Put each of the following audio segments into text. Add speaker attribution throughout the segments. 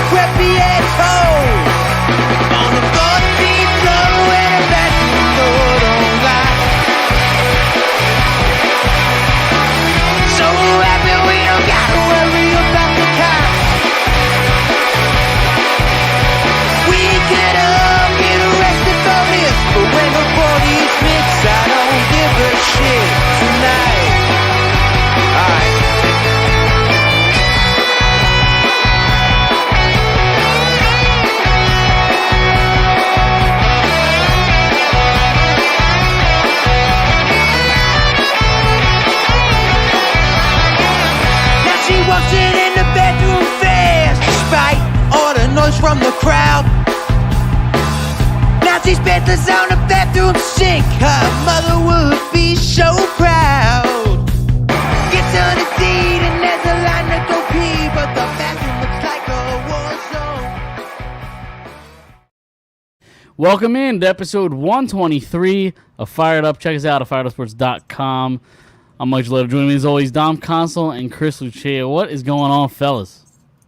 Speaker 1: crappy asshole. On the 14th floor and a bathroom door don't lock. So happy we don't gotta worry about the cops. We could all get arrested for this, but when the bodies mix, I don't give a shit tonight. Alright. Now she walks in the bedroom fast, despite all the noise from the crowd. Now she's bedless on the bathroom sink. Her mother would be so proud. Gets on the deed and there's a line to go pee, but the bathroom looks like a war zone.
Speaker 2: Welcome in to episode 123 of Phired Up. Check us out at firedupsports.com. I'm Mike Gillette. Joining me as always, Dom Consul and Chris Lucia. What is going on, fellas?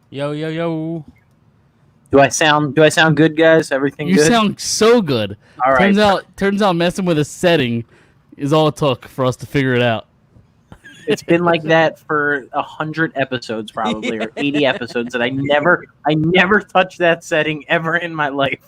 Speaker 3: Yo, yo, yo.
Speaker 4: Do I sound good, guys? Everything
Speaker 2: You
Speaker 4: good?
Speaker 2: sound so good.
Speaker 4: All right.
Speaker 2: Turns out messing with a setting is all it took for us to figure it out.
Speaker 4: It's been like that for 100 episodes probably, or 80 episodes, and I never touched that setting ever in my life.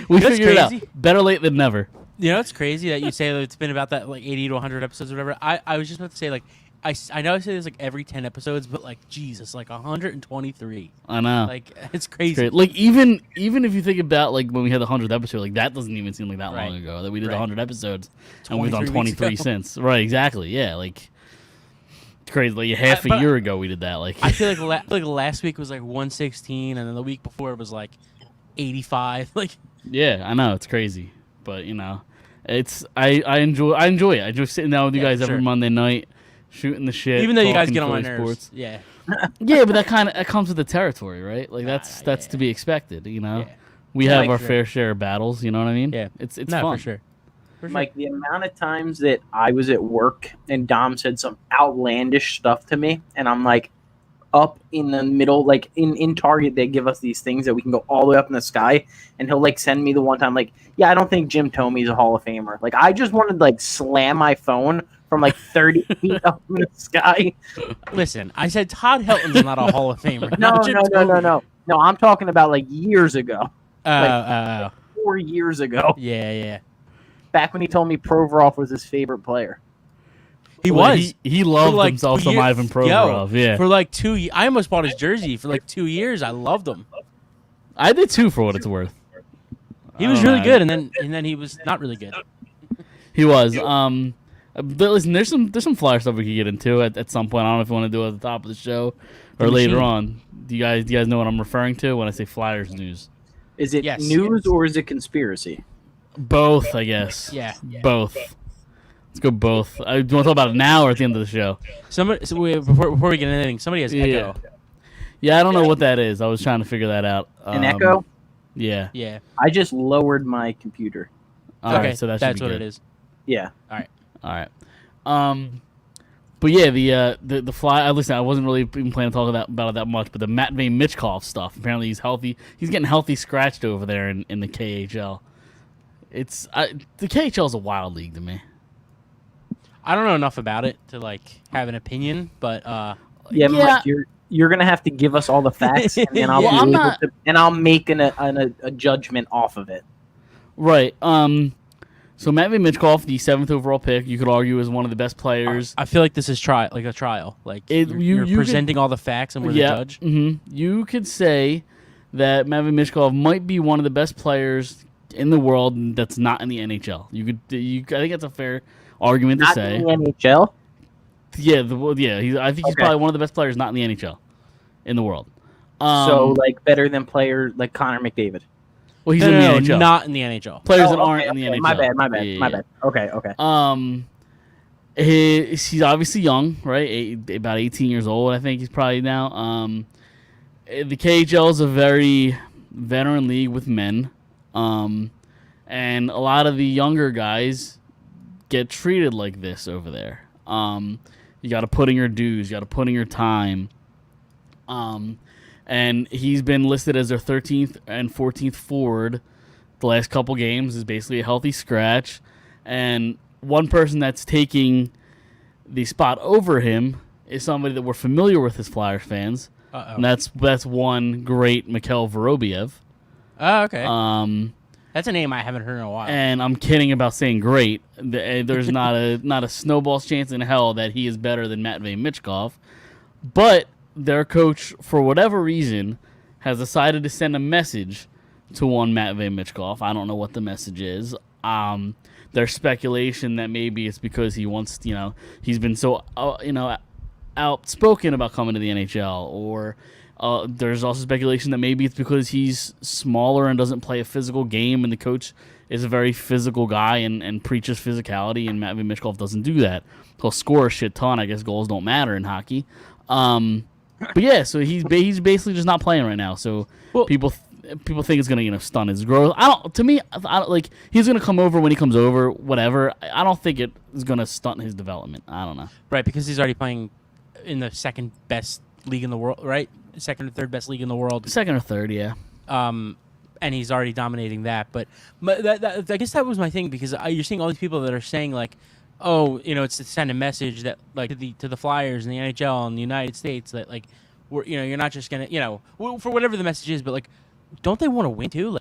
Speaker 2: We figured it out.
Speaker 3: crazy?
Speaker 2: Better late than never.
Speaker 3: You know, it's crazy that you say that it's been about that, like, 80 to 100 episodes or whatever. I was just about to say, like, I know I say this, like, every 10 episodes, but, like, Jesus, like, 123.
Speaker 2: I know.
Speaker 3: Like, it's crazy.
Speaker 2: Great. Like, even if you think about, like, when we had the 100th episode, like, that doesn't even seem like that long ago that we did the 100 episodes, and we've done 23 since. Right, exactly. Yeah, like, it's crazy. Like, half a year ago we did that. Like,
Speaker 3: I feel like last week was, like, 116, and then the week before it was, like, 85. Like,
Speaker 2: yeah, I know. It's crazy. But, you know, I enjoy it. I enjoy sitting down with you guys every Monday night, shooting the shit.
Speaker 3: even though you guys
Speaker 2: talking
Speaker 3: get on my
Speaker 2: Philly
Speaker 3: nerves.
Speaker 2: sports.
Speaker 3: Yeah.
Speaker 2: Yeah, but that comes with the territory, right? Like that's to be expected, you know.
Speaker 3: Yeah.
Speaker 2: We have
Speaker 4: Like,
Speaker 2: our fair share of battles, you know what I mean?
Speaker 3: Yeah.
Speaker 2: It's
Speaker 3: No,
Speaker 2: fun.
Speaker 3: for sure.
Speaker 4: Like, the amount of times that I was at work and Dom said some outlandish stuff to me, and I'm like, up in the middle, like in Target, they give us these things that we can go all the way up in the sky, and he'll like send me the one time, like, yeah, I don't think Jim Tomey's a Hall of Famer. Like, I just wanted to like slam my phone from like 30 feet up in the sky.
Speaker 3: Listen, I said Todd Helton's not a Hall of Famer.
Speaker 4: No,
Speaker 3: not Jim Tomey.
Speaker 4: No, I'm talking about like years ago,
Speaker 3: Oh.
Speaker 4: 4 years ago,
Speaker 3: Yeah.
Speaker 4: back when he told me Provorov was his favorite player.
Speaker 3: He
Speaker 2: Well,
Speaker 3: was.
Speaker 2: He loved
Speaker 3: For, like,
Speaker 2: himself
Speaker 3: 2
Speaker 2: some
Speaker 3: years.
Speaker 2: Ivan Provorov. Yeah,
Speaker 3: For like 2 years. I almost bought his jersey for like 2 years. I loved him.
Speaker 2: I did too, for what it's worth.
Speaker 3: He was really good, and then he was not really good.
Speaker 2: He was. But listen, there's some flyer stuff we could get into at some point. I don't know if you want to do it at the top of the show or
Speaker 3: The
Speaker 2: later
Speaker 3: machine.
Speaker 2: on. Do you guys know what I'm referring to when I say Flyers news?
Speaker 4: Is it
Speaker 3: Yes.
Speaker 4: news or is it conspiracy?
Speaker 2: Both, I guess.
Speaker 3: Yeah.
Speaker 2: Both. Let's go both. Do you want to talk about it now or at the end of the show?
Speaker 3: Before we get into anything, somebody has echo.
Speaker 2: Yeah, I don't know what that is. I was trying to figure that out.
Speaker 4: An echo?
Speaker 2: Yeah.
Speaker 3: Yeah.
Speaker 4: I just lowered my computer.
Speaker 2: All
Speaker 3: Okay,
Speaker 2: right, so that's
Speaker 3: what it is.
Speaker 4: Yeah.
Speaker 2: All right. But yeah, the fly. Listen, I wasn't really even planning to talk about it that much, but the Matvey Michkov stuff. Apparently, he's healthy. He's getting healthy scratched over there in the KHL. The KHL is a wild league to me.
Speaker 3: I don't know enough about it to like have an opinion, but
Speaker 4: Mike, you're gonna have to give us all the facts, and then I'll
Speaker 3: Yeah.
Speaker 4: be able to, and I'll make a judgment off of it.
Speaker 2: Right. So Matvey Michkov, the 7th overall pick, you could argue is one of the best players.
Speaker 3: I feel like this is a trial. Like you're presenting all the facts and we're the judge.
Speaker 2: You could say that Matvey Michkov might be one of the best players in the world that's not in the NHL. I think that's a fair argument to
Speaker 4: Not
Speaker 2: say.
Speaker 4: in the NHL.
Speaker 2: Yeah, I think he's probably one of the best players not in the NHL in the world.
Speaker 4: So like better than players like Connor McDavid.
Speaker 2: Well, he's
Speaker 3: No,
Speaker 2: in the
Speaker 3: no,
Speaker 2: NHL.
Speaker 3: not in the NHL.
Speaker 2: Players that aren't in the NHL.
Speaker 4: My bad.
Speaker 2: Yeah.
Speaker 4: Okay.
Speaker 2: He's obviously young, right? About 18 years old, I think he's probably now. The KHL is a very veteran league with men, and a lot of the younger guys get treated like this over there. You got to put in your dues. You got to put in your time. And he's been listed as their 13th and 14th forward the last couple games. Is basically a healthy scratch. And one person that's taking the spot over him is somebody that we're familiar with as Flyers fans. And that's one great Mikhail Vorobiev.
Speaker 3: Oh, okay. That's a name I haven't heard in a while.
Speaker 2: And I'm kidding about saying great. There's not a snowball's chance in hell that he is better than Matvei Michkov. But their coach, for whatever reason, has decided to send a message to one Matvei Michkov. I don't know what the message is. There's speculation that maybe it's because he wants, he's been so, outspoken about coming to the NHL, or there's also speculation that maybe it's because he's smaller and doesn't play a physical game, and the coach is a very physical guy and preaches physicality, and Matvei Michkov doesn't do that. He'll score a shit ton. I guess goals don't matter in hockey. But yeah, so he's basically just not playing right now. So people think it's gonna stunt his growth. Like he's gonna come over when he comes over, whatever. I don't think it is gonna stunt his development. I don't know.
Speaker 3: Right, because he's already playing in the second best league in the world, right? Second or third best league in the world.
Speaker 2: Second or third, yeah.
Speaker 3: And he's already dominating that. But I guess that was my thing, because you're seeing all these people that are saying like, oh, it's to send a message that like to the Flyers and the NHL and the United States that like you're not just gonna for whatever the message is, but like, don't they want to win too?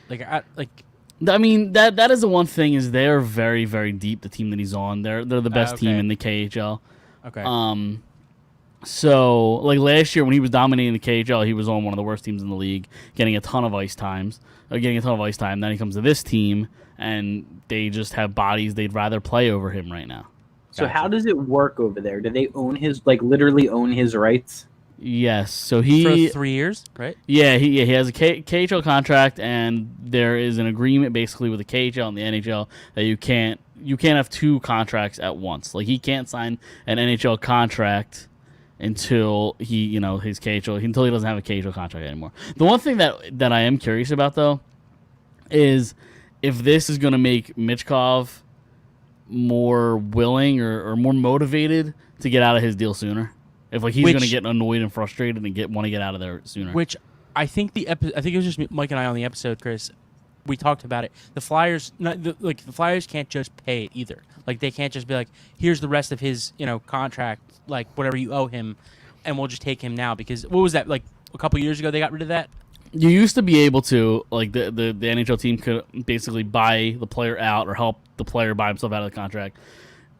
Speaker 2: I mean that is the one thing, is they're very, very deep. The team that he's on, they're the best team in the KHL.
Speaker 3: Okay.
Speaker 2: So like last year when he was dominating the KHL, he was on one of the worst teams in the league, getting a ton of ice time. Then he comes to this team, and they just have bodies they'd rather play over him right now.
Speaker 4: So how does it work over there? Do they own literally own his rights?
Speaker 2: Yes. So he
Speaker 3: for 3 years, right?
Speaker 2: Yeah, he has a KHL contract, and there is an agreement basically with the KHL and the NHL that you can't have two contracts at once. Like he can't sign an NHL contract until until he doesn't have a KHL contract anymore. The one thing that I am curious about though is if this is going to make Michkov more willing or more motivated to get out of his deal sooner. If he's going to get annoyed and frustrated and want to get out of there sooner. Which
Speaker 3: I think I think it was just Mike and I on the episode, Chris. We talked about it. The Flyers, the Flyers can't just pay it either. Like they can't just be like, here's the rest of his contract, like whatever you owe him, and we'll just take him now. Because what was that, like a couple years ago they got rid of that?
Speaker 2: You used to be able to, like the NHL team could basically buy the player out or help the player buy himself out of the contract.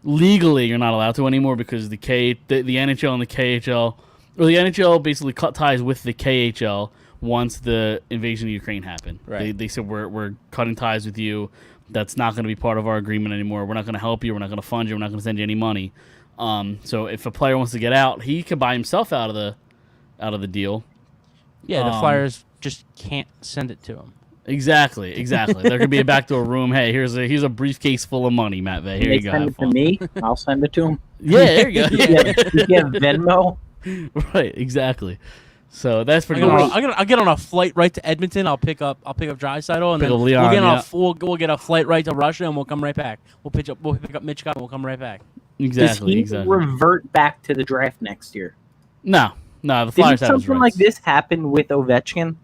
Speaker 2: Legally, you're not allowed to anymore because the NHL and the KHL, or the NHL basically cut ties with the KHL once the invasion of Ukraine happened.
Speaker 3: Right.
Speaker 2: They said we're cutting ties with you. That's not going to be part of our agreement anymore. We're not going to help you. We're not going to fund you. We're not going to send you any money. So if a player wants to get out, he can buy himself out of the deal.
Speaker 3: Yeah, the Flyers just can't send it to him.
Speaker 2: Exactly. There could be a backdoor room. Hey, here's a briefcase full of money, Matvei. Here you go.
Speaker 4: Send it to me. I'll send it to him.
Speaker 2: Yeah, there you go.
Speaker 4: You have Venmo.
Speaker 2: Right, exactly. So that's pretty.
Speaker 3: I'll get on a flight right to Edmonton. I'll pick up Draisaitl, and then we'll get a flight right to Russia, and we'll come right back. We'll pick up Michkov, and we'll come right back.
Speaker 2: Exactly.
Speaker 4: Does he revert back to the draft next year?
Speaker 2: No. The Flyers have
Speaker 4: something like this happen with Ovechkin?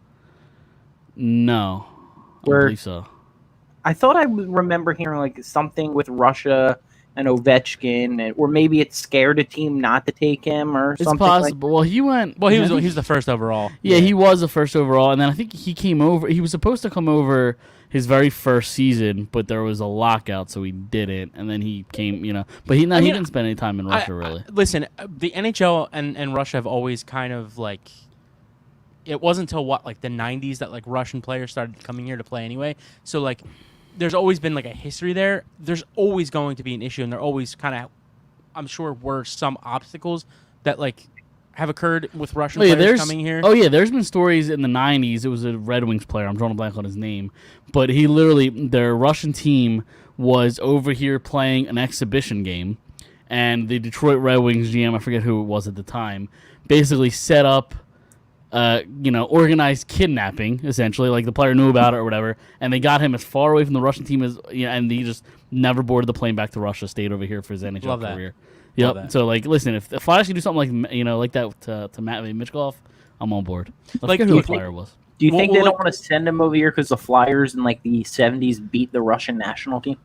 Speaker 2: No, I don't believe so.
Speaker 4: I thought I remember hearing like something with Russia and Ovechkin, or maybe it scared a team not to take him, or something. It's
Speaker 2: possible. Well, he went.
Speaker 3: Well, he was the first overall.
Speaker 2: Yeah, he was the first overall, and then I think he came over. He was supposed to come over his very first season, but there was a lockout, so he didn't. And then he came, But he didn't spend any time in Russia, really.
Speaker 3: Listen, the NHL and Russia have always kind of like. It wasn't until the 90s that like Russian players started coming here to play anyway. So like, there's always been like a history there. There's always going to be an issue, and there always kind of, I'm sure, were some obstacles that like have occurred with Russian players coming here.
Speaker 2: Oh yeah, there's been stories in the 90s. It was a Red Wings player. I'm drawing a blank on his name, but he literally, their Russian team was over here playing an exhibition game, and the Detroit Red Wings GM, I forget who it was at the time, basically set up. Organized kidnapping, essentially. Like the player knew about it or whatever, and they got him as far away from the Russian team as, and he just never boarded the plane back to Russia, stayed over here for his NHL career. Yep.
Speaker 3: that.
Speaker 2: So like, listen, if the Flyers can do something like like that to Matvey Michkov, I'm on board. I
Speaker 3: Like,
Speaker 2: forget who the
Speaker 3: if-
Speaker 2: Flyer was.
Speaker 4: Do you
Speaker 3: Well,
Speaker 4: think they
Speaker 3: well,
Speaker 4: don't want to send him over here because the Flyers in like the 70s beat the Russian national team?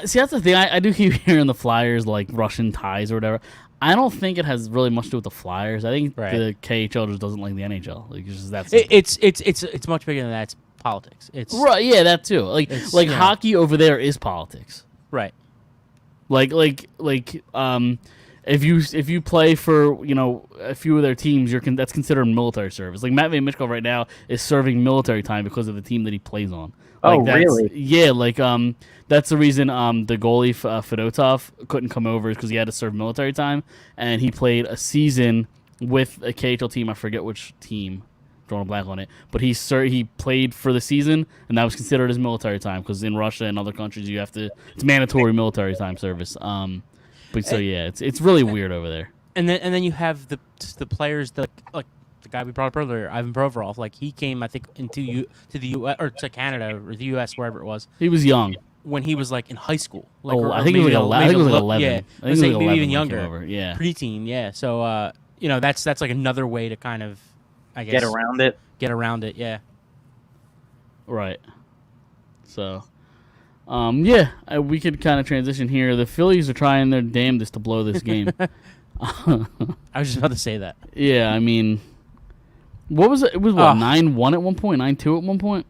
Speaker 2: See, that's the thing. I do keep hearing the Flyers like Russian ties or whatever. I don't think it has really much to do with the Flyers. I think
Speaker 3: Right.
Speaker 2: the KHL just doesn't like the NHL. Like it's just that's
Speaker 3: It's much bigger than that. It's politics. It's
Speaker 2: right. Yeah, that too. Like
Speaker 3: It's,
Speaker 2: like
Speaker 3: you know.
Speaker 2: hockey over there is politics.
Speaker 3: right.
Speaker 2: Like if you play for a few of their teams, that's considered military service. Like Matvey Michkov right now is serving military time because of the team that he plays on. Like,
Speaker 4: Oh,
Speaker 2: that's,
Speaker 4: really?
Speaker 2: Yeah, like that's the reason the goalie Fedotov couldn't come over because he had to serve military time, and he played a season with a KHL team. I forget which team. Drawing a blank on it, but he played for the season, and that was considered his military time because in Russia and other countries it's mandatory military time service. But so yeah, it's really weird over there.
Speaker 3: And then you have the players like the guy we brought up earlier, Ivan Provorov. Like he came, I think, to the U.S. or to Canada or the U.S. wherever it was
Speaker 2: He was young.
Speaker 3: when he was like in high school. Like,
Speaker 2: Oh,
Speaker 3: or
Speaker 2: I think he was
Speaker 3: maybe
Speaker 2: like 11. I think he was like 11.
Speaker 3: Yeah,
Speaker 2: I
Speaker 3: I
Speaker 2: think
Speaker 3: was
Speaker 2: he
Speaker 3: saying
Speaker 2: was
Speaker 3: maybe
Speaker 2: 11
Speaker 3: even
Speaker 2: when he
Speaker 3: younger.
Speaker 2: came over. Yeah.
Speaker 3: Preteen. Yeah. So that's like another way to kind of, I guess,
Speaker 4: Get around it.
Speaker 3: Get around it. Yeah.
Speaker 2: Right. So, we could kind of transition here. The Phillies are trying their damnedest to blow this game.
Speaker 3: I was just about to say that.
Speaker 2: Yeah, I mean, what was it? It was what 9-1 at one point, 9-2 at one point,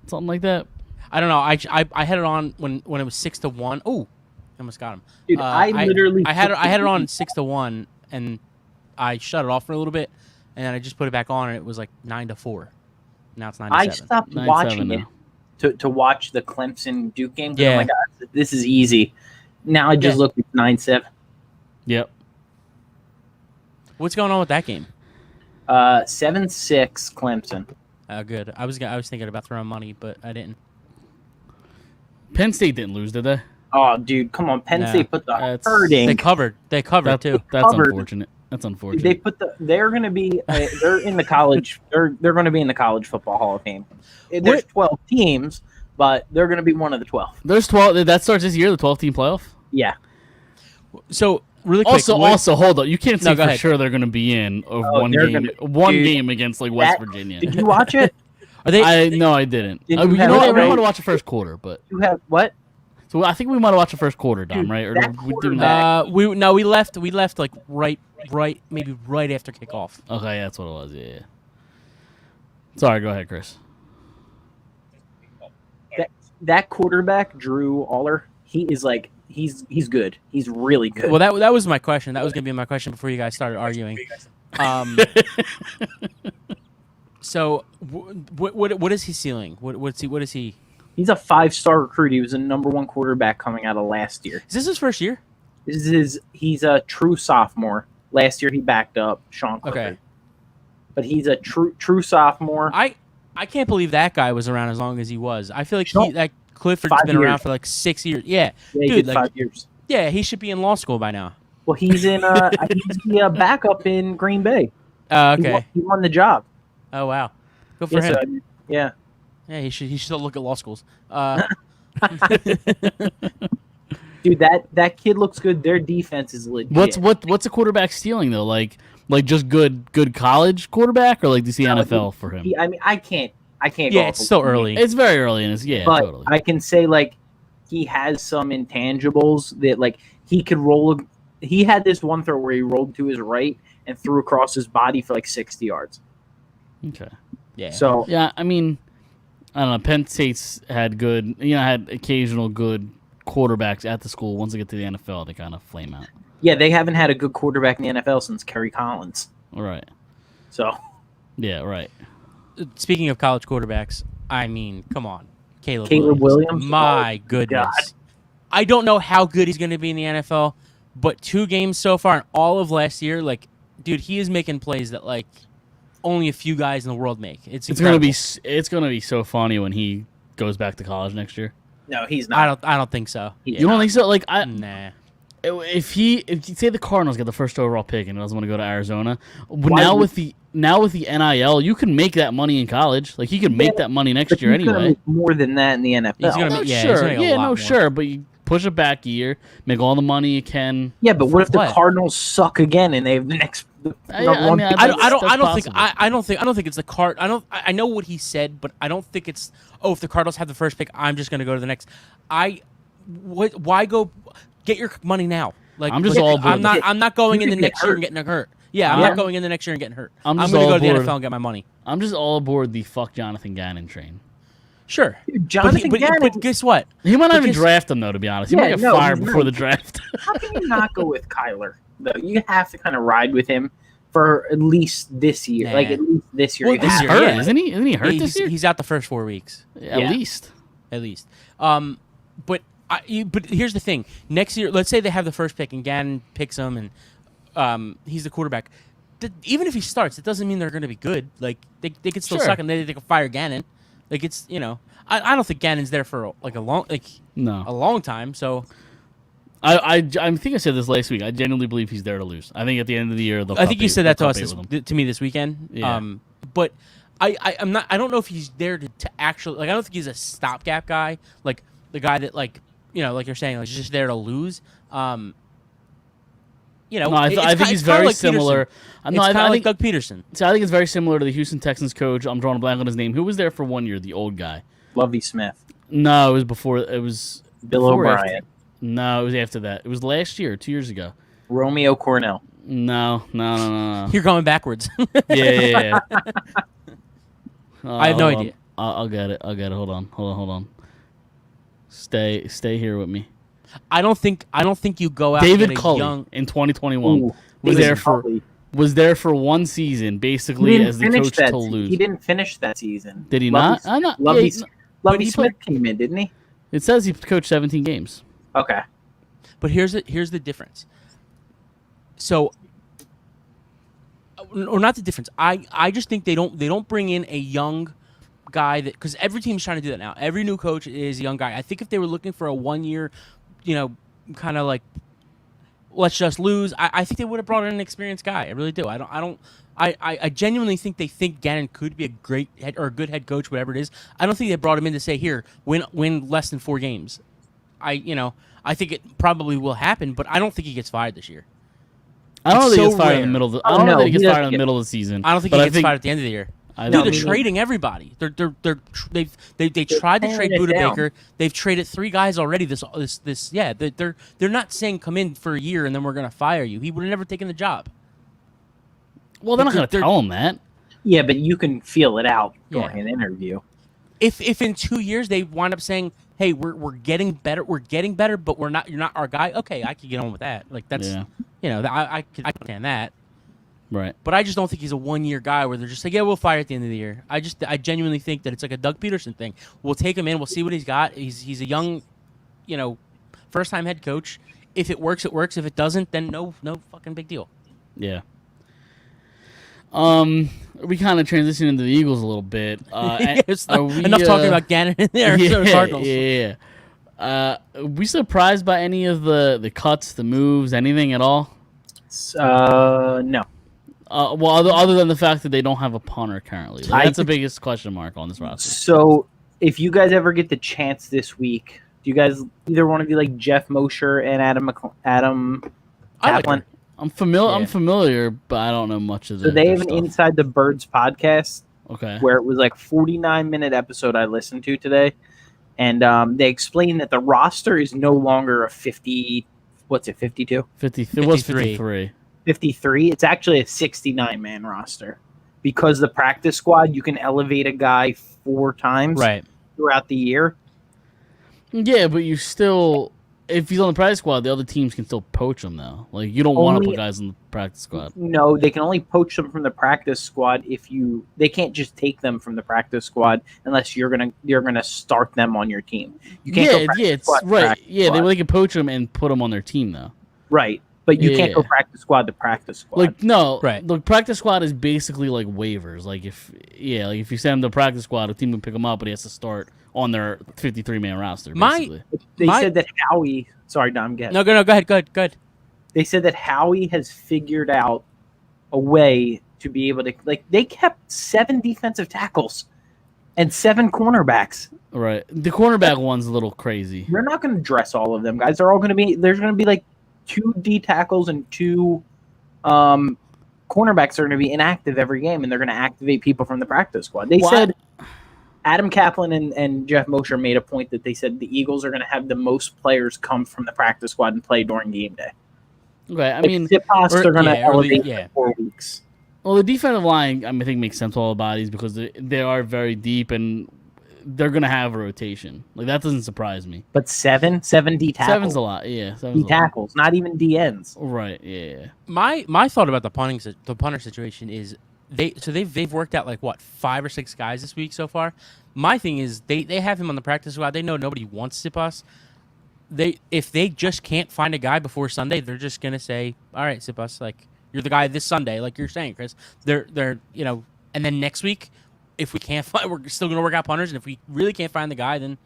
Speaker 2: something like that.
Speaker 3: I don't know. I had it on when it was 6-1. Oh, almost got him.
Speaker 4: Dude, I literally
Speaker 3: I had
Speaker 4: took
Speaker 3: it
Speaker 4: the-
Speaker 3: on 6-1, and I shut it off for a little bit, and then I just put it back on, and it was like 9-4. Now it's 9-7.
Speaker 4: I stopped
Speaker 2: 9-7
Speaker 4: watching
Speaker 2: now.
Speaker 4: it to watch the Clemson Duke game. 'Cause
Speaker 3: Yeah.
Speaker 4: I'm like, "Ah, this is easy. Now I just
Speaker 3: Yeah.
Speaker 4: look at 9-7.
Speaker 2: Yep.
Speaker 3: What's going on with that game?
Speaker 4: 7-6 Clemson.
Speaker 3: Good. I was thinking about throwing money, but I didn't.
Speaker 2: Penn State didn't lose, did they?
Speaker 4: Oh, dude, come on. Penn
Speaker 3: Nah,
Speaker 4: State put the
Speaker 2: that's-
Speaker 4: hurting.
Speaker 3: They covered. They covered too.
Speaker 2: That's
Speaker 4: Covered.
Speaker 2: unfortunate. That's unfortunate.
Speaker 4: They put they're going to be they're in the college they're going to be in the College Football Hall of Fame. There's 12 teams, but they're going to be one of the 12.
Speaker 2: There's 12. That starts this year, the 12-team playoff.
Speaker 4: Yeah.
Speaker 3: So really quick.
Speaker 2: Also, hold on. You can't
Speaker 3: No,
Speaker 2: say
Speaker 3: go
Speaker 2: for
Speaker 3: ahead.
Speaker 2: sure they're going to be in one
Speaker 4: they're
Speaker 2: game,
Speaker 4: gonna- dude,
Speaker 2: game against like West
Speaker 4: that-
Speaker 2: Virginia.
Speaker 4: Did you watch it?
Speaker 3: are they?
Speaker 2: No, I didn't.
Speaker 4: Did
Speaker 2: You
Speaker 4: you have
Speaker 2: know what?
Speaker 4: it
Speaker 2: We
Speaker 4: right?
Speaker 2: might have watched the first quarter, but
Speaker 4: You have what?
Speaker 2: so I think we might have watched the first quarter, Dom,
Speaker 4: Dude,
Speaker 2: right? Or
Speaker 4: that
Speaker 2: we
Speaker 4: quarterback-
Speaker 2: didn't.
Speaker 3: we left like right maybe right after kickoff.
Speaker 2: Okay, that's what it was. Yeah. Sorry, go ahead, Chris.
Speaker 4: That quarterback, Drew Aller, he is like he's good. He's really good.
Speaker 3: Well, that was my question. That was gonna be my question before you guys started arguing. So what is he ceiling? What is he?
Speaker 4: He's a 5-star recruit. He was a #1 quarterback coming out of last year.
Speaker 3: Is this his first year?
Speaker 4: He's a true sophomore. Last year he backed up Sean Clifford.
Speaker 3: Okay.
Speaker 4: But he's a true sophomore.
Speaker 3: I can't believe that guy was around as long as he was. I feel like
Speaker 4: Sean-
Speaker 3: that Clifford's
Speaker 4: 5
Speaker 3: been around
Speaker 4: years.
Speaker 3: for like 6 years. Yeah,
Speaker 4: Yeah, he
Speaker 3: dude,
Speaker 4: did
Speaker 3: like
Speaker 4: 5 years.
Speaker 3: yeah, he should be in law school by now.
Speaker 4: Well, he's in. He's the backup in Green Bay.
Speaker 3: Okay.
Speaker 4: He won the job.
Speaker 3: Oh wow. Good for
Speaker 4: Yeah,
Speaker 3: him.
Speaker 4: so, yeah.
Speaker 3: Yeah, he should still look at law schools.
Speaker 4: Dude, that kid looks good. Their defense is legit.
Speaker 2: What's a quarterback stealing though? Like just good college quarterback, or like do you see
Speaker 4: No,
Speaker 2: NFL for him?
Speaker 4: I mean, I can't. Go
Speaker 3: Yeah,
Speaker 4: off
Speaker 3: it's
Speaker 4: of
Speaker 3: still
Speaker 4: what you
Speaker 3: early.
Speaker 2: It's very early in his
Speaker 4: but
Speaker 2: totally.
Speaker 4: I can say like he has some intangibles that like he could roll. He had this one throw where he rolled to his right and threw across his body for like 60 yards.
Speaker 2: Okay.
Speaker 3: Yeah.
Speaker 4: So
Speaker 2: Yeah, I mean, I don't know. Penn State's had had occasional good quarterbacks at the school. Once they get to the NFL, they kind of flame out.
Speaker 4: yeah, they haven't had a good quarterback in the NFL since Kerry Collins.
Speaker 2: All right.
Speaker 4: So
Speaker 2: Yeah, right.
Speaker 3: Speaking of college quarterbacks, I mean, come on, Caleb
Speaker 4: Williams?
Speaker 3: My
Speaker 4: Oh,
Speaker 3: goodness.
Speaker 4: God.
Speaker 3: I don't know how good he's going to be in the NFL, but 2 games so far and all of last year, like, dude, he is making plays that like only a few guys in the world make. It's
Speaker 2: gonna
Speaker 3: incredible.
Speaker 2: it's gonna be so funny when he goes back to college next year.
Speaker 4: no, he's not.
Speaker 3: I don't think so.
Speaker 4: He-
Speaker 2: You don't think so? Like
Speaker 3: Nah.
Speaker 2: if you say the Cardinals get the first overall pick and doesn't want to go to Arizona,
Speaker 4: Why
Speaker 2: now
Speaker 4: would-
Speaker 2: with the NIL, you can make that money in college. Like he can make that money next
Speaker 4: But
Speaker 2: year
Speaker 4: he's gonna
Speaker 2: anyway.
Speaker 4: make more than that in the NFL.
Speaker 3: He's gonna
Speaker 2: No,
Speaker 3: make- yeah, he's
Speaker 2: sure.
Speaker 3: gonna make a
Speaker 2: Yeah,
Speaker 3: lot
Speaker 2: no,
Speaker 3: more.
Speaker 2: sure. But you push it back a year, make all the money you can.
Speaker 4: Yeah, but what if the
Speaker 3: what?
Speaker 4: Cardinals suck again and they have the next?
Speaker 2: I mean,
Speaker 3: I
Speaker 2: that's
Speaker 3: don't think
Speaker 2: possible.
Speaker 3: I don't think it's the card. I know what he said, but I don't think it's if the Cardinals have the first pick, I'm just going to go to the next. Why go get your money now? Like
Speaker 2: I'm just all aboard
Speaker 3: I'm not going in the
Speaker 4: You could
Speaker 3: next
Speaker 4: get
Speaker 3: year
Speaker 4: hurt.
Speaker 3: and getting hurt. Yeah, I'm
Speaker 2: Yeah.
Speaker 3: not going in the next year and getting hurt.
Speaker 2: I'm
Speaker 3: I'm
Speaker 2: just
Speaker 3: going to
Speaker 2: all
Speaker 3: go to the
Speaker 2: aboard.
Speaker 3: NFL and get my money.
Speaker 2: I'm just all aboard the fuck Jonathan Gannon train.
Speaker 3: Sure.
Speaker 4: Jonathan Gannon.
Speaker 3: But guess what?
Speaker 2: He might not even
Speaker 3: Because-
Speaker 2: draft him though. To be honest, he
Speaker 4: Yeah,
Speaker 2: might get
Speaker 4: no,
Speaker 2: fired
Speaker 4: he's
Speaker 2: before
Speaker 4: not.
Speaker 2: the draft.
Speaker 4: How can you not go with Kyler? Though you have to kind of ride with him for at least this year.
Speaker 3: Nah.
Speaker 4: Like at least this year.
Speaker 3: Well,
Speaker 4: you
Speaker 3: this
Speaker 2: He's
Speaker 4: have
Speaker 3: year,
Speaker 4: to.
Speaker 2: hurt,
Speaker 3: yeah.
Speaker 2: isn't he? Isn't he hurt
Speaker 3: Yeah,
Speaker 2: this year?
Speaker 3: he's out the first 4 weeks.
Speaker 2: At
Speaker 4: Yeah.
Speaker 2: least.
Speaker 3: At least. But here's the thing. Next year, let's say they have the first pick and Gannon picks him and he's the quarterback. Even if he starts, it doesn't mean they're going to be good. Like they could still
Speaker 2: Sure.
Speaker 3: suck and they could fire Gannon. Like it's I don't think Gannon's there for a
Speaker 2: No.
Speaker 3: long time. So
Speaker 2: I think I said this last week. I genuinely believe he's there to lose. I think at the end of the year, they'll
Speaker 3: I think you said that to
Speaker 2: they'll
Speaker 3: us
Speaker 2: cut bait with him.
Speaker 3: to me this weekend.
Speaker 2: Yeah.
Speaker 3: But I'm not. I don't know if he's there to actually I don't think he's a stopgap guy. Like the guy that like you're saying, like just there to lose.
Speaker 2: No, I think he's very similar.
Speaker 3: It's
Speaker 2: No,
Speaker 3: kind of
Speaker 2: I
Speaker 3: like
Speaker 2: think
Speaker 3: Doug Peterson.
Speaker 2: so. I think it's very similar to the Houston Texans coach. I'm drawing a blank on his name. Who was there for 1 year? The old guy.
Speaker 4: Lovey Smith,
Speaker 2: No, it was before. It was
Speaker 4: Bill
Speaker 2: before or
Speaker 4: O'Brien,
Speaker 2: after- No, it was after that. It was last year, 2 years ago.
Speaker 4: Romeo Cornell.
Speaker 2: No.
Speaker 3: You're going backwards.
Speaker 2: Yeah.
Speaker 3: I have no
Speaker 2: hold on.
Speaker 3: idea.
Speaker 2: I'll get it. Hold on. Stay here with me.
Speaker 3: I don't think you go out
Speaker 2: David
Speaker 3: and get a
Speaker 2: Culley
Speaker 3: young.
Speaker 2: in 2021
Speaker 4: Ooh,
Speaker 2: was
Speaker 4: David
Speaker 2: there for
Speaker 4: Culley.
Speaker 2: one season,
Speaker 4: He
Speaker 2: basically
Speaker 4: didn't
Speaker 2: as the
Speaker 4: finish
Speaker 2: coach
Speaker 4: that.
Speaker 2: till lose.
Speaker 4: He didn't finish that season.
Speaker 2: Did he
Speaker 4: Lovey-
Speaker 2: not? I'm not.
Speaker 4: Lovey,
Speaker 2: yeah,
Speaker 4: Lovey
Speaker 3: but he
Speaker 4: Smith came in, didn't he?
Speaker 2: it says he coached 17 games.
Speaker 4: Okay.
Speaker 3: But here's the difference. So, or not the difference. I just think they don't bring in a young guy that because every team's trying to do that now. Every new coach is a young guy. I think if they were looking for a 1 year, kind of like let's just lose. I think they would have brought in an experienced guy. I really do. I genuinely think they think Gannon could be a great head or a good head coach, whatever it is. I don't think they brought him in to say here win less than 4 games. I think it probably will happen, but I don't think he gets fired this year.
Speaker 2: I don't
Speaker 3: It's
Speaker 2: think he
Speaker 3: so
Speaker 2: gets fired in
Speaker 3: rare.
Speaker 2: the middle. Of the,
Speaker 4: Oh,
Speaker 2: I don't know
Speaker 4: no,
Speaker 2: that he gets
Speaker 4: he
Speaker 2: fired
Speaker 4: doesn't
Speaker 2: in the middle of the season.
Speaker 3: I don't think
Speaker 2: but
Speaker 3: he gets fired at the end of the year.
Speaker 2: I
Speaker 3: Dude,
Speaker 2: don't
Speaker 3: they're
Speaker 2: think-
Speaker 3: trading everybody. They tried to trade
Speaker 4: tearing it
Speaker 3: Buda
Speaker 4: down.
Speaker 3: Baker. They've traded 3 guys already. They're not saying come in for a year and then we're gonna fire you. He would have never taken the job.
Speaker 2: Well, they're not going to
Speaker 3: they're-
Speaker 2: tell him that.
Speaker 4: Yeah, but you can feel it out during
Speaker 3: Yeah.
Speaker 4: an interview.
Speaker 3: If in 2 years they wind up saying, "Hey, we're getting better, but you're not our guy." Okay, I could get on with that. Like that's
Speaker 2: Yeah.
Speaker 3: I can understand that.
Speaker 2: Right.
Speaker 3: But I just don't think he's a 1 year guy where they're just like, yeah, we'll fire at the end of the year. I genuinely think that it's like a Doug Peterson thing. We'll take him in. We'll see what he's got. He's a young, first time head coach. If it works, it works. If it doesn't, then no fucking big deal.
Speaker 2: Yeah. We kind of transitioned into the Eagles a little bit.
Speaker 3: It's
Speaker 2: are we,
Speaker 3: enough talking about Gannon in there.
Speaker 2: yeah,
Speaker 3: Cardinals.
Speaker 2: Yeah. We surprised by any of the cuts, the moves, anything at all?
Speaker 4: No.
Speaker 2: Well, other than the fact that they don't have a punter currently, like, that's the biggest question mark on this roster.
Speaker 4: So, if you guys ever get the chance this week, do you guys either one of you like Jeff Mosher and Adam
Speaker 3: I like
Speaker 4: Kaplan?
Speaker 3: her.
Speaker 2: I'm familiar.
Speaker 3: Yeah.
Speaker 2: I'm familiar, but I don't know much of
Speaker 4: So
Speaker 2: their
Speaker 4: they have an
Speaker 2: stuff.
Speaker 4: Inside the Birds podcast
Speaker 2: Okay.
Speaker 4: where it was like 49-minute episode I listened to today, and they explained that the roster is no longer a 50. What's it? 52.
Speaker 2: 50. It was
Speaker 3: 53.
Speaker 2: 53.
Speaker 4: 53. It's actually a 69-man roster because the practice squad you can elevate a guy 4 times
Speaker 3: Right.
Speaker 4: throughout the year.
Speaker 2: Yeah, but you still, if he's on the practice squad, the other teams can still poach him though. Like you don't want to
Speaker 4: Only-
Speaker 2: put guys in the practice squad.
Speaker 4: No, they can only poach them from the practice squad they can't just take them from the practice squad unless you're gonna start them on your team. You can't go
Speaker 2: Yeah,
Speaker 4: practice
Speaker 2: it's
Speaker 4: squad to
Speaker 2: right.
Speaker 4: practice
Speaker 2: Yeah,
Speaker 4: squad.
Speaker 2: they can poach him and put him on their team though.
Speaker 4: Right. But you can't go
Speaker 2: Yeah.
Speaker 4: practice squad to practice squad.
Speaker 2: Like no,
Speaker 3: Right.
Speaker 2: The practice squad is basically like waivers. Like if you send him to practice squad, a team can pick him up, but he has to start on their 53-man roster. Basically.
Speaker 4: they said that Howie. Sorry, Dom. Go ahead.
Speaker 3: No, go ahead. Good.
Speaker 4: They said that Howie has figured out a way to be able to they kept 7 defensive tackles and 7 cornerbacks.
Speaker 2: Right. The cornerback one's a little crazy.
Speaker 4: You're not going to dress all of them, guys. They're all going to be. There's going to be like 2 D tackles and 2 cornerbacks are going to be inactive every game, and they're going to activate people from the practice squad. They said Adam Kaplan and Jeff Mosher made a point that they said the Eagles are going to have the most players come from the practice squad and play during game day.
Speaker 2: Okay, I
Speaker 4: Like
Speaker 2: mean,
Speaker 4: Siposs, they're going to elevate
Speaker 3: yeah.
Speaker 4: for 4 weeks.
Speaker 2: well, the defensive line, I think makes sense to all the bodies because they are very deep and they're gonna have a rotation. Like that doesn't surprise me.
Speaker 4: But 7 D tackles.
Speaker 2: 7's a lot. Yeah, 7's
Speaker 4: D
Speaker 2: a lot.
Speaker 4: tackles, not even D ends.
Speaker 2: Right. Yeah.
Speaker 3: My thought about the punter situation is they've worked out like what 5 or 6 guys this week so far. My thing is they have him on the practice squad. They know nobody wants Siposs. If they just can't find a guy before Sunday, they're just gonna say, all right, Siposs, like you're the guy this Sunday, like you're saying, Chris. They're and then next week, if we can't find, we're still gonna work out punters, and if we really can't find the guy, then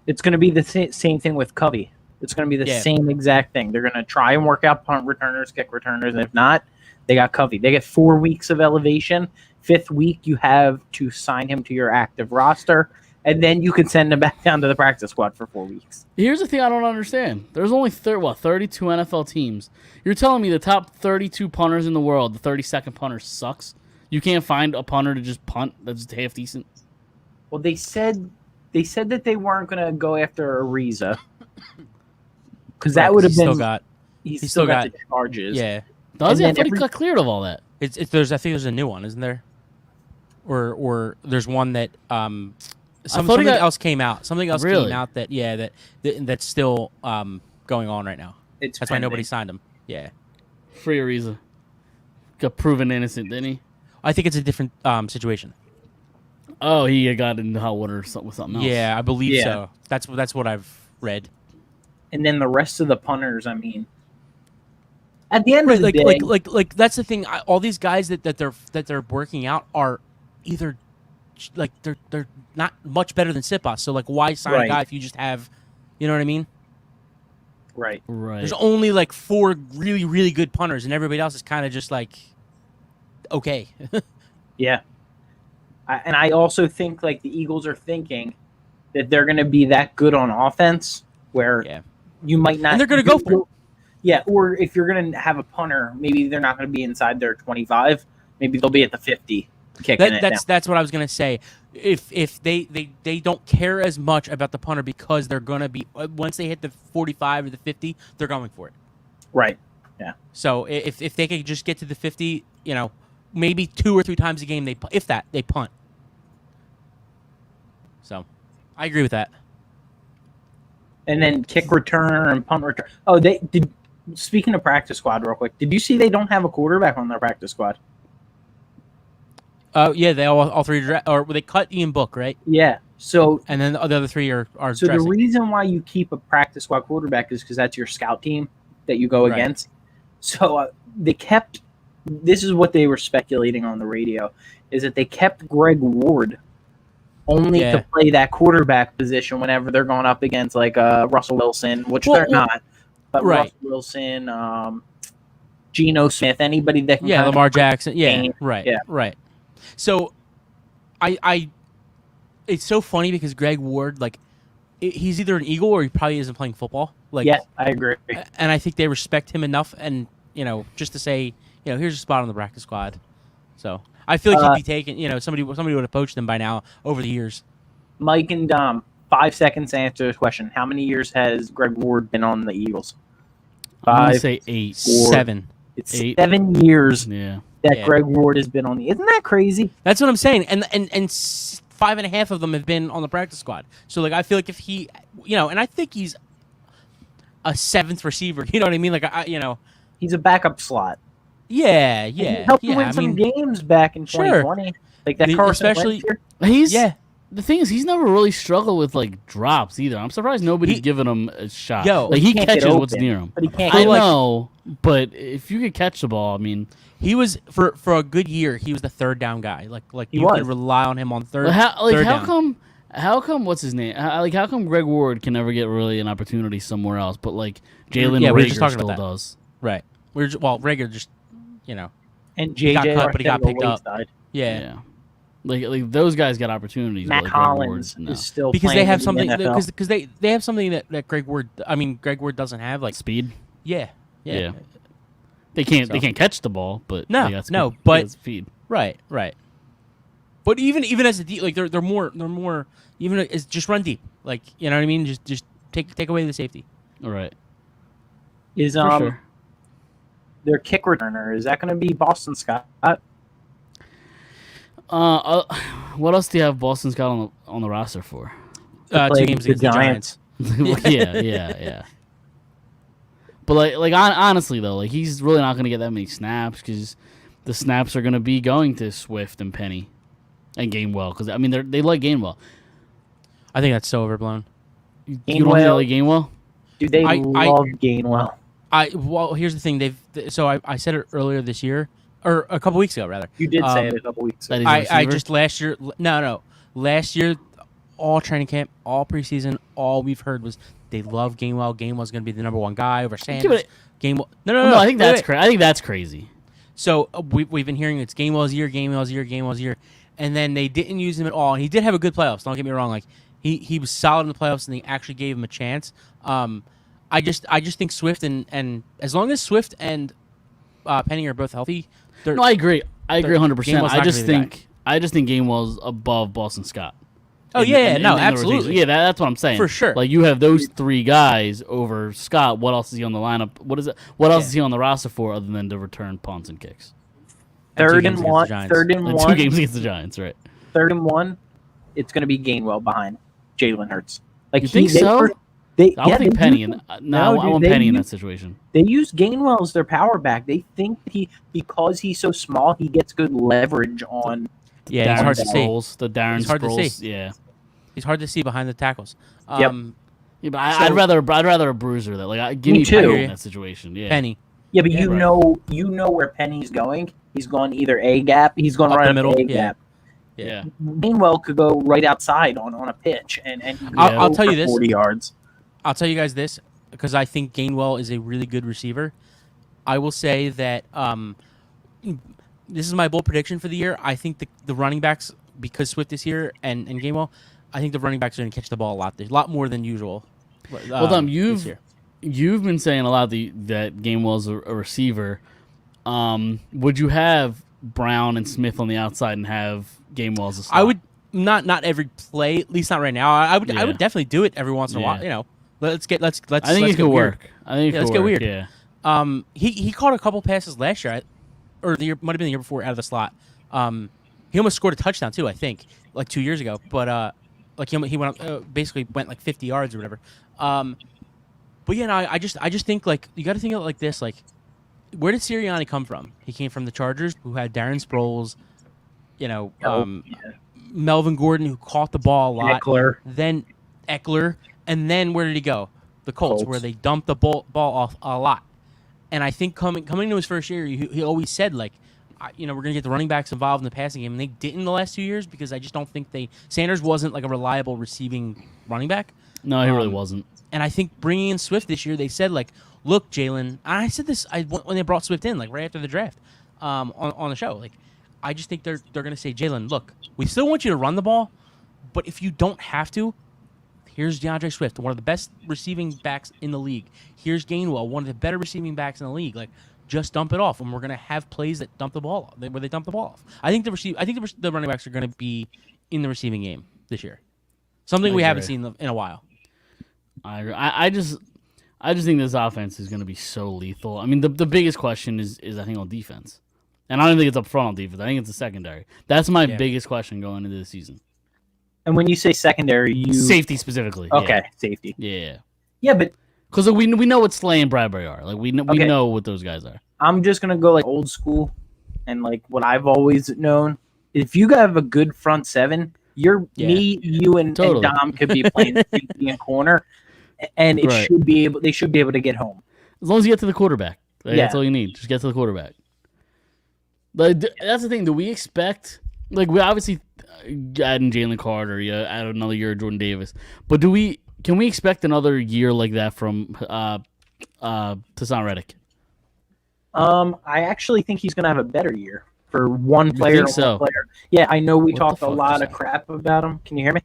Speaker 4: It's going to be the same thing with Covey. It's going to be the same exact thing. They're going to try and work out punt returners, kick returners, and if not, they got Covey. They get 4 weeks of elevation. 5th week, you have to sign him to your active roster, and then you can send him back down to the practice squad for 4 weeks.
Speaker 2: Here's the thing I don't understand. There's only 32 NFL teams. You're telling me the top 32 punters in the world, the 32nd punter sucks? You can't find a punter to just punt that's half decent?
Speaker 4: Well, they said that they weren't going to go after Ariza because that would have been. He's still got the charges.
Speaker 3: Yeah.
Speaker 2: Does he? I thought he got cleared of all that.
Speaker 3: I think there's a new one, isn't there? Or there's one that something else came out. Something else came out that's still going on right now. That's why nobody signed him. Yeah.
Speaker 2: Free Ariza. Got proven innocent, didn't he?
Speaker 3: I think it's a different situation.
Speaker 2: Oh, he got into hot water with something else.
Speaker 3: Yeah, I believe so. That's what I've read.
Speaker 4: And then the rest of the punters, I mean, at the end of the day,
Speaker 3: like that's the thing. All these guys that they're working out are either like they're not much better than Siposs. So like, why sign a guy if you just have, you know what I mean?
Speaker 4: Right.
Speaker 3: There's only like 4 really really good punters, and everybody else is kind of just like okay.
Speaker 4: Yeah. And I also think like the Eagles are thinking that they're going to be that good on offense where you might not.
Speaker 3: And they're going to go for it.
Speaker 4: Yeah, or if you're going to have a punter, maybe they're not going to be inside their 25. Maybe they'll be at the 50 kicking it down.
Speaker 3: That's what I was going to say. If they don't care as much about the punter because they're going to be, once they hit the 45 or the 50, they're going for it.
Speaker 4: Right, yeah.
Speaker 3: So if they could just get to the 50, maybe 2 or 3 times a game, they punt. So, I agree with that.
Speaker 4: And then kick returner and punt return. Oh, they did. Speaking of practice squad, real quick, did you see they don't have a quarterback on their practice squad?
Speaker 3: Yeah, they all 3 or they cut Ian Book, right?
Speaker 4: Yeah. So
Speaker 3: and then the other 3 are
Speaker 4: so
Speaker 3: dressing.
Speaker 4: The reason why you keep a practice squad quarterback is because that's your scout team that you go against. So they kept. This is what they were speculating on the radio, is that they kept Greg Ward only to play that quarterback position whenever they're going up against like Russell Wilson, which they're not. But Russell Wilson, Geno Smith, anybody that can
Speaker 3: Lamar Jackson. Yeah, right.
Speaker 4: Yeah.
Speaker 3: Right. So I it's so funny because Greg Ward, like, he's either an Eagle or he probably isn't playing football. Like,
Speaker 4: yeah, I agree.
Speaker 3: And I think they respect him enough, and just to say, here's a spot on the practice squad. So I feel like he'd be taken. Somebody would have poached him by now over the years.
Speaker 4: Mike and Dom, 5 seconds to answer this question. How many years has Greg Ward been on the Eagles? 5.
Speaker 2: I'm gonna say 8,
Speaker 3: 7.
Speaker 4: It's 7 years.
Speaker 2: Yeah.
Speaker 4: That Greg Ward has been on the. Isn't that crazy?
Speaker 3: That's what I'm saying. And 5.5 of them have been on the practice squad. So like, I feel like if he, and I think he's a 7th receiver. You know what I mean? Like,
Speaker 4: he's a backup slot.
Speaker 3: Yeah.
Speaker 4: He helped you win some games back in 2020. Like that Carson
Speaker 3: especially.
Speaker 2: He's The thing is, he's never really struggled with like drops either. I'm surprised nobody's given him a shot. Like he catches what's near him.
Speaker 4: But he can't.
Speaker 2: I know, but if you could catch the ball, I mean,
Speaker 3: he was for a good year. He was the 3rd down guy. Like you could rely on him on third.
Speaker 2: How come what's his name? How come Greg Ward can never get really an opportunity somewhere else? But like Jalen Reagor still does.
Speaker 3: Right. Reagor just
Speaker 4: and JJ
Speaker 3: got cut, but he got picked up.
Speaker 2: Yeah. Like those guys got opportunities.
Speaker 4: Matt
Speaker 2: but, like, Greg
Speaker 4: Collins
Speaker 2: Ward, no.
Speaker 4: is still
Speaker 3: because
Speaker 4: playing
Speaker 3: they have
Speaker 4: in
Speaker 3: something
Speaker 4: the NFL.
Speaker 3: because they have something that Greg Ward. I mean, Greg Ward doesn't have. Like,
Speaker 2: Speed.
Speaker 3: yeah.
Speaker 2: They can't
Speaker 3: So.
Speaker 2: catch the ball, but
Speaker 3: No,
Speaker 2: they got speed.
Speaker 3: no,
Speaker 2: They
Speaker 3: but-
Speaker 2: got speed.
Speaker 3: Right. But even as a deep, like they're more even as just run deep. Like, you know what I mean? Just take away the safety.
Speaker 2: All right.
Speaker 4: Is
Speaker 2: For sure.
Speaker 4: their kick returner, is that going to be Boston Scott?
Speaker 2: What else do you have Boston Scott on the roster for?
Speaker 4: To
Speaker 3: 2
Speaker 4: play
Speaker 3: games
Speaker 4: the
Speaker 3: against the Giants.
Speaker 2: yeah. But honestly though, like he's really not gonna get that many snaps because the snaps are gonna be going to Swift and Penny and Gainwell because I mean they like Gainwell.
Speaker 3: I think that's so overblown.
Speaker 2: You don't think they like Gainwell?
Speaker 4: Dude, they
Speaker 3: I-
Speaker 4: love Gainwell.
Speaker 3: Well, here's the thing. So I said it earlier this year, or a couple weeks ago rather.
Speaker 4: You did say it a couple weeks
Speaker 2: that
Speaker 4: ago.
Speaker 2: he's a
Speaker 3: I
Speaker 2: receiver?
Speaker 3: just last year. No. Last year, all training camp, all preseason, all we've heard was they love Gainwell. Gainwell's going to be the number one guy over Sanders.
Speaker 2: but
Speaker 3: Gainwell. No.
Speaker 2: No, I think
Speaker 3: wait,
Speaker 2: that's
Speaker 3: wait.
Speaker 2: crazy. I think that's crazy.
Speaker 3: So we've been hearing it's Gainwell's year, and then they didn't use him at all. And he did have a good playoffs. Don't get me wrong. Like he was solid in the playoffs, and they actually gave him a chance. I just think Swift and as long as Swift and Penny are both healthy,
Speaker 2: No, I agree. I agree 100%.
Speaker 3: Gainwell's not
Speaker 2: I
Speaker 3: gonna
Speaker 2: just
Speaker 3: be the guy.
Speaker 2: think Gainwell's above Boston Scott.
Speaker 3: Oh,
Speaker 2: In
Speaker 3: yeah,
Speaker 2: in
Speaker 3: no,
Speaker 2: the
Speaker 3: absolutely.
Speaker 2: rotation. Yeah, that's what I'm saying.
Speaker 3: For sure.
Speaker 2: Like you have those three guys over Scott. What else is he on the lineup? What is it? What else is he on the roster for other than to return punts and kicks?
Speaker 4: Third
Speaker 3: games
Speaker 4: and
Speaker 3: against
Speaker 4: one.
Speaker 3: the Giants.
Speaker 4: Third and
Speaker 2: And
Speaker 4: one.
Speaker 2: 2 games against the Giants, right?
Speaker 4: Third and one. It's going to be Gainwell behind Jalen Hurts. Like
Speaker 2: You think so?
Speaker 4: They,
Speaker 2: I don't think
Speaker 4: they
Speaker 2: Penny.
Speaker 4: use-
Speaker 2: I
Speaker 4: No,
Speaker 2: want
Speaker 4: dude, they
Speaker 2: Penny in that
Speaker 4: use-
Speaker 2: situation.
Speaker 4: They use Gainwell as their power back. They think because he's so small, he gets good leverage on.
Speaker 3: Yeah, he's
Speaker 2: Darren
Speaker 3: hard to see.
Speaker 2: Sproles, the Darren
Speaker 3: He's hard to
Speaker 2: Sproles.
Speaker 3: see.
Speaker 2: Yeah.
Speaker 3: He's hard to see behind the tackles.
Speaker 4: Yep.
Speaker 2: Yeah, but
Speaker 3: So-
Speaker 2: I'd rather a bruiser that give
Speaker 4: Me
Speaker 2: me
Speaker 4: too.
Speaker 2: Penny in that situation. Yeah.
Speaker 3: Penny.
Speaker 4: Yeah, but
Speaker 2: Yeah,
Speaker 4: you
Speaker 2: right.
Speaker 4: know where Penny's going. He's going either A gap. He's going
Speaker 3: Up
Speaker 4: right
Speaker 3: the
Speaker 4: up
Speaker 3: middle,
Speaker 4: the A
Speaker 3: yeah.
Speaker 4: gap.
Speaker 2: Yeah.
Speaker 4: Gainwell could go right outside on a pitch, and he could
Speaker 3: I'll
Speaker 4: go
Speaker 3: tell you
Speaker 4: for
Speaker 3: this.
Speaker 4: 40 yards.
Speaker 3: I'll tell you guys this because I think Gainwell is a really good receiver. I will say that this is my bold prediction for the year. I think the running backs, because Swift is here and Gainwell, I think the running backs are going to catch the ball a lot more than usual.
Speaker 2: Well, Dom,
Speaker 3: this year.
Speaker 2: you've been saying a lot that Gainwell's a receiver. Would you have Brown and Smith on the outside and have Gainwell as a slot?
Speaker 3: I would not every play, at least not right now. I would
Speaker 2: Yeah.
Speaker 3: definitely do it every once in a
Speaker 2: Yeah.
Speaker 3: while. You know, let's.
Speaker 2: I think
Speaker 3: let's
Speaker 2: it
Speaker 3: get
Speaker 2: could
Speaker 3: weird.
Speaker 2: work. I think it
Speaker 3: Yeah, let's
Speaker 2: could
Speaker 3: get
Speaker 2: work.
Speaker 3: weird.
Speaker 2: Yeah.
Speaker 3: He caught a couple passes last year, or the year might have been the year before out of the slot. He almost scored a touchdown too, I think, like 2 years ago. But he went up, basically went like 50 yards or whatever. But yeah, no, I just think like you got to think of it like this: like, where did Sirianni come from? He came from the Chargers, who had Darren Sproles, you know, Melvin Gordon, who caught the ball a lot. Then Eckler, and then where did he go? The Colts, where they dumped the ball off a lot. And I think coming to his first year, he always said like, we're gonna get the running backs involved in the passing game, and they didn't the last 2 years because I just don't think Sanders wasn't like a reliable receiving running back.
Speaker 2: No, he really wasn't.
Speaker 3: And I think bringing in Swift this year, they said like, look, Jalen. And I said this when they brought Swift in, like right after the draft, on the show. Like, I just think they're gonna say, Jalen, look, we still want you to run the ball, but if you don't have to, here's DeAndre Swift, one of the best receiving backs in the league. Here's Gainwell, one of the better receiving backs in the league. Like, just dump it off, and we're gonna have plays that dump the ball, where they dump the ball off. I think the running backs are gonna be in the receiving game this year, something
Speaker 2: I
Speaker 3: we haven't
Speaker 2: agree.
Speaker 3: seen in a while.
Speaker 2: I agree. I just think this offense is going to be so lethal. I mean, the biggest question is I think on defense, and I don't think it's up front on defense. I think it's the secondary. That's my biggest question going into the season.
Speaker 4: And when you say secondary, you
Speaker 2: Safety specifically.
Speaker 4: okay, safety.
Speaker 2: Yeah.
Speaker 4: Yeah, but
Speaker 2: Because we know what Slay and Bradbury are. Like we
Speaker 4: Okay.
Speaker 2: know what those guys are.
Speaker 4: I'm just gonna go like old school, and like what I've always known. If you have a good front seven, me, you, and
Speaker 2: Totally.
Speaker 4: Dom could be playing safety and corner, and it
Speaker 2: Right.
Speaker 4: should be able. They should be able to get home.
Speaker 2: As long as you get to the quarterback. Like,
Speaker 4: Yeah.
Speaker 2: That's all you need. Just get to the quarterback. But that's the thing. Do we expect, like, we obviously adding Jalen Carter, add another year of Jordan Davis, but can we expect another year like that from Hassan Reddick?
Speaker 4: I actually think he's gonna have a better year. for one
Speaker 2: You
Speaker 4: player.
Speaker 2: think
Speaker 4: to
Speaker 2: so?
Speaker 4: one player. Yeah, I know we
Speaker 2: What
Speaker 4: talked
Speaker 2: the
Speaker 4: a
Speaker 2: fuck
Speaker 4: lot
Speaker 2: is
Speaker 4: of
Speaker 2: that?
Speaker 4: crap about him. Can you hear me?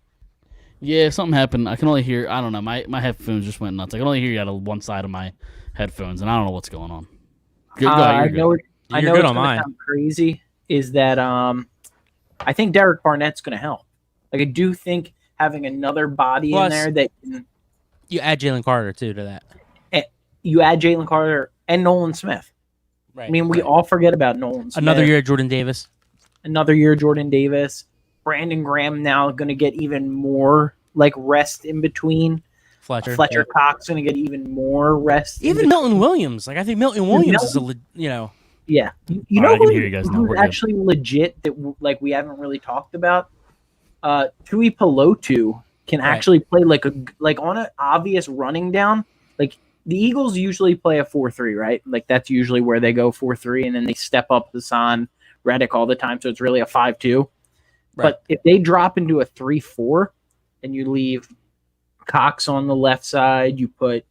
Speaker 2: Yeah, something happened. I can only hear. I don't know. My headphones just went nuts. I can only hear you out of one side of my headphones, and I don't know what's going on. Go,
Speaker 4: I
Speaker 2: you're good.
Speaker 4: know. I
Speaker 3: You're
Speaker 4: know
Speaker 3: good
Speaker 4: it's
Speaker 3: on
Speaker 4: going to
Speaker 3: mine.
Speaker 4: sound crazy. Is that I think Derek Barnett's going to help. Like I do think having another body
Speaker 3: Plus,
Speaker 4: in there that can,
Speaker 3: You add Jalen Carter too to that.
Speaker 4: you add Jalen Carter and Nolan Smith.
Speaker 3: Right.
Speaker 4: I mean, we all forget about Nolan Smith.
Speaker 3: Another year at Jordan Davis.
Speaker 4: Another year, Jordan Davis. Brandon Graham now going to get even more like rest in between.
Speaker 3: Fletcher.
Speaker 4: Fletcher Cox going to get even more rest. in
Speaker 3: Even
Speaker 4: between.
Speaker 3: Milton Williams. Like I think Milton Williams is
Speaker 4: Yeah, you
Speaker 2: All
Speaker 4: know
Speaker 2: right, I can
Speaker 4: who,
Speaker 2: hear you guys now.
Speaker 4: who's
Speaker 2: We're good.
Speaker 4: actually legit that like we haven't really talked about. Tui Pelotu can
Speaker 3: Right.
Speaker 4: actually play like on an obvious running down. Like the Eagles usually play a 4-3, right? Like that's usually where they go 4-3, and then they step up Hassan Reddick all the time, so it's really a 5-2.
Speaker 3: Right.
Speaker 4: But if they drop into a 3-4, and you leave Cox on the left side, you put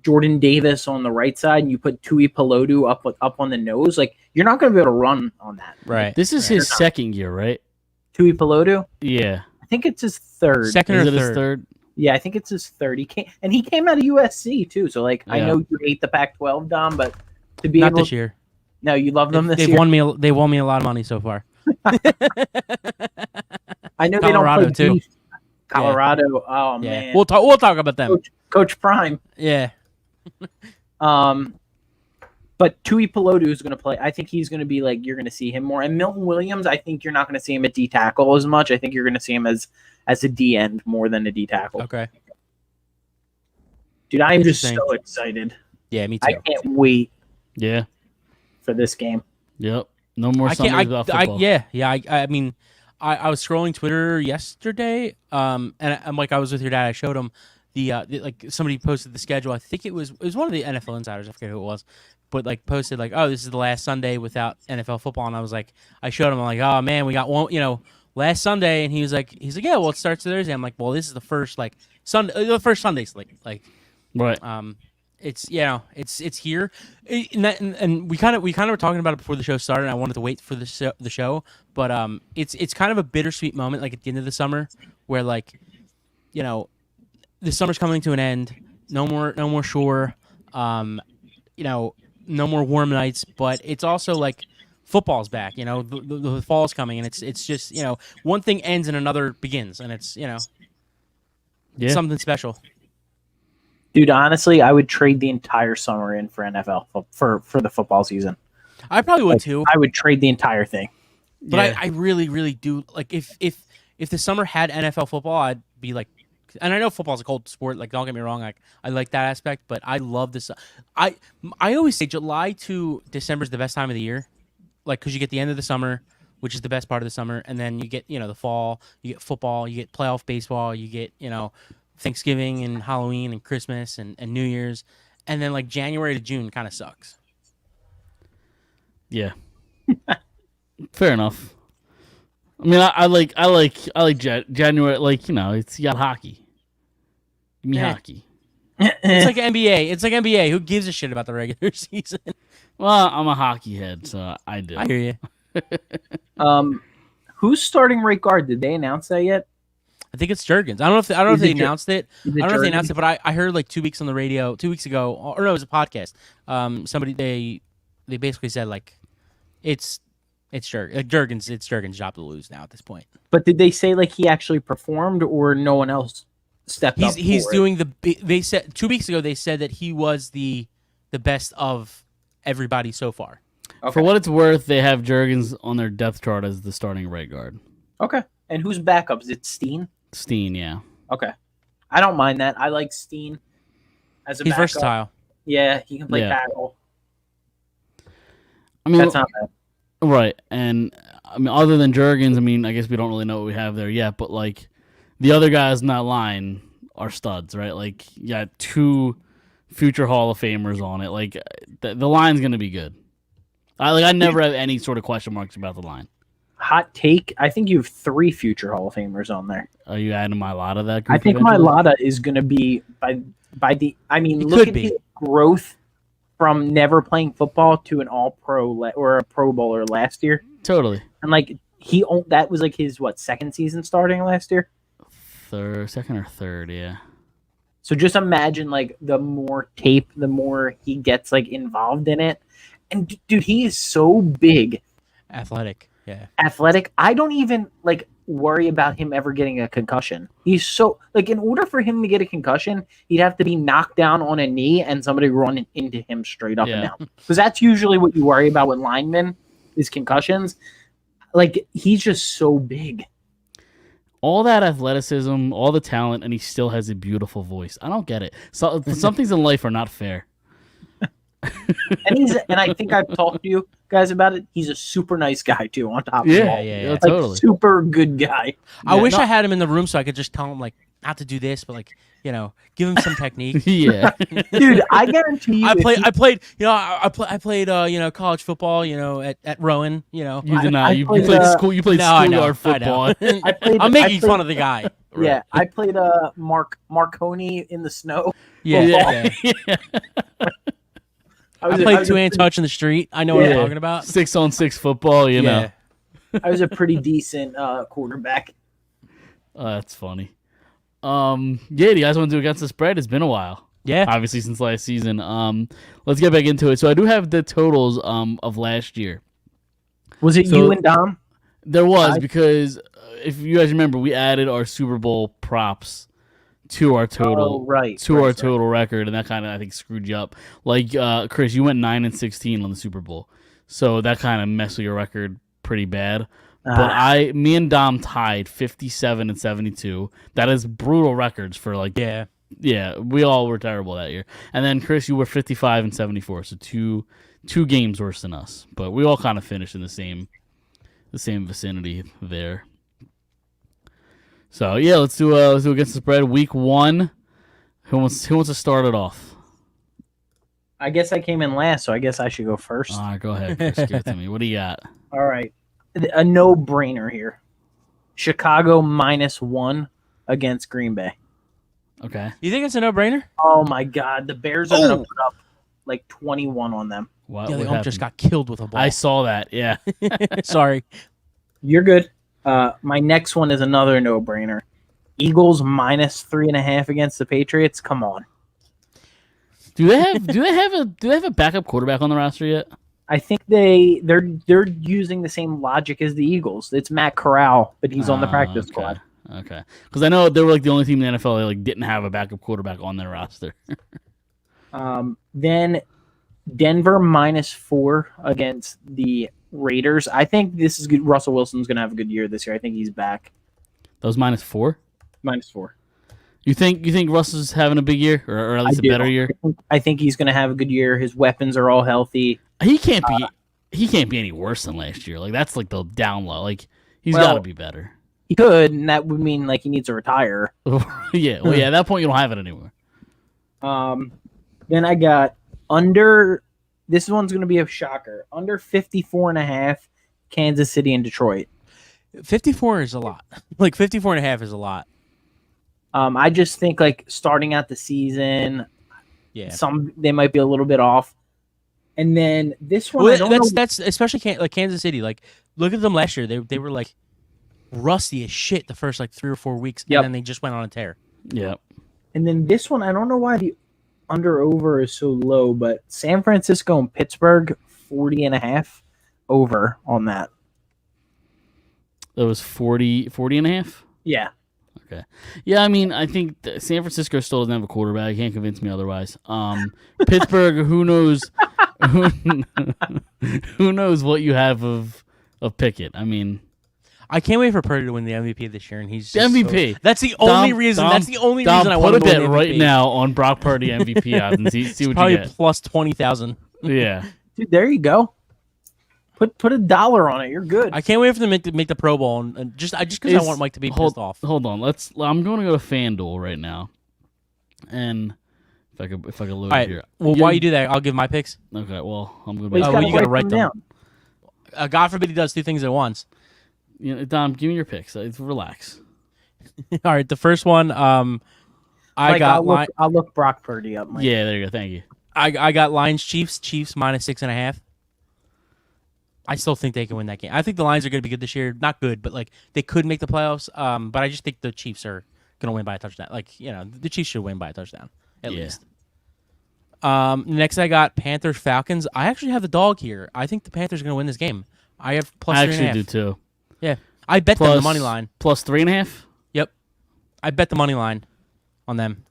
Speaker 4: Jordan Davis on the right side, and you put Tui Pelotu up on the nose, like you're not going to be able to run on that.
Speaker 3: Right.
Speaker 2: This is his second year, right?
Speaker 4: Tui Pelotu,
Speaker 2: Yeah.
Speaker 4: I think it's his third.
Speaker 3: Second
Speaker 2: Is
Speaker 3: or
Speaker 2: it his
Speaker 3: third?
Speaker 2: third?
Speaker 4: Yeah, I think it's his third. He came out of USC too. So like, I
Speaker 2: Yeah.
Speaker 4: know you hate the Pac-12, Dom, but to be
Speaker 3: Not
Speaker 4: able,
Speaker 3: this year.
Speaker 4: no, you love them this
Speaker 3: They've
Speaker 4: year.
Speaker 3: won me. They won me a lot of money so far.
Speaker 4: I know
Speaker 3: Colorado,
Speaker 4: they don't play
Speaker 3: too.
Speaker 4: deep. Colorado. Oh
Speaker 3: Yeah.
Speaker 4: man,
Speaker 3: We'll talk about them.
Speaker 4: Coach Prime.
Speaker 3: Yeah.
Speaker 4: But Tui Pelotu is going to play. I think he's going to be like, you're going to see him more. And Milton Williams, I think you're not going to see him at D tackle as much. I think you're going to see him as a D end more than a D tackle.
Speaker 3: Okay.
Speaker 4: Dude, I'm just
Speaker 3: Interesting.
Speaker 4: so excited.
Speaker 3: Yeah, me
Speaker 4: I
Speaker 3: too.
Speaker 4: can't wait
Speaker 2: Yeah.
Speaker 4: for this game.
Speaker 2: Yep. No more
Speaker 3: I
Speaker 2: Sundays
Speaker 3: can't.
Speaker 2: without football.
Speaker 3: I mean, I was scrolling Twitter yesterday. And I'm like, I was with your dad. I showed him the like somebody posted the schedule. I think it was one of the NFL insiders. I forget who it was, but like posted like, oh, this is the last Sunday without NFL football. And I was like, I showed him. I'm like, oh man, we got one. Last Sunday. And he's like, yeah, well, it starts Thursday. I'm like, well, this is the first like Sunday, the first Sunday like.
Speaker 2: Right.
Speaker 3: It's it's here, and we kind of were talking about it before the show started. And I wanted to wait for the show, but it's kind of a bittersweet moment, like at the end of the summer, where like, the summer's coming to an end. No more shore, no more warm nights. But it's also like football's back. The fall's coming, and it's just one thing ends and another begins, and it's
Speaker 2: Yeah.
Speaker 3: something special.
Speaker 4: Dude, honestly, I would trade the entire summer in for NFL for the football season.
Speaker 3: I probably would too.
Speaker 4: I would trade the entire thing.
Speaker 3: But
Speaker 2: Yeah.
Speaker 3: I really, really do like if the summer had NFL football, I'd be like, and I know football's a cold sport. Like, don't get me wrong, like I like that aspect, but I love this. I always say July to December is the best time of the year, like because you get the end of the summer, which is the best part of the summer, and then you get the fall, you get football, you get playoff baseball, you get Thanksgiving and Halloween and Christmas and New Year's, and then like January to June kind of sucks.
Speaker 2: Yeah. Fair enough. I mean, I like January. Like it's you got hockey. Give me
Speaker 3: Yeah.
Speaker 2: hockey.
Speaker 3: It's like NBA. It's like NBA. Who gives a shit about the regular season?
Speaker 2: Well, I'm a hockey head, so I do.
Speaker 3: I hear you.
Speaker 4: Who's starting right guard? Did they announce that yet?
Speaker 3: I think it's Jurgens. I don't know if
Speaker 4: Is
Speaker 3: they
Speaker 4: it
Speaker 3: announced it.
Speaker 4: Is
Speaker 3: I don't know if they
Speaker 4: Jurgens?
Speaker 3: announced it, but I heard like 2 weeks on the radio 2 weeks ago, or no, it was a podcast. Somebody they basically said like it's Jurgens. It's Jurgens' job to lose now at this point.
Speaker 4: But did they say like he actually performed or no one else stepped up?
Speaker 3: He's
Speaker 4: for it?
Speaker 3: doing they said 2 weeks ago they said that he was the best of everybody so far.
Speaker 4: Okay.
Speaker 2: For what it's worth, they have Jurgens on their depth chart as the starting right guard.
Speaker 4: Okay. And who's backup? Is it Steen?
Speaker 2: Steen, yeah.
Speaker 4: Okay. I don't mind that. I like Steen as a
Speaker 3: He's
Speaker 4: backup.
Speaker 3: versatile.
Speaker 4: Yeah, he can play
Speaker 2: Yeah.
Speaker 4: tackle.
Speaker 2: I mean,
Speaker 4: That's not bad.
Speaker 2: right. And I mean, other than Jurgens, I mean, I guess we don't really know what we have there yet. But like, the other guys in that line are studs, right? Like, you got 2 future Hall of Famers on it. Like, the line's gonna be good. I never have any sort of question marks about the line.
Speaker 4: Hot take. I think you have 3 future Hall of Famers on there.
Speaker 2: Are you adding Mailata that group?
Speaker 4: I think
Speaker 2: eventually?
Speaker 4: Mailata is going to be by the. I mean,
Speaker 3: He
Speaker 4: look
Speaker 3: could
Speaker 4: at
Speaker 3: be.
Speaker 4: his growth from never playing football to an All-Pro or a Pro Bowler last year,
Speaker 2: Totally.
Speaker 4: and like that was like his second season starting last year.
Speaker 2: Second or third, yeah.
Speaker 4: So just imagine like the more tape, the more he gets like involved in it. And dude, he is so big,
Speaker 3: Athletic. Yeah.
Speaker 4: athletic. I don't even like worry about him ever getting a concussion. He's so like in order for him to get a concussion, he'd have to be knocked down on a knee and somebody run into him straight up and
Speaker 2: Yeah.
Speaker 4: down. Because that's usually what you worry about with linemen is concussions. Like he's just so big.
Speaker 2: All that athleticism, all the talent, and he still has a beautiful voice. I don't get it. So, some things in life are not fair.
Speaker 4: And I think I've talked to you guys about it. He's a super nice guy too. On top of it all.
Speaker 3: Yeah.
Speaker 4: Like,
Speaker 2: Totally.
Speaker 4: super good guy.
Speaker 3: I
Speaker 2: Yeah,
Speaker 3: wish
Speaker 2: no-
Speaker 3: I had him in the room so I could just tell him like not to do this, but like give him some technique.
Speaker 2: Yeah.
Speaker 4: Dude, I guarantee you.
Speaker 3: I
Speaker 4: if
Speaker 3: played college football, at Rowan,
Speaker 2: You did not.
Speaker 4: I
Speaker 2: You
Speaker 4: played,
Speaker 2: played school. You played
Speaker 3: No, I know,
Speaker 2: schoolyard football.
Speaker 3: I know.
Speaker 4: I played-
Speaker 3: I'm
Speaker 4: I
Speaker 3: making
Speaker 4: played-
Speaker 3: fun of the guy.
Speaker 4: Yeah, I played Marconi in the snow.
Speaker 3: Yeah.
Speaker 2: Yeah.
Speaker 3: I played two-hand touch in the street. I know what
Speaker 4: Yeah.
Speaker 3: I'm talking about.
Speaker 2: 6-on-6 football. You know.
Speaker 4: I was a pretty decent quarterback.
Speaker 2: Oh, that's funny. Yeah. Do you guys want to do against the spread? It's been a while.
Speaker 3: Yeah.
Speaker 2: Obviously since last season. Let's get back into it. So I do have the totals of last year.
Speaker 4: Was it
Speaker 2: So-
Speaker 4: you and Dom?
Speaker 2: There was
Speaker 4: I-
Speaker 2: because if you guys remember, we added our Super Bowl props to our total.
Speaker 4: Oh, right.
Speaker 2: Our total record, and that kind of I think screwed you up. Like Chris, you went 9-16 on the Super Bowl, so that kind of messed with your record pretty bad. But me and Dom tied 57 and 72. That is brutal records for like yeah. We all were terrible that year, and then Chris, you were 55 and 74, so two games worse than us. But we all kind of finished in the same vicinity there. So yeah, let's do against the spread. Week 1. Who wants to start it off?
Speaker 4: I guess I came in last, so I guess I should go first.
Speaker 2: All right, go ahead, Chris. Give it to me. What do you got?
Speaker 4: All right. A no-brainer here. Chicago -1 against Green Bay.
Speaker 2: Okay.
Speaker 3: You think it's a no-brainer?
Speaker 4: Oh my God, the Bears are going
Speaker 3: Oh.
Speaker 4: to put up like 21 on them.
Speaker 2: What,
Speaker 3: Yeah, they
Speaker 2: what
Speaker 3: almost just
Speaker 2: happened?
Speaker 3: got killed with a ball.
Speaker 2: I saw that. Yeah.
Speaker 3: Sorry.
Speaker 4: You're good. My next one is another no-brainer. Eagles -3.5 against the Patriots. Come on.
Speaker 2: Do they have a backup quarterback on the roster yet?
Speaker 4: I think they're using the same logic as the Eagles. It's Matt Corral, but he's on the practice squad.
Speaker 2: Okay. Because I know they were like the only team in the NFL that like didn't have a backup quarterback on their roster.
Speaker 4: Then Denver -4 against the Raiders. I think this is good. Russell Wilson's going to have a good year this year. I think he's back.
Speaker 2: That was -4.
Speaker 4: -4.
Speaker 2: You think Russell's having a big year, or at least a
Speaker 4: do.
Speaker 2: better year?
Speaker 4: I think he's going to have a good year. His weapons are all healthy.
Speaker 2: He can't be any worse than last year. Like that's like the down low. Like he's
Speaker 4: Well-
Speaker 2: got to be better.
Speaker 4: He could, and that would mean like he needs to retire.
Speaker 2: Yeah. Well, yeah. At that point, you don't have it anymore.
Speaker 4: Then I got under. This one's going to be a shocker. Under 54.5, Kansas City and Detroit.
Speaker 3: 54 is a lot. Like 54.5 is a lot.
Speaker 4: I just think like starting out the season,
Speaker 3: Yeah.
Speaker 4: they might be a little bit off. And then this one, I don't know.
Speaker 3: That's especially like Kansas City. Like, look at them last year. They were like rusty as shit the first like 3 or 4 weeks,
Speaker 4: Yep.
Speaker 3: and then they just went on a tear.
Speaker 2: Yeah.
Speaker 4: And then this one, I don't know why the under over is so low, but San Francisco and Pittsburgh 40.5 over on that.
Speaker 2: That was 40 and a half.
Speaker 4: Yeah.
Speaker 2: Okay. Yeah, I mean, I think San Francisco still doesn't have a quarterback. You can't convince me otherwise. Pittsburgh, who knows? Who knows what you have of Pickett? I mean,
Speaker 3: I can't wait for Purdy to win the MVP this year, and he's
Speaker 2: the
Speaker 3: just
Speaker 2: MVP.
Speaker 3: so- that's the only reason. That's the only reason I want
Speaker 2: to
Speaker 3: to win
Speaker 2: bet
Speaker 3: the
Speaker 2: right
Speaker 3: MVP.
Speaker 2: now on Brock Purdy MVP odds and see
Speaker 3: It's
Speaker 2: what you
Speaker 3: probably
Speaker 2: get.
Speaker 3: plus 20,000.
Speaker 2: Yeah.
Speaker 4: Dude, there you go. Put $1 on it. You're good.
Speaker 3: I can't wait for them to make the Pro Bowl, and just because I want Mike to be pissed off.
Speaker 2: Hold on. I'm going to go to FanDuel right now, and if I could load
Speaker 3: All right.
Speaker 2: it here.
Speaker 3: Well, while you do that, I'll give my picks.
Speaker 2: Okay. Well, I'm going
Speaker 4: Well, he's
Speaker 2: to.
Speaker 3: well,
Speaker 4: gotta
Speaker 3: you gotta
Speaker 4: write
Speaker 3: write
Speaker 4: them
Speaker 3: them.
Speaker 4: down.
Speaker 3: God forbid he does 2 things at once.
Speaker 2: Dom, give me your picks. Relax.
Speaker 3: All right. The first one, I
Speaker 4: Like,
Speaker 3: got
Speaker 4: I'll look Brock Purdy up. Mike.
Speaker 2: Yeah. There you go. Thank you.
Speaker 3: I got Lions Chiefs. Chiefs -6.5. I still think they can win that game. I think the Lions are going to be good this year. Not good, but like they could make the playoffs. But I just think the Chiefs are going to win by a touchdown. Like the Chiefs should win by a touchdown at least. Next, I got Panthers Falcons. I actually have the dog here. I think the Panthers are going to win this game. I have plus.
Speaker 2: I
Speaker 3: 3.5.
Speaker 2: actually do too.
Speaker 3: Yeah, I bet them the money line.
Speaker 2: Plus 3.5.
Speaker 3: Yep, I bet the money line on them.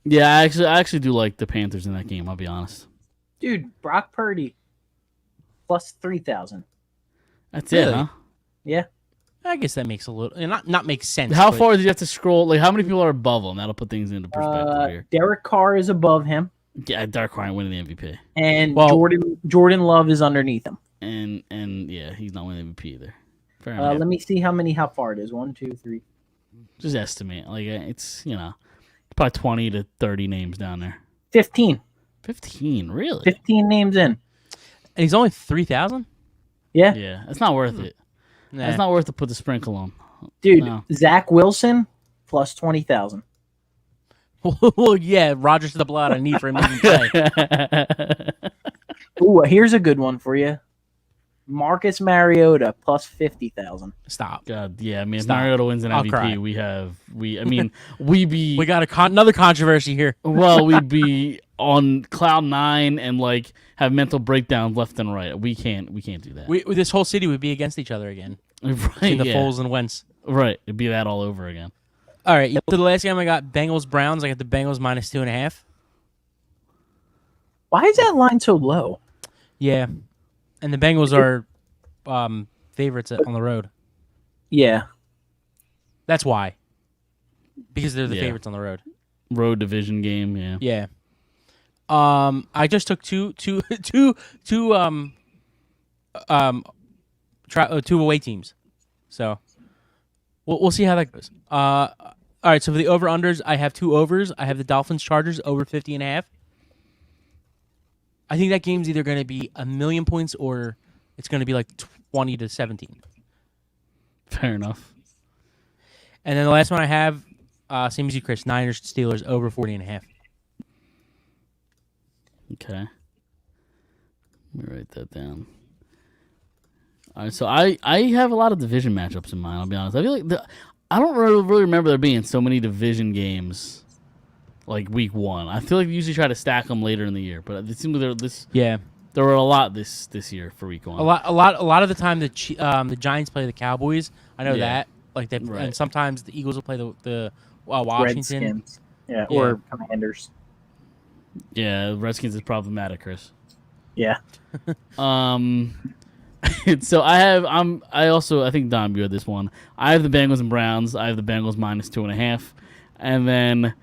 Speaker 2: Yeah, I actually do like the Panthers in that game. I'll be honest.
Speaker 4: Dude, Brock Purdy plus 3,000.
Speaker 2: That's
Speaker 3: Really?
Speaker 2: it, huh?
Speaker 4: Yeah.
Speaker 3: I guess that makes a little not makes sense.
Speaker 2: How
Speaker 3: but-
Speaker 2: far did you have to scroll? Like, how many people are above him? That'll put things into perspective here.
Speaker 4: Derek Carr is above him,
Speaker 2: Yeah, Dark Ryan winning the MVP,
Speaker 4: and
Speaker 3: Well-
Speaker 4: Jordan Love is underneath him.
Speaker 2: and yeah, he's not winning MVP either. Fair enough.
Speaker 4: Let me see how far it is. 1, 2, 3.
Speaker 2: Just estimate. Like, it's probably 20 to 30 names down there.
Speaker 4: 15.
Speaker 2: 15, really?
Speaker 4: 15 names in.
Speaker 3: and he's only 3,000.
Speaker 4: Yeah.
Speaker 2: Yeah, it's not worth it.
Speaker 3: Nah.
Speaker 2: It's not worth to put the sprinkle on.
Speaker 4: Dude,
Speaker 2: No.
Speaker 4: Zach Wilson plus 20,000.
Speaker 3: Well, yeah, Rogers to the blood. I need for him to even play.
Speaker 4: Ooh, here's a good one for you. Marcus Mariota plus 50,000.
Speaker 3: Stop.
Speaker 2: God, yeah. I mean, if
Speaker 3: Stop.
Speaker 2: Mariota wins an
Speaker 3: I'll
Speaker 2: MVP,
Speaker 3: cry.
Speaker 2: I mean, we be
Speaker 3: We got another controversy here.
Speaker 2: well, we'd be on cloud 9 and like have mental breakdowns left and right. We can't do that.
Speaker 3: This whole city would be against each other again.
Speaker 2: right?
Speaker 3: Between the
Speaker 2: Yeah.
Speaker 3: Foles and Wentz.
Speaker 2: Right. It'd be that all over again.
Speaker 3: All right. So the last game I got Bengals Browns. I got the Bengals -2.5.
Speaker 4: Why is that line so low?
Speaker 3: Yeah, and the Bengals are favorites on the road.
Speaker 4: Yeah.
Speaker 3: That's why. Because they're the
Speaker 2: Yeah.
Speaker 3: favorites on the road.
Speaker 2: Road division game. Yeah.
Speaker 3: Yeah. I just took two away teams, so we'll see how that goes. All right. So for the over unders, I have 2 overs. I have the Dolphins Chargers over 50.5. I think that game's either going to be 1,000,000 points or it's going to be like 20 to 17.
Speaker 2: Fair enough.
Speaker 3: And then the last one I have, same as you, Chris, Niners Steelers over 40.5.
Speaker 2: Okay. Let me write that down. All right, so I have a lot of division matchups in mind. I'll be honest. I feel like I don't really remember there being so many division games like week 1. I feel like we usually try to stack them later in the year, but it seems like there were a lot this year for week 1.
Speaker 3: A lot of the time the Giants play the Cowboys. I know
Speaker 2: Yeah.
Speaker 3: that. Like that,
Speaker 2: Right.
Speaker 3: and sometimes the Eagles will play the Washington.
Speaker 4: Redskins. Yeah,
Speaker 3: Yeah.
Speaker 4: or Commanders.
Speaker 2: Yeah, Redskins is problematic, Chris.
Speaker 4: Yeah.
Speaker 2: So I think Don, you had this one. I have the Bengals and Browns. I have the Bengals -2.5, and then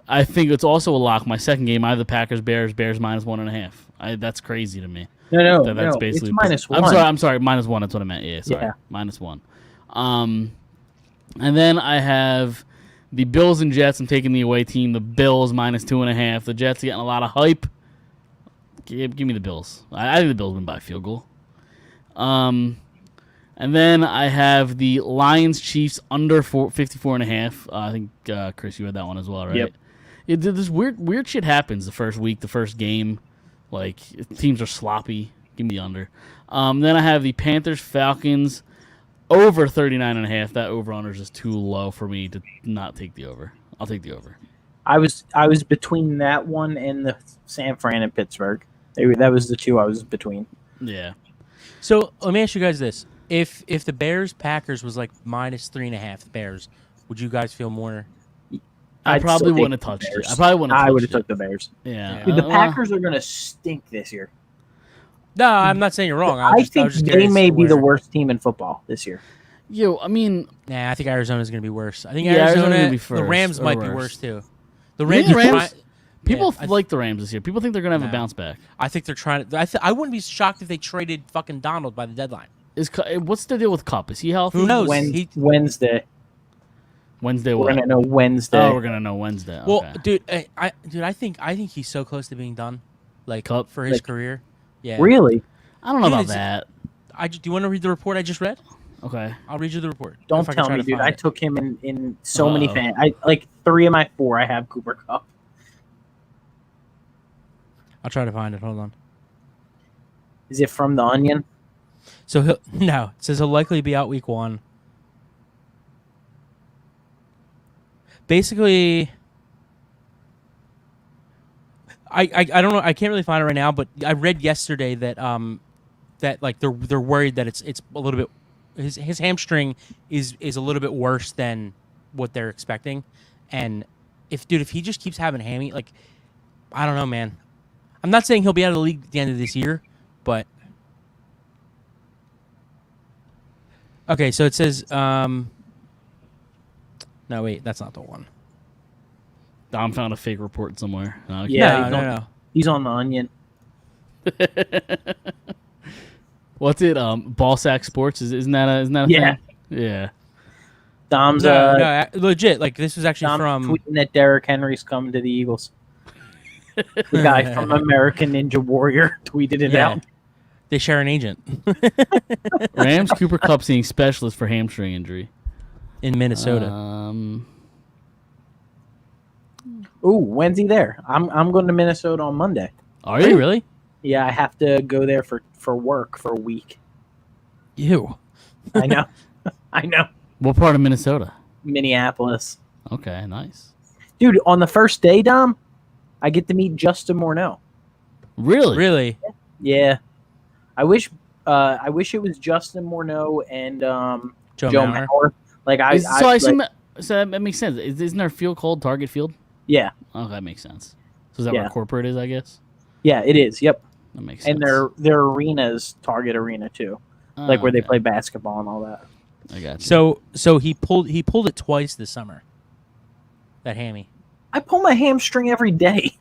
Speaker 2: I think it's also a lock. My second game, I have the Packers Bears -1.5. That's crazy to me.
Speaker 4: No,
Speaker 2: That's
Speaker 4: no,
Speaker 2: basically
Speaker 4: it's -1.
Speaker 2: I'm sorry, -1. That's what I meant. Yeah, sorry,
Speaker 4: Yeah.
Speaker 2: -1. And then I have the Bills and Jets. I'm taking the away team. The Bills -2.5. The Jets are getting a lot of hype. Give me the Bills. I think the Bills win by a field goal. And then I have the Lions Chiefs under 54.5. I think Chris, you had that one as well, right?
Speaker 4: Yep.
Speaker 2: Yeah, this weird shit happens the first week, the first game. Like teams are sloppy. Give me the under. Then I have the Panthers Falcons over 39.5. That over under is just too low for me to not take the over. I'll take the over.
Speaker 4: I was between that one and the San Fran and Pittsburgh. That was the two I was between.
Speaker 2: Yeah.
Speaker 3: So let me ask you guys this: if the Bears Packers was like -3.5, the Bears, would you guys feel more?
Speaker 2: I
Speaker 4: I'd
Speaker 2: probably
Speaker 4: still
Speaker 2: wouldn't
Speaker 4: take
Speaker 2: have
Speaker 4: the
Speaker 2: touched
Speaker 4: Bears.
Speaker 2: it. I probably wouldn't have
Speaker 4: I
Speaker 2: touched
Speaker 4: would have
Speaker 2: it.
Speaker 4: took the Bears.
Speaker 2: Yeah.
Speaker 4: Dude, the
Speaker 2: Well,
Speaker 4: Packers are gonna stink this year.
Speaker 3: No, I'm not saying you're wrong.
Speaker 4: I think
Speaker 3: just
Speaker 4: they
Speaker 3: curious
Speaker 4: may be the
Speaker 3: where-
Speaker 4: worst team in football this year.
Speaker 2: Yo, I mean,
Speaker 3: Nah, I think Arizona's going to be worse. I think
Speaker 2: Yeah, Arizona's
Speaker 3: Arizona,
Speaker 2: gonna be
Speaker 3: the
Speaker 2: first
Speaker 3: Rams
Speaker 2: or
Speaker 3: might be
Speaker 2: worse.
Speaker 3: worse too.
Speaker 2: You
Speaker 3: The Rams,
Speaker 2: think the
Speaker 3: are
Speaker 2: Rams-
Speaker 3: try-
Speaker 2: people
Speaker 3: yeah,
Speaker 2: like the Rams this year. People think they're gonna have
Speaker 3: No.
Speaker 2: a bounce back.
Speaker 3: I think they're trying to. I wouldn't be shocked if they traded fucking Donald by the deadline.
Speaker 2: What's the deal with Cup? Is he healthy?
Speaker 3: Who knows?
Speaker 4: Wednesday.
Speaker 2: Wednesday.
Speaker 4: We're
Speaker 2: What?
Speaker 4: gonna know Wednesday.
Speaker 2: Oh, we're gonna know Wednesday.
Speaker 3: Well,
Speaker 2: Okay.
Speaker 3: I think he's so close to being done, like
Speaker 2: Cup?
Speaker 3: for his
Speaker 4: Like-
Speaker 3: career. Yeah,
Speaker 4: Really?
Speaker 2: I don't know
Speaker 3: dude,
Speaker 2: about
Speaker 3: it's-
Speaker 2: that.
Speaker 3: do you want to read the report I just read?
Speaker 2: Okay.
Speaker 3: I'll read you the report.
Speaker 4: Don't
Speaker 3: If I can
Speaker 4: tell
Speaker 3: try
Speaker 4: me,
Speaker 3: to
Speaker 4: dude.
Speaker 3: find
Speaker 4: I
Speaker 3: it.
Speaker 4: took him in so many
Speaker 2: Uh-oh.
Speaker 4: fan. I like 3 of my 4. I have Cooper Cup.
Speaker 3: I'll try to find it. Hold on.
Speaker 4: Is it from The Onion?
Speaker 3: So no, it says he'll likely be out week 1. Basically, I don't know. I can't really find it right now, but I read yesterday that that like they're worried that it's a little bit his hamstring is a little bit worse than what they're expecting, and if he just keeps having hammy, like I don't know, man. I'm not saying he'll be out of the league at the end of this year, but okay. So it says no, wait, that's not the one.
Speaker 2: Dom found a fake report somewhere. No, okay.
Speaker 4: Yeah,
Speaker 3: no.
Speaker 4: He's on The Onion.
Speaker 2: What's it? Ballsack Sports isn't that a
Speaker 4: Yeah.
Speaker 2: thing? Yeah.
Speaker 4: Dom's
Speaker 3: No, legit. Like this was actually
Speaker 4: Dom's
Speaker 3: from.
Speaker 4: tweeting that Derrick Henry's coming to the Eagles. The guy from American Ninja Warrior tweeted it
Speaker 3: Yeah.
Speaker 4: out.
Speaker 3: They share an agent
Speaker 2: Rams Cooper Cup seeing specialist for hamstring injury
Speaker 3: in Minnesota.
Speaker 4: Ooh, when's he there? I'm going to Minnesota on Monday.
Speaker 2: Are
Speaker 3: Are you
Speaker 2: you
Speaker 3: really?
Speaker 4: Yeah, I have to go there for work for a week.
Speaker 3: You.
Speaker 4: I know. I know.
Speaker 2: What part of Minnesota?
Speaker 4: Minneapolis.
Speaker 2: Okay, nice.
Speaker 4: Dude, on the first day, Dom, I get to meet Justin Morneau.
Speaker 2: Really?
Speaker 3: Really?
Speaker 4: Yeah. I wish it was Justin Morneau and
Speaker 3: Joe
Speaker 4: Joe
Speaker 3: Mauer.
Speaker 4: Mauer. Like I
Speaker 2: assume so that makes sense. Isn't there a field called Target Field?
Speaker 4: Yeah.
Speaker 2: Oh, that makes sense. So is that
Speaker 4: Yeah.
Speaker 2: where corporate is? I guess
Speaker 4: Yeah, it is. Yep.
Speaker 2: that makes sense.
Speaker 4: And their arena's Target Arena too. Like where they
Speaker 2: okay.
Speaker 4: play basketball and all that.
Speaker 2: I got you.
Speaker 3: So he pulled it twice this summer. That hammy.
Speaker 4: I pull my hamstring every day.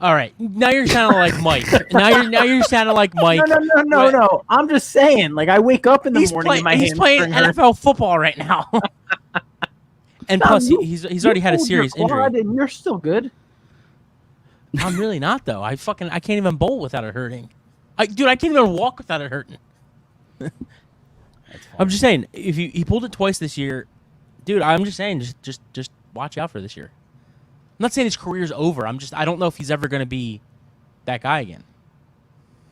Speaker 3: All right, now you're sounding like Mike. Now you're sounding like Mike.
Speaker 4: No. I'm just saying. Like I wake up in the morning and my
Speaker 3: he's playing
Speaker 4: hamstring hurts.
Speaker 3: NFL football right now. And
Speaker 4: Dom,
Speaker 3: plus,
Speaker 4: you-
Speaker 3: he's already
Speaker 4: you
Speaker 3: had a
Speaker 4: pulled your
Speaker 3: serious injury.
Speaker 4: quad and you're still good.
Speaker 3: I'm really not though. I can't even bowl without it hurting. I can't even walk without it hurting. I'm just saying, if he pulled it twice this year, dude. I'm just saying, just watch out for this year. I'm not saying his career's over. I don't know if he's ever going to be that guy again.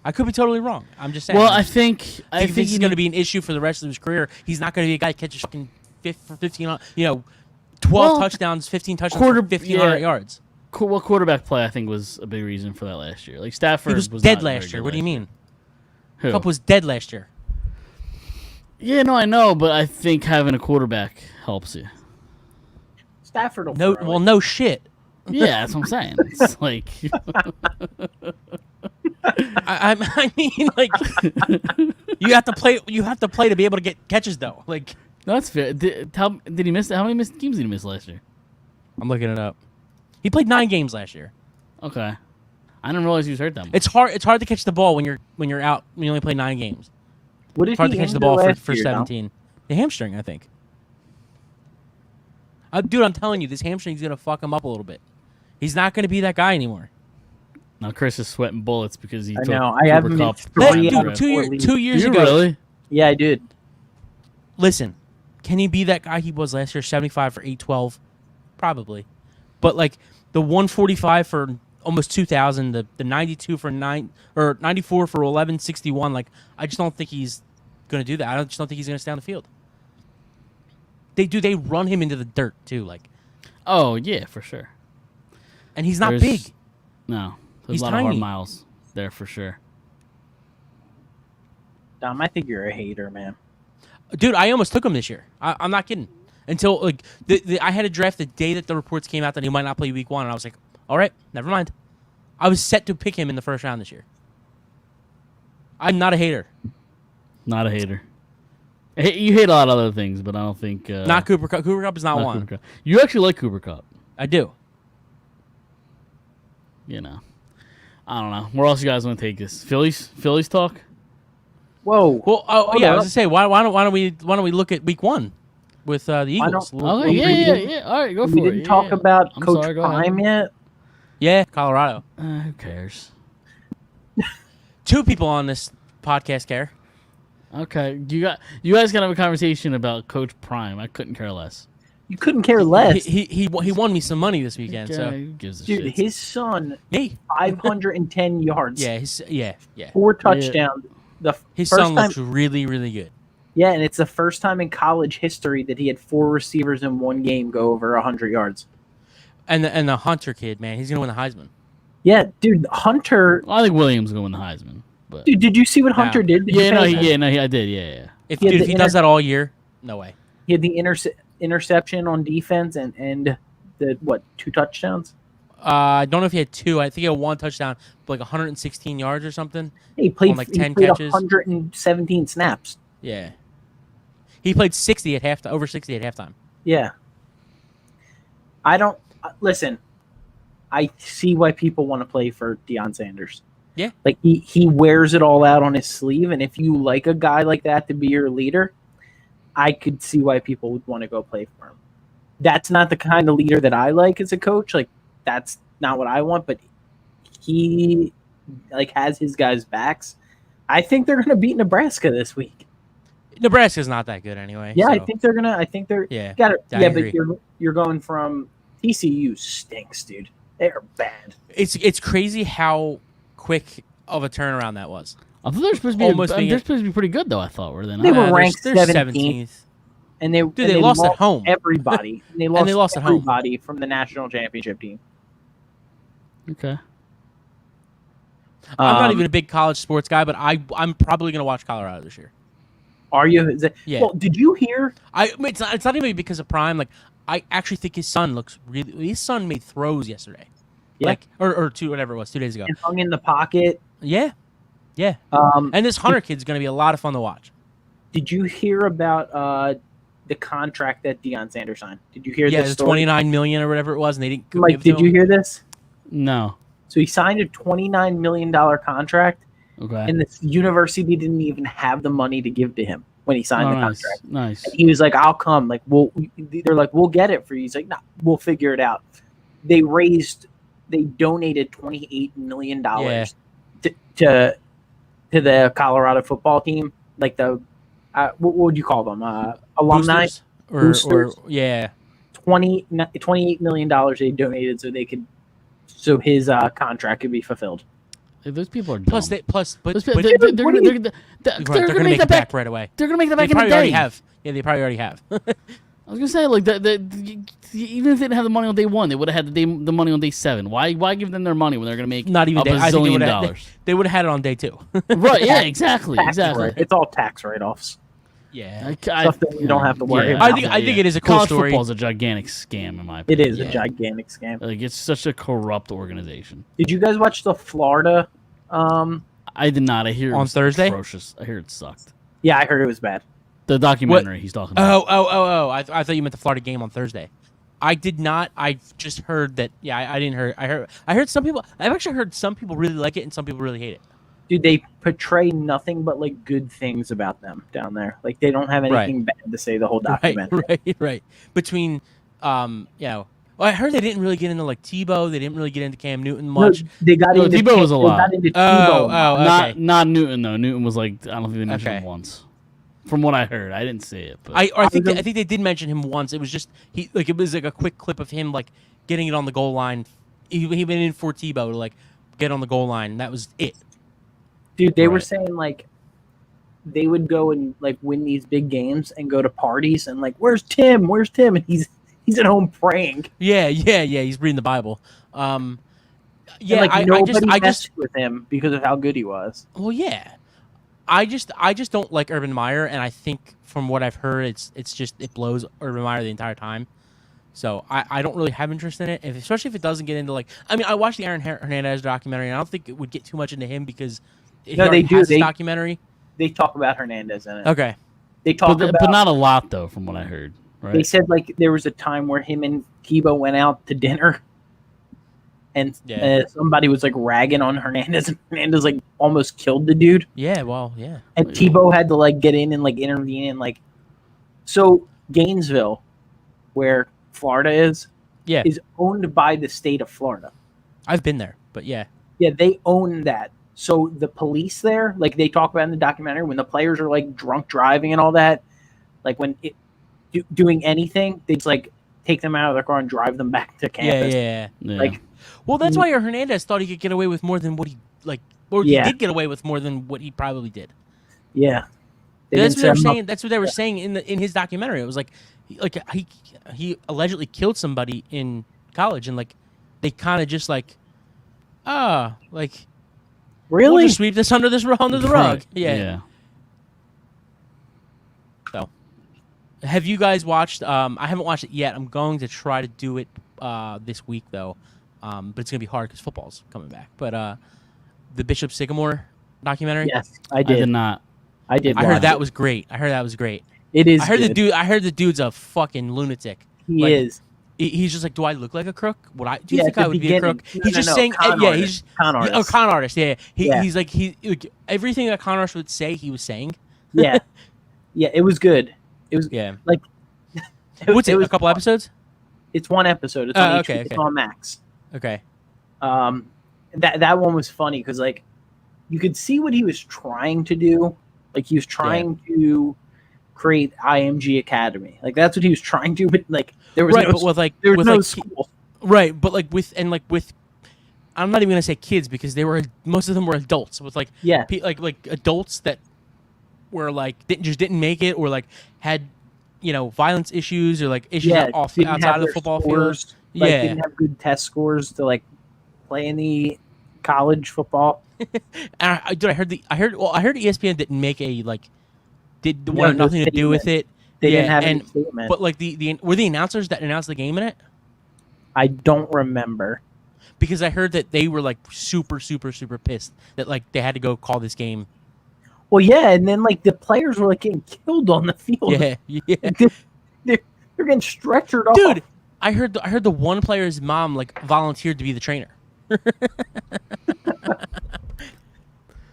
Speaker 3: I could be totally wrong. I'm just saying.
Speaker 2: Well, I think
Speaker 3: if this is going to be an issue for the rest of his career, he's not going to be a guy that catches fucking 15, 12 touchdowns, 15 touchdowns, for 1,500 yards.
Speaker 2: Well, quarterback play I think was a big reason for that last year. Like Stafford
Speaker 3: He was
Speaker 2: not
Speaker 3: dead
Speaker 2: very
Speaker 3: last
Speaker 2: good
Speaker 3: year. What do you mean?
Speaker 2: Who?
Speaker 3: Cup was dead last year.
Speaker 2: Yeah, no, I know, but I think having a quarterback helps you.
Speaker 4: Stafford will
Speaker 3: No,
Speaker 4: throw
Speaker 3: well,
Speaker 4: it.
Speaker 3: no shit.
Speaker 2: Yeah, that's what I'm saying. It's like
Speaker 3: I mean, like you have to play. You have to play to be able to get catches, though. Like
Speaker 2: no, that's fair. Did he miss? How many games did he miss last year?
Speaker 3: I'm looking it up. He played 9 games last year.
Speaker 2: Okay, I didn't realize he was hurt that much.
Speaker 3: It's hard to catch the ball when you're out. When you only play 9 games.
Speaker 4: What did
Speaker 3: It's hard
Speaker 4: he
Speaker 3: to catch the
Speaker 4: injure
Speaker 3: ball
Speaker 4: last
Speaker 3: for
Speaker 4: year, Dom?
Speaker 3: 17. The hamstring, I think. Dude, I'm telling you, this hamstring's gonna fuck him up a little bit. He's not gonna be that guy anymore.
Speaker 2: Now Chris is sweating bullets because he
Speaker 4: I
Speaker 2: took
Speaker 4: know. I
Speaker 2: Cooper
Speaker 4: haven't
Speaker 2: Kupp.
Speaker 4: made three
Speaker 3: Dude,
Speaker 4: out of
Speaker 3: 2 years
Speaker 2: You
Speaker 3: ago.
Speaker 2: really?
Speaker 4: Yeah, I did.
Speaker 3: Listen, can he be that guy he was last year? 75 for 812, probably. But like the 145 for almost 2,000, the 92 for 94 for 1161. Like I just don't think he's gonna do that. I just don't think he's gonna stay on the field. They run him into the dirt too, like,
Speaker 2: Oh yeah, for sure.
Speaker 3: and he's not
Speaker 2: There's-
Speaker 3: big.
Speaker 2: No, there's
Speaker 3: He's
Speaker 2: a lot of hard
Speaker 3: tiny.
Speaker 2: miles there for sure.
Speaker 4: Dom, I think you're a hater, man.
Speaker 3: Dude, I almost took him this year. I'm not kidding. Until like I had a draft the day that the reports came out that he might not play week 1, and I was like, all right, never mind. I was set to pick him in the first round this year. I'm not a hater.
Speaker 2: Not a hater. You hate a lot of other things, but I don't think
Speaker 3: Not Cooper Kupp. Cooper Kupp is not one.
Speaker 2: Cooper Kupp. You actually like Cooper Cup.
Speaker 3: I do.
Speaker 2: You know, I don't know. Where else you guys want to take this? Phillies talk.
Speaker 4: Whoa.
Speaker 3: Well,
Speaker 4: Hold
Speaker 3: I was
Speaker 4: up.
Speaker 3: gonna say why don't we look at week 1 with the Eagles?
Speaker 4: don't-
Speaker 2: Oh
Speaker 4: Well,
Speaker 2: yeah. All right, go for
Speaker 4: we
Speaker 2: it.
Speaker 4: didn't
Speaker 2: Yeah,
Speaker 4: talk
Speaker 2: yeah.
Speaker 4: about
Speaker 2: I'm
Speaker 4: Coach
Speaker 2: sorry, go ahead.
Speaker 4: Prime yet.
Speaker 3: Yeah, Colorado.
Speaker 2: Who cares?
Speaker 3: 2 people on this podcast care.
Speaker 2: Okay, you guys can have a conversation about Coach Prime. I couldn't care less.
Speaker 4: You couldn't care less.
Speaker 3: He won me some money this weekend.
Speaker 2: Yeah,
Speaker 3: So
Speaker 2: who gives a
Speaker 4: Dude,
Speaker 2: shit?
Speaker 4: his son,
Speaker 3: me,
Speaker 4: 510 yards,
Speaker 3: yeah, yeah.
Speaker 4: 4 touchdowns. The
Speaker 3: His
Speaker 4: first
Speaker 3: son
Speaker 4: time,
Speaker 3: looks really, really good.
Speaker 4: yeah, and it's the first time in college history that he had 4 receivers in one game go over 100 yards.
Speaker 3: And the Hunter kid, man, he's gonna win the Heisman.
Speaker 4: Yeah, dude, Hunter.
Speaker 2: I think Williams is going to win the Heisman. But
Speaker 4: Dude, did you see what
Speaker 3: No.
Speaker 4: Hunter did? Did you
Speaker 2: yeah,
Speaker 4: pay
Speaker 2: no,
Speaker 4: attention?
Speaker 2: I did. Yeah.
Speaker 3: If
Speaker 4: He had
Speaker 3: dude,
Speaker 4: the
Speaker 3: if he does that all year, no way.
Speaker 4: He had the interception on defense and the 2 touchdowns.
Speaker 3: I don't know if he had 2. I think he had 1 touchdown, but like 116 yards or something.
Speaker 4: He played
Speaker 3: On, like, 10
Speaker 4: played
Speaker 3: catches.
Speaker 4: 117 snaps.
Speaker 3: Yeah, he played 60 at half, over 60 at halftime.
Speaker 4: Yeah. I don't listen. I see why people want to play for Deion Sanders.
Speaker 3: Yeah.
Speaker 4: Like he wears it all out on his sleeve, and if you like a guy like that to be your leader, I could see why people would want to go play for him. That's not the kind of leader that I like as a coach. Like that's not what I want, but he has his guys' backs. I think they're going to beat Nebraska this week.
Speaker 3: Nebraska's not that good anyway.
Speaker 4: Yeah,
Speaker 3: so.
Speaker 4: I think they're going to. I think they're.
Speaker 3: Yeah,
Speaker 4: Got it.
Speaker 3: I
Speaker 4: Yeah,
Speaker 3: agree.
Speaker 4: but you're going from TCU stinks, dude. They are bad.
Speaker 3: It's crazy how quick of a turnaround that was.
Speaker 2: I thought they're supposed to be.
Speaker 3: Almost being
Speaker 2: they're supposed to be pretty good though. I thought were they not?
Speaker 4: They were ranked
Speaker 3: They're
Speaker 4: 17th. And they
Speaker 3: lost at home.
Speaker 4: Everybody. And they lost
Speaker 3: at home.
Speaker 4: everybody from the national championship team.
Speaker 2: Okay.
Speaker 3: I'm not even a big college sports guy, but I'm probably gonna watch Colorado this year.
Speaker 4: Are you? Is it,
Speaker 3: Yeah.
Speaker 4: Well, did you hear?
Speaker 3: It's not even because of Prime. Like I actually think his son looks really. His son made throws yesterday.
Speaker 4: Yeah.
Speaker 3: Like or 2 whatever it was 2 days ago.
Speaker 4: And hung in the pocket.
Speaker 3: Yeah. And this Hunter kid's gonna be a lot of fun to watch.
Speaker 4: Did you hear about the contract that Deion Sanders signed? Did you hear
Speaker 3: Yeah,
Speaker 4: this
Speaker 3: the
Speaker 4: story?
Speaker 3: $29 million or whatever it was, and they didn't.
Speaker 4: Mike,
Speaker 3: give it to
Speaker 4: did you
Speaker 3: him.
Speaker 4: hear this?
Speaker 2: No.
Speaker 4: So he signed a $29 million contract,
Speaker 2: Okay.
Speaker 4: and the university didn't even have the money to give to him when he signed the
Speaker 2: nice.
Speaker 4: contract.
Speaker 2: Nice.
Speaker 4: And he was like, "I'll come." Like, they're like, "We'll get it for you." He's like, "No, we'll figure it out." They donated $28 million to the Colorado football team, like the what would you call them? Alumni.
Speaker 3: Boosters? Or
Speaker 4: Boosters?
Speaker 3: yeah.
Speaker 4: $28 million they donated so his contract could be fulfilled.
Speaker 2: Those people are dumb.
Speaker 3: Plus, but
Speaker 2: Those
Speaker 3: they're
Speaker 2: people- they're
Speaker 4: what do
Speaker 2: gonna
Speaker 4: you-
Speaker 2: they're
Speaker 3: make it back right away.
Speaker 2: They're gonna make that
Speaker 3: They
Speaker 2: back in a
Speaker 3: probably
Speaker 2: day.
Speaker 3: already have. Yeah, they probably already have.
Speaker 2: I was gonna say like even if they didn't have the money on day 1, they would have had the money on day 7. Why give them their money when they're gonna make
Speaker 3: Not even
Speaker 2: a
Speaker 3: day. I think
Speaker 2: bazillion dollars?
Speaker 3: they would have had it on day 2.
Speaker 2: Right? Yeah. Exactly.
Speaker 4: Tax
Speaker 2: Exactly.
Speaker 4: write- It's all tax write-offs.
Speaker 3: Yeah.
Speaker 4: Stuff that you don't have to worry about.
Speaker 3: I think it is a cool
Speaker 2: College
Speaker 3: story.
Speaker 2: football is a gigantic scam in my
Speaker 4: It
Speaker 2: opinion.
Speaker 4: is a gigantic scam.
Speaker 2: Like it's such a corrupt organization.
Speaker 4: Did you guys watch the Florida?
Speaker 2: I did not. I hear it
Speaker 3: On
Speaker 2: was
Speaker 3: Thursday?
Speaker 2: atrocious. I hear it sucked.
Speaker 4: Yeah, I heard it was bad.
Speaker 2: The documentary he's talking about.
Speaker 3: Oh! I thought you meant the Florida game on Thursday. I did not. I just heard that. Yeah, I didn't hear. I heard some people. I've actually heard some people really like it and some people really hate it.
Speaker 4: Dude, they portray nothing but like good things about them down there. Like they don't have anything bad to say the whole documentary.
Speaker 3: Right. Between, well, I heard they didn't really get into like Tebow. They didn't really get into Cam Newton much.
Speaker 4: No, they got
Speaker 2: No,
Speaker 4: into
Speaker 2: Tebow was a
Speaker 4: they
Speaker 2: lot.
Speaker 4: got into Tebow.
Speaker 3: Okay.
Speaker 2: Not Newton though. Newton was like I don't think they mentioned
Speaker 3: Okay.
Speaker 2: him once. From what I heard, I didn't see it. But
Speaker 3: I think they did mention him once. It was just it was like a quick clip of him like getting it on the goal line. He went in for Tebow to like get on the goal line, and that was it.
Speaker 4: Dude, they were
Speaker 2: Right.
Speaker 4: saying like they would go and like win these big games and go to parties and like, where's Tim? Where's Tim? And he's at home praying.
Speaker 3: Yeah. He's reading the Bible. Yeah,
Speaker 4: and, like
Speaker 3: I
Speaker 4: nobody
Speaker 3: just
Speaker 4: messed with him because of how good he was.
Speaker 3: well, yeah. I just don't like Urban Meyer, and I think from what I've heard, it's just it blows Urban Meyer the entire time. So I don't really have interest in it, especially if it doesn't get into like. I mean, I watched the Aaron Hernandez documentary, and I don't think it would get too much into him because he
Speaker 4: No, they
Speaker 3: already
Speaker 4: do.
Speaker 3: has his
Speaker 4: They-
Speaker 3: documentary.
Speaker 4: They talk about Hernandez in it.
Speaker 3: Okay.
Speaker 4: They talk about.
Speaker 2: but not a lot though, from what I heard. Right?
Speaker 4: They said like there was a time where him and Tebow went out to dinner, and somebody was like ragging on Hernandez, and Hernandez like almost killed the dude,
Speaker 3: Yeah. Well. Yeah.
Speaker 4: and Tebow had to like get in and like intervene and like. So Gainesville, where Florida is owned by the state of Florida.
Speaker 3: I've been there, but yeah.
Speaker 4: Yeah, they own that. So the police there, like they talk about in the documentary, when the players are like drunk driving and all that, like when doing anything, it's like take them out of their car and drive them back to
Speaker 3: Yeah,
Speaker 4: campus.
Speaker 3: yeah.
Speaker 2: Yeah.
Speaker 4: Like,
Speaker 3: Well, that's why Hernandez thought he could get away with more than what he or
Speaker 4: Yeah.
Speaker 3: he did get away with more than what he probably did.
Speaker 4: yeah. They
Speaker 3: That's
Speaker 4: didn't
Speaker 3: what they were
Speaker 4: set him up.
Speaker 3: saying. That's what they were saying in his documentary. It was like he allegedly killed somebody in college, and like they kind of just like, like we'll
Speaker 4: Really?
Speaker 3: just sweep this under the rug.
Speaker 2: Right.
Speaker 3: Yeah. So, have you guys watched? I haven't watched it yet. I'm going to try to do it this week though, but it's gonna be hard because football's coming back. But the Bishop Sycamore documentary.
Speaker 4: Yes, I
Speaker 2: I did
Speaker 4: did.
Speaker 2: not.
Speaker 4: I did.
Speaker 3: I heard
Speaker 4: watch
Speaker 3: that
Speaker 4: it.
Speaker 3: was great.
Speaker 4: It is.
Speaker 3: I heard
Speaker 4: good.
Speaker 3: I heard the dude's a fucking lunatic.
Speaker 4: He
Speaker 3: like,
Speaker 4: is.
Speaker 3: He's just like, do I look like a crook? Do you
Speaker 4: Yeah,
Speaker 3: think
Speaker 4: at
Speaker 3: I
Speaker 4: the
Speaker 3: would be a crook?
Speaker 4: beginning.
Speaker 3: He's
Speaker 4: No,
Speaker 3: just
Speaker 4: no,
Speaker 3: saying,
Speaker 4: con
Speaker 3: yeah,
Speaker 4: artist.
Speaker 3: he's
Speaker 4: Con artist.
Speaker 3: Oh, con artist. Yeah,
Speaker 4: Yeah.
Speaker 3: He's like everything that con artist would say, he was saying.
Speaker 4: Yeah, yeah. It was good. It was.
Speaker 3: Yeah.
Speaker 4: Like.
Speaker 3: What's it?
Speaker 4: was
Speaker 3: A couple
Speaker 4: fun.
Speaker 3: episodes?
Speaker 4: It's one episode. It's
Speaker 3: Oh,
Speaker 4: on each,
Speaker 3: okay,
Speaker 4: It's
Speaker 3: okay.
Speaker 4: on Max.
Speaker 3: Okay.
Speaker 4: That one was funny because like you could see what he was trying to do. Like he was trying to create IMG Academy. Like that's what he was trying to. But like there was
Speaker 3: Right,
Speaker 4: no,
Speaker 3: but with like
Speaker 4: there was
Speaker 3: with
Speaker 4: no
Speaker 3: like
Speaker 4: school.
Speaker 3: right, but like with I'm not even gonna say kids because most of them were adults with like
Speaker 4: Yeah.
Speaker 3: like adults that were like didn't make it or like had violence issues or like issues
Speaker 4: Yeah,
Speaker 3: outside
Speaker 4: didn't
Speaker 3: of
Speaker 4: have
Speaker 3: the
Speaker 4: their
Speaker 3: football
Speaker 4: scores,
Speaker 3: field.
Speaker 4: Like,
Speaker 3: Yeah.
Speaker 4: didn't have good test scores to like play in the college football.
Speaker 3: And I heard ESPN didn't make a did
Speaker 4: No,
Speaker 3: want
Speaker 4: no
Speaker 3: nothing to do with it.
Speaker 4: They
Speaker 3: Yeah,
Speaker 4: didn't have
Speaker 3: and
Speaker 4: any statement.
Speaker 3: but like the were the announcers that announced the game in it?
Speaker 4: I don't remember.
Speaker 3: Because I heard that they were like super pissed that like they had to go call this game.
Speaker 4: Well, yeah, and then like the players were like getting killed on the field.
Speaker 3: Yeah, yeah.
Speaker 4: they're getting stretchered off.
Speaker 3: Dude, I heard the one player's mom like volunteered to be the trainer.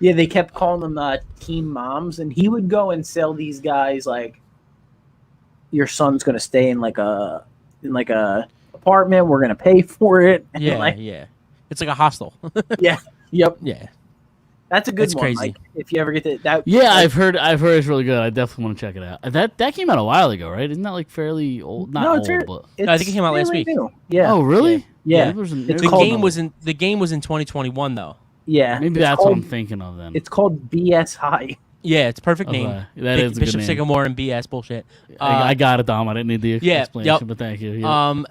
Speaker 4: Yeah, they kept calling them team moms, and he would go and sell these guys like, your son's gonna stay in like a apartment. We're gonna pay for it. And
Speaker 3: Yeah,
Speaker 4: like,
Speaker 3: yeah. It's like a hostel.
Speaker 4: yep.
Speaker 3: Yeah.
Speaker 4: That's a good
Speaker 3: That's
Speaker 4: one.
Speaker 3: crazy.
Speaker 4: Like, if you ever get to that.
Speaker 2: Yeah, I've heard it's really good. I definitely want to check it out. That came out a while ago, right? Isn't that like fairly old? Not
Speaker 4: No,
Speaker 2: old,
Speaker 4: it's very-
Speaker 2: but
Speaker 3: I think it came out last
Speaker 4: fairly
Speaker 3: week.
Speaker 4: new. Yeah.
Speaker 2: oh really?
Speaker 4: Yeah.
Speaker 2: there's an-
Speaker 4: It's
Speaker 3: The
Speaker 4: called-
Speaker 3: game was in 2021 though.
Speaker 4: Yeah.
Speaker 2: Maybe
Speaker 4: It's
Speaker 2: that's
Speaker 4: called,
Speaker 2: what I'm thinking of then.
Speaker 4: It's called BS High.
Speaker 3: Yeah, it's a perfect name.
Speaker 2: Okay, that is a good
Speaker 3: Bishop
Speaker 2: name.
Speaker 3: Sycamore and BS bullshit.
Speaker 2: I got it, Dom. I didn't need the
Speaker 3: yeah,
Speaker 2: explanation,
Speaker 3: yep.
Speaker 2: but thank you. Yeah.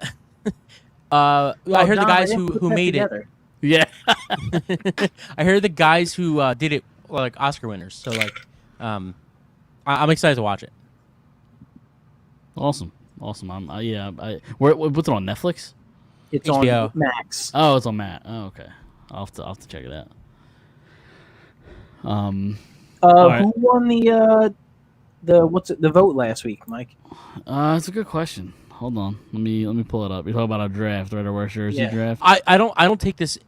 Speaker 3: I heard the
Speaker 4: Dom,
Speaker 3: guys
Speaker 4: I didn't put
Speaker 3: who
Speaker 4: that
Speaker 3: made
Speaker 4: together.
Speaker 2: yeah.
Speaker 3: I heard the guys who did it were, like Oscar winners. So like, I'm excited to watch it.
Speaker 2: Awesome. What's it on Netflix?
Speaker 4: It's
Speaker 3: HBO.
Speaker 4: on Max.
Speaker 2: Oh, it's on Matt. Oh, okay. I'll have to check it out. right.
Speaker 4: Who won the vote last week, Mike?
Speaker 2: That's a good question. Hold on. Let me pull it up. You're talking about our draft, right? Our worst jersey
Speaker 4: Yeah.
Speaker 2: draft.
Speaker 3: I don't take this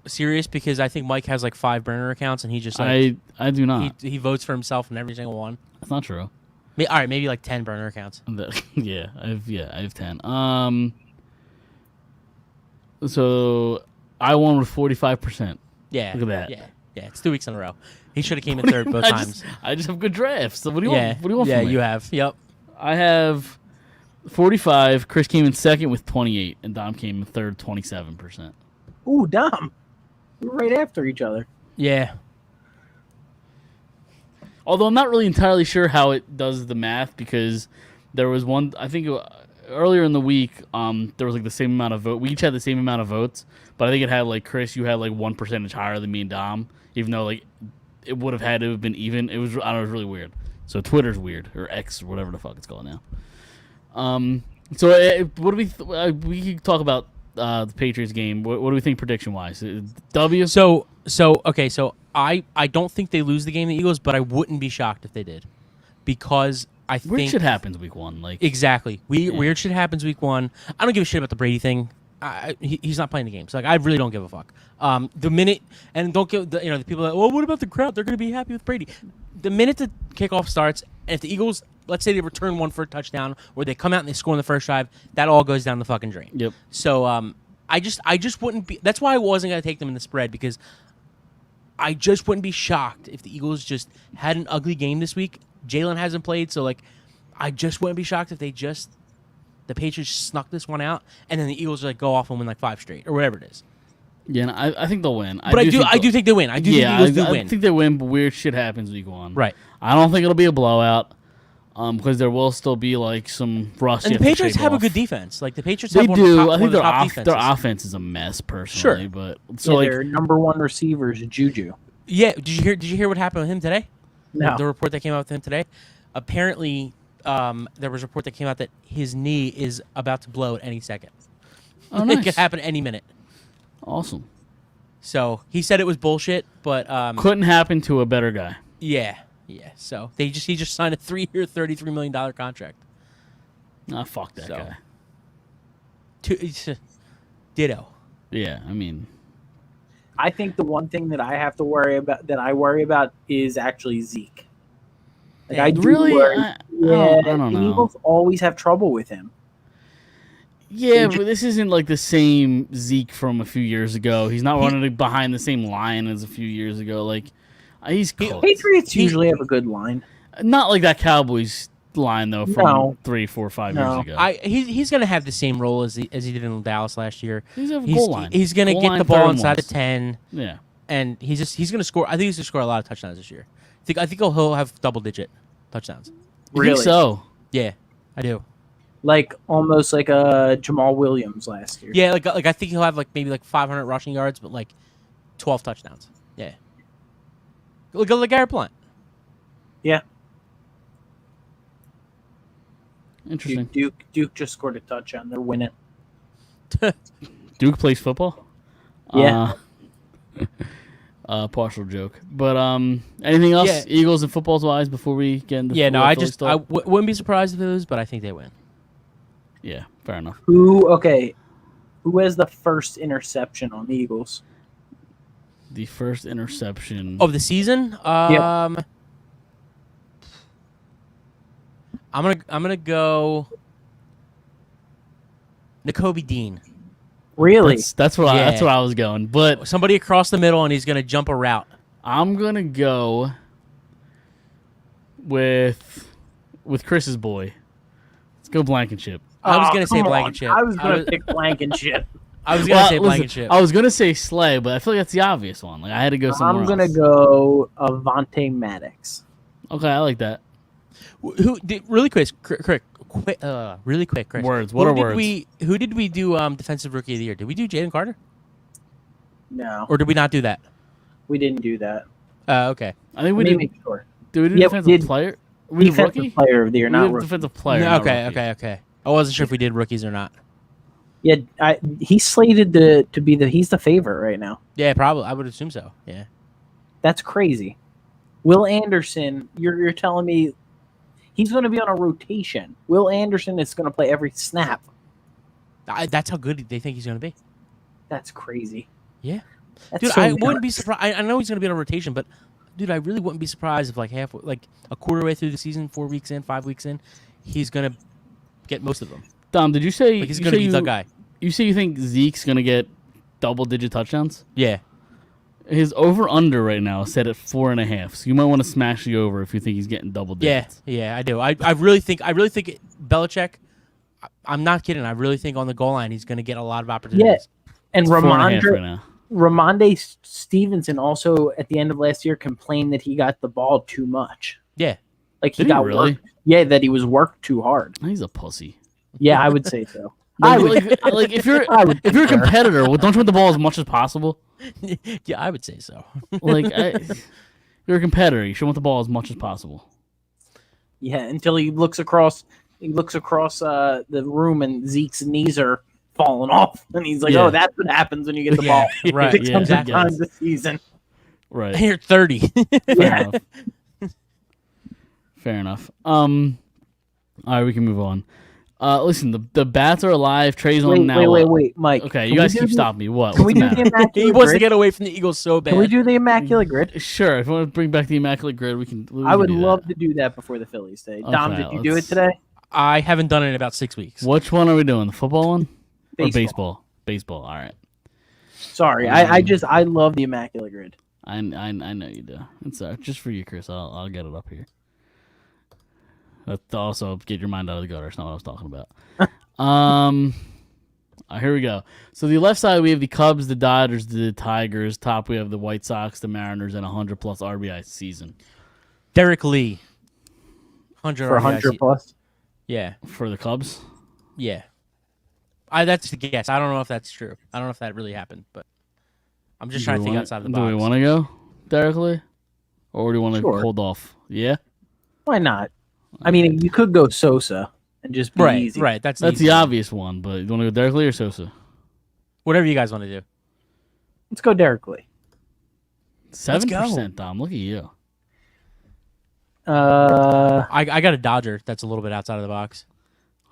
Speaker 3: serious because I think Mike has like 5 burner accounts and he just like
Speaker 2: I do not.
Speaker 3: he votes for himself in every single one.
Speaker 2: That's not true.
Speaker 3: All right, maybe like 10 burner accounts.
Speaker 2: Yeah, I have 10. So I won with 45%.
Speaker 3: Yeah,
Speaker 2: Look at that.
Speaker 3: Yeah, it's 2 weeks in a row. He should have came in third both times.
Speaker 2: I just have good drafts. So what do you
Speaker 3: Yeah,
Speaker 2: want? What do you want
Speaker 3: yeah,
Speaker 2: from me?
Speaker 3: you have. Yep.
Speaker 2: I have 45. Chris came in second with 28, and Dom came in third, 27%.
Speaker 4: Ooh, Dom. We're right after each other.
Speaker 3: Yeah.
Speaker 2: Although I'm not really entirely sure how it does the math because there was one. I think earlier in the week, there was like the same amount of vote. We each had the same amount of votes, but I think it had like Chris, you had like 1% higher than me and Dom, even though like it would have had to have been even. It was I don't know, it was really weird. So Twitter's weird or X or whatever the fuck it's called now. So what do we can talk about the Patriots game? What do we think prediction wise? W.
Speaker 3: So okay. So I don't think they lose the game, the Eagles, but I wouldn't be shocked if they did, because I
Speaker 2: Weird
Speaker 3: think
Speaker 2: shit happens week one. Like
Speaker 3: exactly. Weird shit happens week 1. I don't give a shit about the Brady thing. He's not playing the game, so like I really don't give a fuck. The minute and don't give the people that what about the crowd? They're gonna be happy with Brady. The minute the kickoff starts, and if the Eagles, let's say they return one for a touchdown, or they come out and they score in the first drive, that all goes down the fucking drain.
Speaker 2: Yep.
Speaker 3: So I just wouldn't be. That's why I wasn't gonna take them in the spread, because I just wouldn't be shocked if the Eagles just had an ugly game this week. Jalen hasn't played, so like I just wouldn't be shocked if they just the Patriots snuck this one out, and then the Eagles like go off and win like 5 straight or whatever it is.
Speaker 2: Yeah, and I think they'll win.
Speaker 3: But I do think they win. I do think the Eagles do win.
Speaker 2: I think they win, but weird shit happens week 1.
Speaker 3: Right.
Speaker 2: I don't think it'll be a blowout. Because there will still be like some rust.
Speaker 3: And the Patriots have a good defense. Like the Patriots have one of the top,
Speaker 2: I think
Speaker 3: their
Speaker 2: offense is a mess, personally.
Speaker 3: Sure.
Speaker 2: But
Speaker 4: their number one receiver is Juju.
Speaker 3: Yeah. Did you hear what happened with him today?
Speaker 4: No.
Speaker 3: The report that came out with him today. Apparently, there was a report that came out that his knee is about to blow at any second.
Speaker 2: Oh, nice.
Speaker 3: It could happen any minute.
Speaker 2: Awesome.
Speaker 3: So he said it was bullshit, but
Speaker 2: couldn't happen to a better guy.
Speaker 3: Yeah. So he just signed a 3-year, $33 million contract.
Speaker 2: Ah, fuck that guy.
Speaker 3: Ditto.
Speaker 2: Yeah, I mean,
Speaker 4: I think the one thing that I worry about is actually Zeke. Like I do
Speaker 2: really,
Speaker 4: worry.
Speaker 2: I don't know.
Speaker 4: The Eagles always have trouble with him.
Speaker 2: Yeah, but this isn't like the same Zeke from a few years ago. He's not running behind the same line as a few years ago. Like, he's cooked.
Speaker 4: Patriots usually have a good line.
Speaker 2: Not like that Cowboys line though from 3, 4, 5 years ago.
Speaker 3: He's gonna have the same role as he did in Dallas last year.
Speaker 2: He's a goal line.
Speaker 3: He's gonna
Speaker 2: Goal
Speaker 3: get
Speaker 2: line,
Speaker 3: the ball
Speaker 2: 3rd and
Speaker 3: inside
Speaker 2: ones.
Speaker 3: of 10.
Speaker 2: Yeah,
Speaker 3: and he's gonna score. I think he's gonna score a lot of touchdowns this year. I think he'll have double-digit touchdowns.
Speaker 2: You think so?
Speaker 3: Yeah, I do.
Speaker 4: Like almost like a Jamal Williams last year.
Speaker 3: Yeah, like I think he'll have like maybe like 500 rushing yards, but like 12 touchdowns. Yeah. Look at Garrett Blunt.
Speaker 4: Yeah.
Speaker 2: Interesting.
Speaker 4: Duke just scored a touchdown. They're winning.
Speaker 2: Duke plays football.
Speaker 4: Yeah.
Speaker 2: Partial joke, but anything else?
Speaker 3: Yeah.
Speaker 2: Eagles and footballs wise before we get into
Speaker 3: Yeah, no,
Speaker 2: Philly
Speaker 3: I just
Speaker 2: stuff?
Speaker 3: wouldn't be surprised if they lose, but I think they win.
Speaker 2: Yeah, fair enough.
Speaker 4: Who has the first interception on the Eagles?
Speaker 2: The first interception
Speaker 3: Of the season, I'm gonna go N'Kobe Dean.
Speaker 4: Really?
Speaker 2: That's what I was going, but
Speaker 3: Somebody across the middle, and he's gonna jump a route.
Speaker 2: I'm gonna go with Chris's boy. Let's go Blankenship.
Speaker 3: I was gonna say
Speaker 4: come on.
Speaker 3: Blankenship.
Speaker 4: I was gonna pick Blankenship.
Speaker 3: I was gonna say
Speaker 2: listen,
Speaker 3: Blankenship.
Speaker 2: I was gonna say Slay, but I feel like that's the obvious one. Like I had to go somewhere
Speaker 4: I'm gonna
Speaker 2: else.
Speaker 4: go Avante Maddox.
Speaker 2: Okay, I like that.
Speaker 3: Who did really quick, really quick, Chris.
Speaker 2: Words. What are words?
Speaker 3: Who did we do defensive rookie of the year? Did we do Jaden Carter,
Speaker 4: No,
Speaker 3: or did we not do that?
Speaker 4: we didn't do that.
Speaker 3: Okay.
Speaker 2: I think we
Speaker 4: Let me
Speaker 2: did.
Speaker 4: make sure.
Speaker 2: Did we do
Speaker 4: Yeah, we
Speaker 2: defensive
Speaker 4: did.
Speaker 2: player? We did
Speaker 4: Defensive
Speaker 2: rookie.
Speaker 4: player of the year,
Speaker 2: We
Speaker 4: not
Speaker 2: did
Speaker 4: rookie.
Speaker 2: defensive player.
Speaker 3: No,
Speaker 2: not
Speaker 3: okay,
Speaker 2: rookie.
Speaker 3: okay. I wasn't sure if we did rookies or not.
Speaker 4: Yeah, he's slated to be he's the favorite right now.
Speaker 3: Yeah, probably. I would assume so. Yeah.
Speaker 4: That's crazy. Will Anderson, you're telling me he's going to be on a rotation. Will Anderson is going to play every snap.
Speaker 3: That's how good they think he's going to be.
Speaker 4: That's crazy.
Speaker 3: Yeah.
Speaker 4: That's
Speaker 3: Dude,
Speaker 4: so
Speaker 3: I wouldn't be
Speaker 4: nuts.
Speaker 3: surprised. I know he's going to be on a rotation, but dude, I really wouldn't be surprised if like a quarter way through the season, 4 weeks in, 5 weeks in, he's going to get most of them.
Speaker 2: Dom, did you say
Speaker 3: Like he's
Speaker 2: you
Speaker 3: going to
Speaker 2: say
Speaker 3: be the guy.
Speaker 2: You say you think Zeke's gonna get double-digit touchdowns?
Speaker 3: Yeah.
Speaker 2: His over/under right now is set at 4.5. So you might want to smash the over if you think he's getting double
Speaker 3: Yeah,
Speaker 2: digits.
Speaker 3: yeah, I do. I really think Belichick. I'm not kidding. I really think on the goal line he's going to get a lot of opportunities.
Speaker 4: And
Speaker 2: It's 4.5 right now.
Speaker 4: Ramondre Stevenson also at the end of last year complained that he got the ball too much.
Speaker 3: Yeah.
Speaker 4: Like
Speaker 2: Did he
Speaker 4: got
Speaker 2: really?
Speaker 4: worked. Yeah, that he was worked too hard.
Speaker 2: He's a pussy.
Speaker 4: Yeah, I would say so.
Speaker 2: Like if you're
Speaker 4: I would
Speaker 2: if you're a
Speaker 4: concur.
Speaker 2: competitor, well, don't you want the ball as much as possible?
Speaker 3: Yeah, I would say so.
Speaker 2: You're a competitor. You should want the ball as much as possible.
Speaker 4: Yeah, until he looks across the room and Zeke's knees are falling off, and he's like,
Speaker 2: Yeah.
Speaker 4: "Oh, that's what happens when you get the
Speaker 3: Yeah,
Speaker 4: ball
Speaker 3: right,
Speaker 4: 600
Speaker 2: exactly.
Speaker 4: times this season."
Speaker 2: Right.
Speaker 3: You're 30.
Speaker 2: Fair enough. Fair enough. All right, we can move on. Listen, the bats are alive. Trey's on now.
Speaker 4: Wait, Mike.
Speaker 2: Okay,
Speaker 4: can
Speaker 2: you
Speaker 4: we
Speaker 2: guys
Speaker 4: do
Speaker 2: keep
Speaker 4: the-
Speaker 2: stopping me. What?
Speaker 4: Can we
Speaker 2: What's
Speaker 4: do
Speaker 2: the
Speaker 4: the
Speaker 2: matter?
Speaker 4: immaculate
Speaker 3: He wants to
Speaker 4: grid?
Speaker 3: get away from the Eagles so bad.
Speaker 4: Can we do the immaculate grid?
Speaker 2: Sure. If you want to bring back the immaculate grid, we can.
Speaker 4: I would
Speaker 2: do that.
Speaker 4: love to do that before the Phillies day. Dom,
Speaker 2: Okay,
Speaker 4: did you do it
Speaker 2: let's-
Speaker 4: today?
Speaker 3: I haven't done it in about 6 weeks.
Speaker 2: Which one are we doing? The football one or
Speaker 4: Baseball.
Speaker 2: baseball? Baseball. All right.
Speaker 4: Sorry, I love the immaculate grid.
Speaker 2: I know you do. It's just for you, Chris. I'll get it up here. That's also get your mind out of the gutter. That's not what I was talking about. Here we go. So the left side we have the Cubs, the Dodgers, the Tigers. Top we have the White Sox, the Mariners, and 100 plus RBI season
Speaker 3: Derek Lee. 100
Speaker 4: For
Speaker 3: RBI
Speaker 4: 100 plus.
Speaker 3: Yeah.
Speaker 2: for the Cubs.
Speaker 3: Yeah. That's the guess. I don't know if that's true. I don't know if that really happened, but I'm just trying to think outside the box.
Speaker 2: Do we want to go Derek Lee, or do you want to
Speaker 4: Sure.
Speaker 2: hold off? Yeah,
Speaker 4: Why not? I mean, you could go Sosa and just be
Speaker 3: Right,
Speaker 4: easy.
Speaker 3: right. That's
Speaker 2: that's
Speaker 3: easy.
Speaker 2: the obvious one. But you want to go Derek Lee or Sosa?
Speaker 3: Whatever you guys want to do.
Speaker 4: Let's go Derek Lee.
Speaker 2: 7%, Dom. Look at you.
Speaker 3: I got a Dodger that's a little bit outside of the box.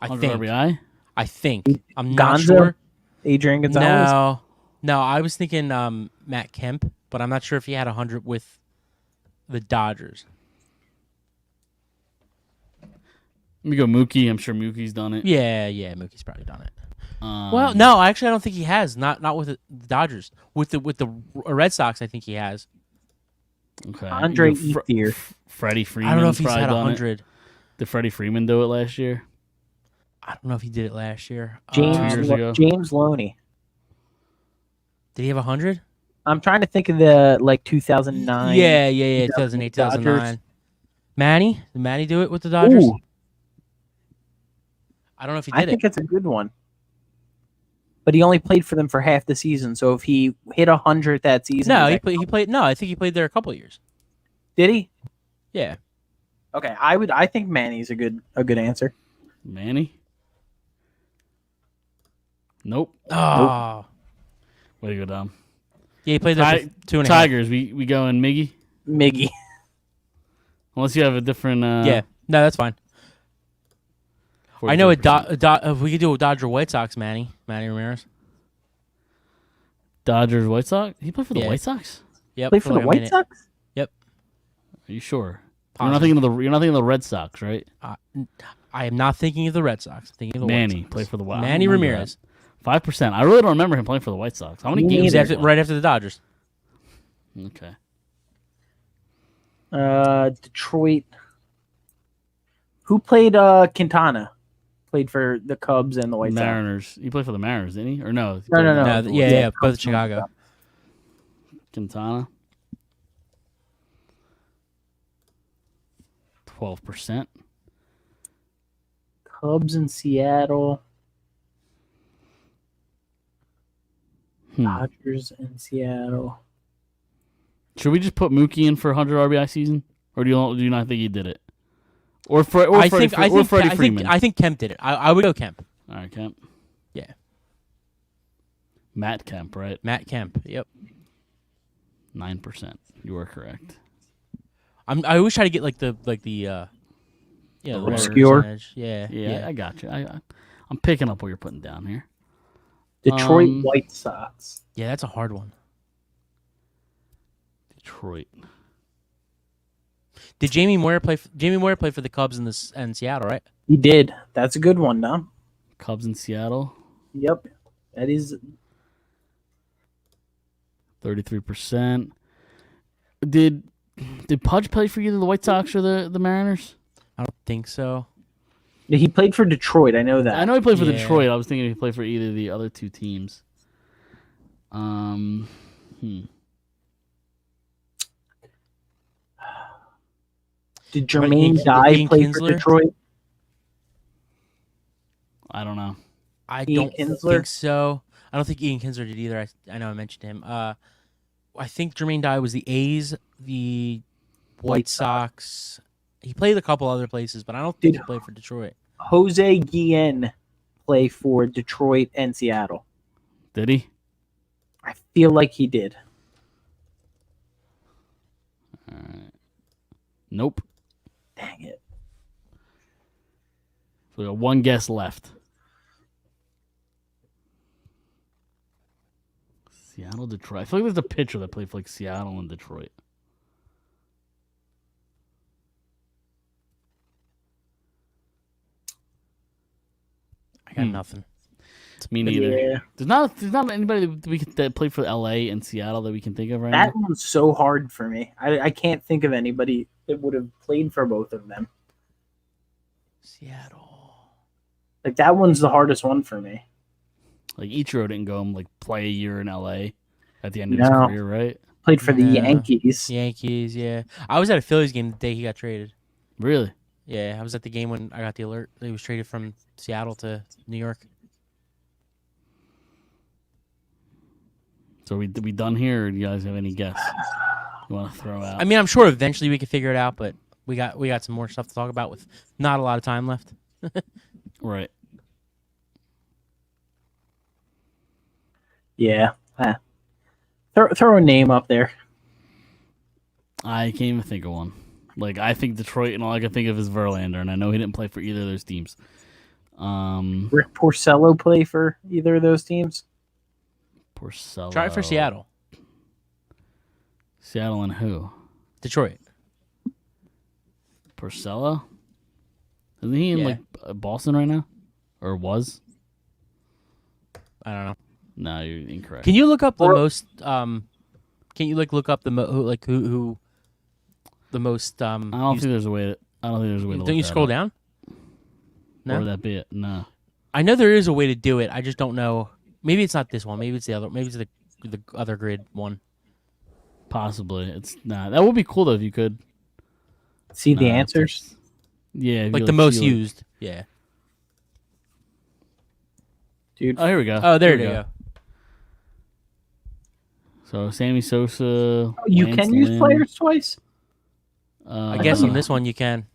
Speaker 3: I
Speaker 2: 100
Speaker 3: think.
Speaker 2: RBI.
Speaker 3: I think. I'm not
Speaker 4: Gonzo?
Speaker 3: sure.
Speaker 4: Adrian Gonzalez.
Speaker 3: No. I was thinking Matt Kemp, but I'm not sure if he had 100 with the Dodgers.
Speaker 2: Let me go Mookie. I'm sure Mookie's done it.
Speaker 3: Yeah, Mookie's probably done it. Well, no, actually, I don't think he has. Not with the Dodgers. With the Red Sox, I think he has.
Speaker 2: Okay.
Speaker 4: Andre
Speaker 2: You go
Speaker 4: Ethier.
Speaker 2: Freddie Freeman.
Speaker 3: I don't know if he's had
Speaker 2: done
Speaker 3: 100.
Speaker 2: Did Freddie Freeman do it last year?
Speaker 3: I don't know if he did it last year.
Speaker 2: 2
Speaker 4: James
Speaker 2: years ago.
Speaker 4: James Loney.
Speaker 3: Did he have 100?
Speaker 4: I'm trying to think of the 2009.
Speaker 3: Yeah. 2008, 2009. Manny? Did Manny do it with the Dodgers?
Speaker 4: Ooh,
Speaker 3: I don't know if he
Speaker 4: I
Speaker 3: did
Speaker 4: think
Speaker 3: it.
Speaker 4: it's a good one. But he only played for them for half the season. So if he hit 100 that season,
Speaker 3: No,
Speaker 4: is
Speaker 3: he
Speaker 4: that-
Speaker 3: played. He played. No, I think he played there a couple of years.
Speaker 4: did he?
Speaker 3: Yeah.
Speaker 4: Okay, I think Manny's a good answer.
Speaker 2: Manny? Nope.
Speaker 3: Oh.
Speaker 2: Way to go, Dom.
Speaker 3: Yeah, he played there for 2.5.
Speaker 2: Tigers. We going Miggy?
Speaker 4: Miggy.
Speaker 2: Unless you have a different.
Speaker 3: Yeah. No, that's fine. I know
Speaker 2: 43%.
Speaker 3: if we could do a Dodger White Sox, Manny Ramirez.
Speaker 2: Dodgers, White Sox. He played for the
Speaker 3: Yeah.
Speaker 2: White Sox.
Speaker 3: Yep.
Speaker 4: Play for the
Speaker 3: like a
Speaker 4: White
Speaker 3: minute.
Speaker 4: Sox?
Speaker 2: Are you sure?
Speaker 3: Positive.
Speaker 2: You're not thinking of the Red Sox, right?
Speaker 3: I am not thinking of the Red Sox. I'm thinking of the
Speaker 2: Manny
Speaker 3: White Sox.
Speaker 2: played for the White.
Speaker 3: Manny Ramirez.
Speaker 2: 5%. I really don't remember him playing for the White Sox. How many
Speaker 4: Me
Speaker 2: games?
Speaker 3: He was
Speaker 4: neither.
Speaker 3: right after the Dodgers.
Speaker 2: Okay.
Speaker 4: Detroit. Who played Quintana? Played for the Cubs and the White Sox.
Speaker 2: Mariners. He played for the Mariners, didn't he? Or no?
Speaker 4: No.
Speaker 3: No,
Speaker 4: Yeah,
Speaker 3: yeah, both
Speaker 4: Cubs.
Speaker 3: Chicago.
Speaker 2: Quintana. 12%.
Speaker 4: Cubs in Seattle. Dodgers in Seattle.
Speaker 2: Should we just put Mookie in for 100 RBI season, or do you not think he did it? Or Freddie Freeman.
Speaker 3: I think Kemp did it. I would go Kemp.
Speaker 2: All right, Kemp.
Speaker 3: Yeah.
Speaker 2: Matt Kemp, right?
Speaker 3: Matt Kemp. Yep.
Speaker 2: 9%. You are correct.
Speaker 3: I always try to get the whatever
Speaker 4: Obscure.
Speaker 3: percentage. Yeah.
Speaker 2: Yeah, I got you. I'm picking up what you're putting down here.
Speaker 4: Detroit White Sox.
Speaker 3: Yeah, that's a hard one.
Speaker 2: Detroit.
Speaker 3: Did Jamie Moyer play? Jamie Moyer played for the Cubs and Seattle, right?
Speaker 4: He did. That's a good one, Dom.
Speaker 2: Cubs in Seattle.
Speaker 4: Yep. That is
Speaker 2: 33%. Did Pudge play for either the White Sox or the Mariners?
Speaker 3: I don't think so.
Speaker 4: he played for Detroit. I know that.
Speaker 2: I know he played for
Speaker 3: Yeah.
Speaker 2: Detroit. I was thinking he played for either of the other two teams.
Speaker 4: Did
Speaker 3: What about
Speaker 4: Jermaine
Speaker 3: Ian
Speaker 4: Dye play for
Speaker 3: Kinsler?
Speaker 4: Detroit?
Speaker 2: I don't know.
Speaker 3: I
Speaker 4: Ian
Speaker 3: don't
Speaker 4: Kinsler?
Speaker 3: think so. I don't think Ian Kinsler did either. I know I mentioned him. I think Jermaine Dye was the A's, the White Sox. He played a couple other places, but I don't think he played for Detroit.
Speaker 4: Jose Guillen play for Detroit and Seattle?
Speaker 2: Did he?
Speaker 4: I feel like he did.
Speaker 2: Nope.
Speaker 4: Dang it.
Speaker 2: So we got one guess left. Seattle, Detroit. I feel like there's a pitcher that played for like Seattle and Detroit.
Speaker 3: I got nothing.
Speaker 2: Me neither.
Speaker 4: Yeah.
Speaker 2: There's not anybody that played for LA and Seattle that we can think of right
Speaker 4: That
Speaker 2: now.
Speaker 4: one's so hard for me. I can't think of anybody that would have played for both of them.
Speaker 3: Seattle.
Speaker 4: Like that one's the hardest one for me.
Speaker 2: Like Ichiro didn't go and like play a year in LA at the end of his
Speaker 4: No.
Speaker 2: career, right?
Speaker 4: Played for the
Speaker 3: No.
Speaker 4: Yankees.
Speaker 3: Yankees, yeah. I was at a Phillies game the day he got traded.
Speaker 2: Really?
Speaker 3: Yeah, I was at the game when I got the alert that he was traded from Seattle to New York.
Speaker 2: So we done here, or do you guys have any guess you want to throw out?
Speaker 3: I mean, I'm sure eventually we could figure it out, but we got some more stuff to talk about with not a lot of time left.
Speaker 2: Right.
Speaker 4: Yeah. Throw a name up there.
Speaker 2: I can't even think of one. Like I think Detroit, and all I can think of is Verlander, and I know he didn't play for either of those teams.
Speaker 4: Rick Porcello play for either of those teams?
Speaker 2: Porcello.
Speaker 3: Try it for Seattle.
Speaker 2: Seattle and who?
Speaker 3: Detroit.
Speaker 2: Porcello? Isn't he in
Speaker 3: Yeah.
Speaker 2: like Boston right now, or was?
Speaker 3: I don't know.
Speaker 2: No, you're incorrect.
Speaker 3: Can you look up the
Speaker 4: Or-
Speaker 3: most? Can you look up the who the most?
Speaker 2: I don't think there's a way to. I don't think there's a way to.
Speaker 3: Don't
Speaker 2: look
Speaker 3: you
Speaker 2: that
Speaker 3: scroll
Speaker 2: up.
Speaker 3: down?
Speaker 2: Or
Speaker 3: No,
Speaker 2: would that be it? No.
Speaker 3: I know there is a way to do it. I just don't know. Maybe it's not this one. Maybe it's the other. Maybe it's the other grid one.
Speaker 2: Possibly. It's not. That would be cool though if you could.
Speaker 4: See the
Speaker 2: Nah,
Speaker 4: answers?
Speaker 2: it's- Yeah. if you
Speaker 3: Like the most
Speaker 2: see, like-
Speaker 3: used. Yeah.
Speaker 4: Dude,
Speaker 2: Oh, here we go.
Speaker 3: Oh, there
Speaker 2: Here
Speaker 3: you
Speaker 2: we
Speaker 3: go.
Speaker 2: So Sammy Sosa.
Speaker 4: you
Speaker 2: Lance
Speaker 4: can use
Speaker 2: Lynn,
Speaker 4: players twice?
Speaker 3: I guess on
Speaker 2: yeah.
Speaker 3: this one you can.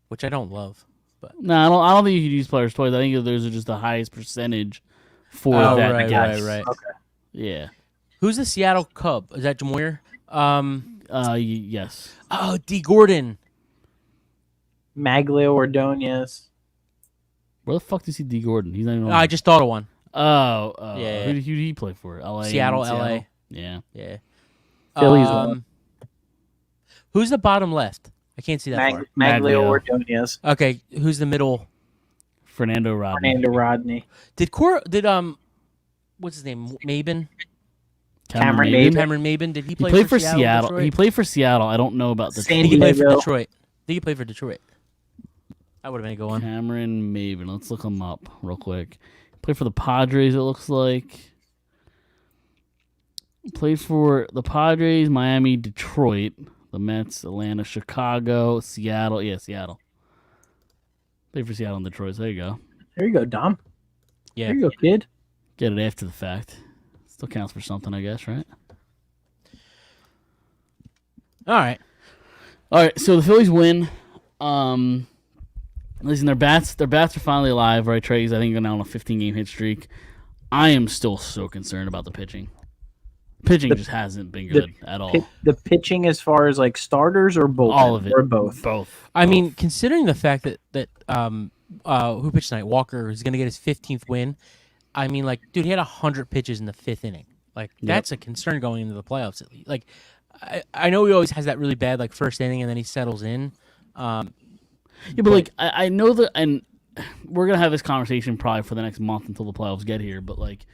Speaker 3: Which I don't love.
Speaker 2: No, I don't think you could use players twice. I think those are just the highest percentage for
Speaker 3: Oh,
Speaker 2: that
Speaker 3: right,
Speaker 2: guess.
Speaker 3: right.
Speaker 2: Yeah.
Speaker 3: Who's the Seattle Cub? Is that Jamoyer?
Speaker 2: Yes.
Speaker 3: Oh, D. Gordon.
Speaker 4: Maglio Ordonez.
Speaker 2: Where the fuck does he D Gordon? He's not even. On
Speaker 3: I just thought of one.
Speaker 2: Oh.
Speaker 3: Yeah.
Speaker 2: Who did he play for? LA. and
Speaker 3: Seattle, LA.
Speaker 2: Yeah.
Speaker 3: Yeah.
Speaker 4: Phillies one.
Speaker 3: Who's the bottom left? I can't see that far.
Speaker 4: Maglio
Speaker 2: Maglio.
Speaker 4: Ordonez.
Speaker 3: Okay, who's the middle?
Speaker 2: Fernando Rodney.
Speaker 4: Fernando Rodney.
Speaker 3: Did what's his name? Maben?
Speaker 4: Cameron
Speaker 2: Maben.
Speaker 4: Maben.
Speaker 3: Cameron Maben. Did he
Speaker 2: He
Speaker 3: play
Speaker 2: played for
Speaker 3: Seattle?
Speaker 2: Seattle.
Speaker 3: Detroit?
Speaker 2: He played for Seattle. I don't know about the
Speaker 3: I
Speaker 4: San
Speaker 3: think he played for
Speaker 4: Diego.
Speaker 3: Detroit. I think he played for Detroit. That would have been a good one.
Speaker 2: Cameron Maven. Let's look him up real quick. Played for the Padres, it looks like. Played for the Padres, Miami, Detroit, the Mets, Atlanta, Chicago, Seattle. Yeah, Seattle. Played for Seattle and Detroit. So there you go.
Speaker 4: There you go, Dom.
Speaker 3: Yeah.
Speaker 4: There you go, kid.
Speaker 2: Get it after the fact. Still counts for something, I guess, right?
Speaker 3: All right.
Speaker 2: All right, so the Phillies win. Listen, their bats are finally alive, right, Trey? 'Cause I think they're now on a 15-game hit streak. I am still so concerned about the pitching. Pitching just hasn't been good at all.
Speaker 4: The pitching as far as like starters or both?
Speaker 2: All of it.
Speaker 4: Or both?
Speaker 2: Both.
Speaker 3: I mean, considering the fact that who pitched tonight, Walker is going to get his 15th win. I mean, like, dude, he had 100 pitches in the 5th inning. Like, that's a concern going into the playoffs. At least. Like, I know he always has that really bad like first inning and then he settles in.
Speaker 2: Yeah, but like I know that, and we're gonna have this conversation probably for the next month until the playoffs get here. But like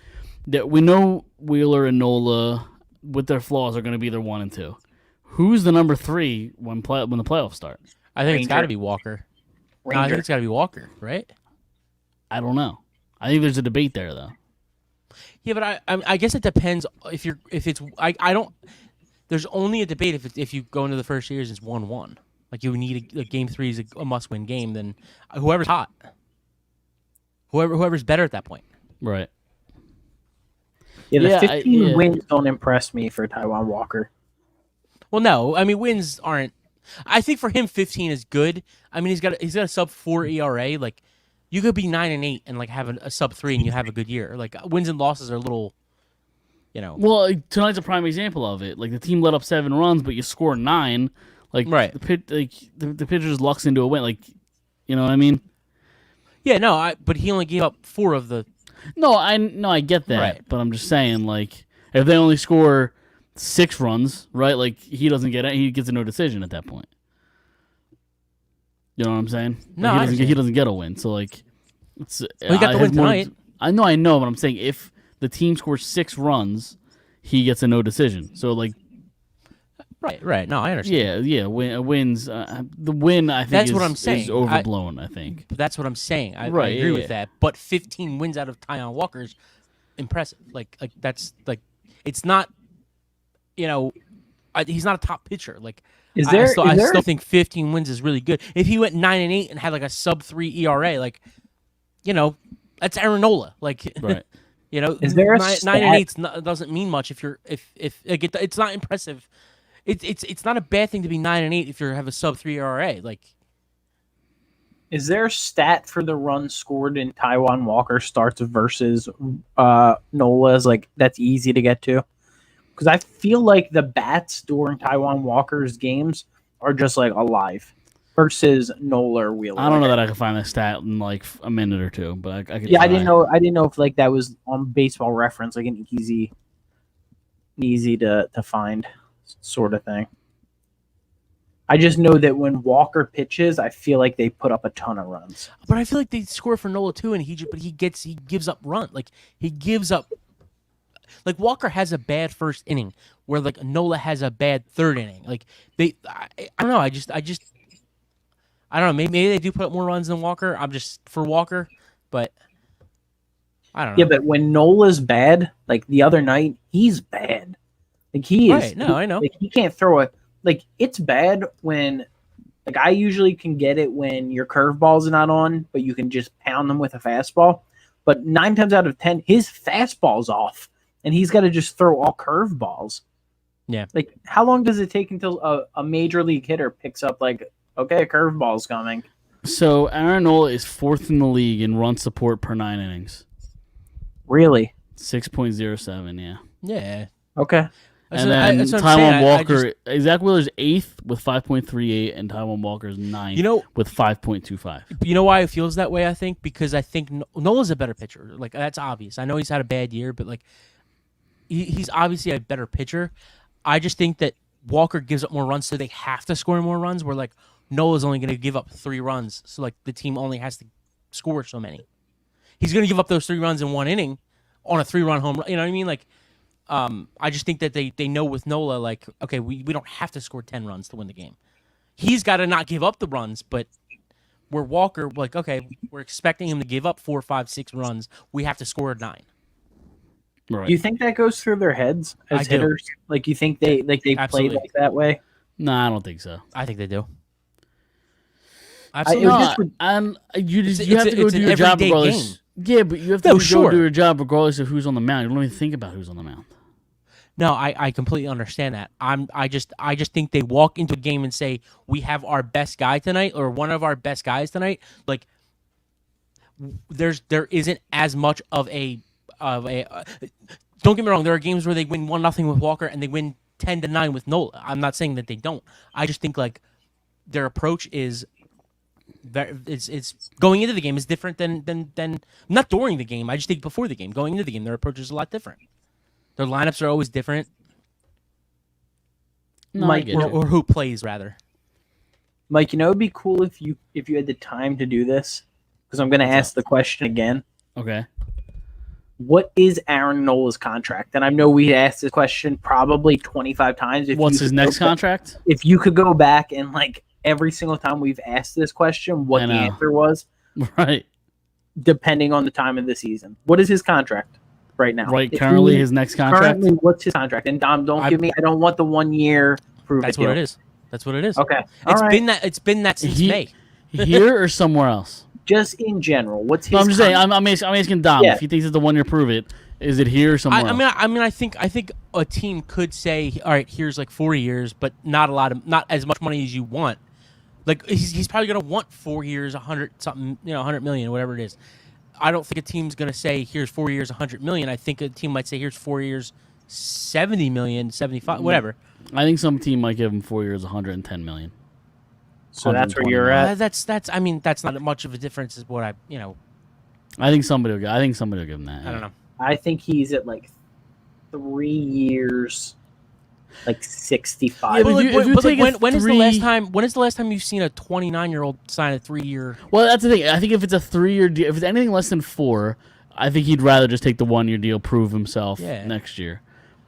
Speaker 2: that, we know Wheeler and Nola with their flaws are gonna be their 1 and 2. Who's the number 3 when the playoffs start?
Speaker 3: I think it's got to
Speaker 4: Ranger.
Speaker 3: be Walker. No, I
Speaker 4: Ranger.
Speaker 3: think it's got to be Walker, right?
Speaker 2: I don't know. I think there's a debate there though.
Speaker 3: Yeah, but I guess it depends if it's I don't. There's only a debate if you go into the first years it's 1-1. Like you need a game 3 is a must-win game. Then whoever's hot, whoever's better at that point.
Speaker 2: Right.
Speaker 4: Yeah, the
Speaker 2: Yeah,
Speaker 4: 15 wins don't impress me for Taiwan Walker.
Speaker 3: Well, no, I mean wins aren't. I think for him 15 is good. I mean he's got a sub 4 ERA. Like you could be 9-8 and like have a sub 3 and you have a good year. Like wins and losses are a little, you know.
Speaker 2: Well, like, tonight's a prime example of it. Like the team let up 7 runs, but you score 9. Like
Speaker 3: Right.
Speaker 2: the pitcher just lucks into a win. Like, you know what I mean?
Speaker 3: Yeah, no, but he only gave up 4 of the.
Speaker 2: No, I get that,
Speaker 3: Right.
Speaker 2: but I'm just saying, like, if they only score 6 runs, right? Like he doesn't get it, he gets a no decision at that point. You know what I'm saying?
Speaker 3: No,
Speaker 2: Like,
Speaker 3: I
Speaker 2: he doesn't get a win. So like, it's
Speaker 3: Well, he got the win tonight.
Speaker 2: I know, but I'm saying if the team scores 6 runs, he gets a no decision. So like,
Speaker 3: Right. No, I understand.
Speaker 2: Yeah. Wins. The win, I think,
Speaker 3: That's what I'm saying.
Speaker 2: is overblown. I think.
Speaker 3: That's what I'm saying. I
Speaker 2: Right,
Speaker 3: agree
Speaker 2: yeah,
Speaker 3: with
Speaker 2: yeah.
Speaker 3: that. But 15 wins out of Tyon Walker's impressive. Like that's like, it's not, he's not a top pitcher. Like,
Speaker 4: Is
Speaker 3: I
Speaker 4: there?
Speaker 3: still,
Speaker 4: is
Speaker 3: I
Speaker 4: there
Speaker 3: still think 15 wins is really good. If he went 9-8 and had like a sub-3 ERA, like, that's Aaron Nola. Like,
Speaker 2: Right.
Speaker 4: Is there a
Speaker 3: 9-8 doesn't mean much if you're if like it's not impressive. It's not a bad thing to be 9-8 if you have a sub-3 ERA. Like,
Speaker 4: Is there a stat for the runs scored in Taiwan Walker starts versus Nola's? Like, that's easy to get to? Because I feel like the bats during Taiwan Walker's games are just like alive versus Nola or Wheeler.
Speaker 2: I don't know that I can find a stat in like a minute or two, but I could.
Speaker 4: Yeah,
Speaker 2: try.
Speaker 4: I didn't know. I didn't know if like that was on Baseball Reference, like an easy to find sort of thing. I just know that when Walker pitches, I feel like they put up a ton of runs.
Speaker 3: but I feel like they score for Nola too, and he gives up run. Like, he gives up. Like, Walker has a bad first inning, where like Nola has a bad third inning. Like, I don't know. I don't know. Maybe they do put up more runs than Walker. I'm just for Walker, but I don't know.
Speaker 4: Yeah, but when Nola's bad, like the other night, he's bad. Like he is.
Speaker 3: Right, no, I know.
Speaker 4: Like he can't throw it. Like it's bad when, like I usually can get it when your curveball's not on, but you can just pound them with a fastball. But 9 times out of 10, his fastball's off, and he's got to just throw all curveballs.
Speaker 3: Yeah.
Speaker 4: Like how long does it take until a major league hitter picks up like, okay, a curveball's coming?
Speaker 2: So Aaron Nola is 4th in the league in run support per 9 innings.
Speaker 4: Really?
Speaker 2: 6.07. Yeah.
Speaker 3: Yeah.
Speaker 4: Okay.
Speaker 2: And then
Speaker 3: that's what I'm
Speaker 2: Taiwan
Speaker 3: saying.
Speaker 2: Walker, Zach Wheeler's 8th with 5.38, and Taiwan Walker's 9th with 5.25.
Speaker 3: You know why it feels that way? I think because I think Nola's a better pitcher. Like, that's obvious. I know he's had a bad year, but like he's obviously a better pitcher. I just think that Walker gives up more runs, so they have to score more runs. Where like Nola's only going to give up 3 runs, so like the team only has to score so many. He's going to give up those 3 runs in 1 inning on a 3-run home run. You know what I mean? Like, I just think that they know with Nola, like, okay, we don't have to score 10 runs to win the game. He's got to not give up the runs, but where Walker, like, okay, we're expecting him to give up 4, 5, 6 runs. We have to score 9.
Speaker 2: Right.
Speaker 4: Do you think that goes through their heads as
Speaker 3: I do.
Speaker 4: hitters? Like you think they play
Speaker 3: Absolutely.
Speaker 4: like that way?
Speaker 2: No, I don't think so.
Speaker 3: I think they do.
Speaker 4: it
Speaker 3: Absolutely.
Speaker 4: was
Speaker 2: No,
Speaker 4: just-
Speaker 2: and you
Speaker 3: It's
Speaker 2: have to go
Speaker 3: it's
Speaker 2: do
Speaker 3: an
Speaker 2: your job
Speaker 3: everyday
Speaker 2: regardless.
Speaker 3: game.
Speaker 2: Yeah, but you have to
Speaker 3: No,
Speaker 2: go
Speaker 3: sure.
Speaker 2: do your job regardless of who's on the mound. You don't even think about who's on the mound.
Speaker 3: No, I completely understand that. I just think they walk into a game and say we have our best guy tonight or one of our best guys tonight. Like there isn't as much of a don't get me wrong. There are games where they win 1-0 with Walker and they win 10-9 with Nola. I'm not saying that they don't. I just think like their approach is it's going into the game is different than not during the game. I just think before the game, going into the game, their approach is a lot different. Their lineups are always different.
Speaker 2: No, I
Speaker 4: Mike,
Speaker 2: get you.
Speaker 3: Or who plays rather.
Speaker 4: Mike, it'd be cool if you had the time to do this, because I'm going to ask the question again.
Speaker 2: Okay.
Speaker 4: What is Aaron Nola's contract? And I know we asked this question probably 25 times.
Speaker 2: What's his next contract?
Speaker 4: If you could go back and like every single time we've asked this question, what
Speaker 2: I
Speaker 4: the
Speaker 2: know.
Speaker 4: answer was,
Speaker 2: Right.
Speaker 4: depending on the time of the season. What is his contract right now?
Speaker 2: Right.
Speaker 4: If
Speaker 2: Currently,
Speaker 4: he-
Speaker 2: his next contract.
Speaker 4: Currently, what's his contract? And Dom, don't give me. I don't want the 1 year. Prove
Speaker 3: That's
Speaker 4: it
Speaker 3: what
Speaker 4: deal.
Speaker 3: it is. That's what it is.
Speaker 4: Okay.
Speaker 3: It's
Speaker 4: All right.
Speaker 3: been that. It's been that since May.
Speaker 2: Here or somewhere else.
Speaker 4: Just in general. What's his?
Speaker 2: No, I'm just saying.
Speaker 4: contract?
Speaker 2: I'm asking Dom
Speaker 4: Yeah.
Speaker 2: if he thinks it's the 1 year. Prove it. Is it here or somewhere else?
Speaker 3: I mean, I think a team could say, all right, here's like 4 years, but not as much money as you want. Like he's probably gonna want 4 years, 100 something, 100 million, whatever it is. I don't think a team's gonna say here's 4 years, 100 million. I think a team might say here's 4 years, 70 million, 75, whatever.
Speaker 2: I think some team might give him 4 years, 110 million.
Speaker 4: So that's where
Speaker 2: 120
Speaker 4: you're
Speaker 2: million.
Speaker 4: at.
Speaker 3: That's. I mean, that's not much of a difference. Is what
Speaker 2: I think somebody will give him that.
Speaker 3: I don't know.
Speaker 4: I think he's at like 3 years, like 65.
Speaker 2: Yeah, but if you take a
Speaker 3: when is the
Speaker 2: three-
Speaker 3: last time? When is the last time you've seen a 29-year-old sign a 3-year?
Speaker 2: Well, that's the thing. I think if it's a 3 year deal, if it's anything less than 4, I think he'd rather just take the 1 year deal, prove himself
Speaker 3: Yeah.
Speaker 2: next year.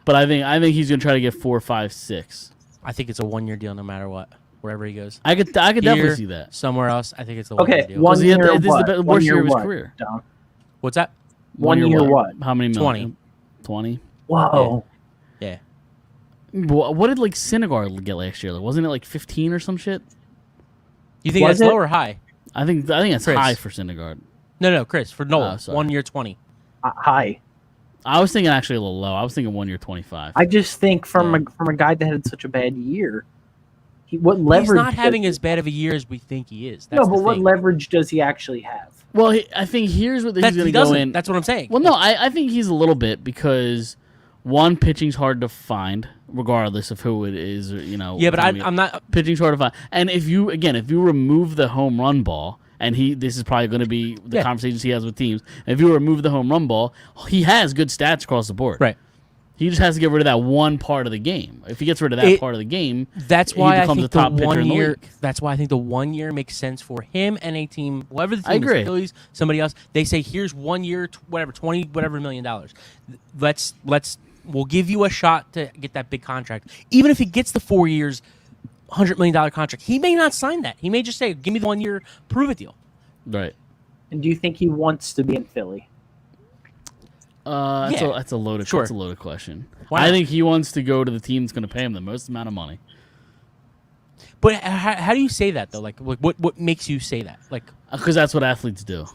Speaker 2: But I think he's gonna try to get 4, 5, 6.
Speaker 3: I think it's a 1-year deal no matter what, wherever he goes.
Speaker 2: I could definitely
Speaker 3: Here,
Speaker 2: see that.
Speaker 3: Somewhere else, I think it's a 1-year
Speaker 4: Okay,
Speaker 3: deal.
Speaker 4: 1
Speaker 2: he had
Speaker 4: year
Speaker 2: the- this is
Speaker 4: what?
Speaker 2: the
Speaker 4: 1
Speaker 2: worst
Speaker 4: year
Speaker 2: year of his
Speaker 4: what,
Speaker 2: career.
Speaker 4: Dom?
Speaker 3: What's that?
Speaker 4: 1 year what?
Speaker 2: How many
Speaker 3: 20.
Speaker 2: million? 20.
Speaker 4: Whoa.
Speaker 3: Yeah.
Speaker 2: What did like Syndergaard get last year? Like, wasn't it like 15 or some shit?
Speaker 3: You think
Speaker 4: Was
Speaker 3: that's
Speaker 4: it?
Speaker 3: low or high?
Speaker 2: I think that's
Speaker 3: Chris.
Speaker 2: high for Syndergaard.
Speaker 3: No, Chris, for Nola,
Speaker 2: Oh, sorry.
Speaker 3: 1 year 20.
Speaker 4: High.
Speaker 2: I was thinking actually a little low. I was thinking 1 year 25.
Speaker 4: I just think from
Speaker 2: Yeah.
Speaker 4: a guy that had such a bad year, what leverage?
Speaker 3: He's not
Speaker 4: does
Speaker 3: having
Speaker 4: he
Speaker 3: as bad of a year as we think he is.
Speaker 4: No,
Speaker 3: That's
Speaker 4: but
Speaker 3: the
Speaker 4: what
Speaker 3: thing.
Speaker 4: leverage does he actually have?
Speaker 2: Well, I think here's what he's
Speaker 3: He
Speaker 2: going to go
Speaker 3: doesn't.
Speaker 2: in.
Speaker 3: That's what I'm saying.
Speaker 2: Well, no, I think he's a little bit because one, pitching's hard to find, regardless of who it is. Or,
Speaker 3: Yeah, but I'm not.
Speaker 2: pitching's hard to find. And if you remove the home run ball, and this is probably going to be the
Speaker 3: Yeah.
Speaker 2: conversations he has with teams. If you remove the home run ball, he has good stats across the board.
Speaker 3: Right.
Speaker 2: He just has to get rid of that one part of the game. If he gets rid of that part of the game,
Speaker 3: That's
Speaker 2: he
Speaker 3: why I
Speaker 2: becomes
Speaker 3: think
Speaker 2: a top
Speaker 3: the
Speaker 2: pitcher
Speaker 3: 1
Speaker 2: in the
Speaker 3: year.
Speaker 2: league.
Speaker 3: That's why I think the 1 year makes sense for him and a team, whoever the team
Speaker 2: I agree.
Speaker 3: is, Phillies, somebody else. They say, here's 1 year, whatever, $20 million. We'll give you a shot to get that big contract. Even if he gets the 4 years, $100 million contract, he may not sign that. He may just say, give me the 1 year, prove it deal.
Speaker 2: right?
Speaker 4: And do you think he wants to be in Philly?
Speaker 2: That's,
Speaker 3: Yeah.
Speaker 2: that's a loaded.
Speaker 3: Sure.
Speaker 2: That's a loaded question.
Speaker 3: Why
Speaker 2: I
Speaker 3: not?
Speaker 2: think he wants to go to the team that's going to pay him the most amount of money.
Speaker 3: But how do you say that, though? Like what makes you say that? Like,
Speaker 2: Because that's what athletes do.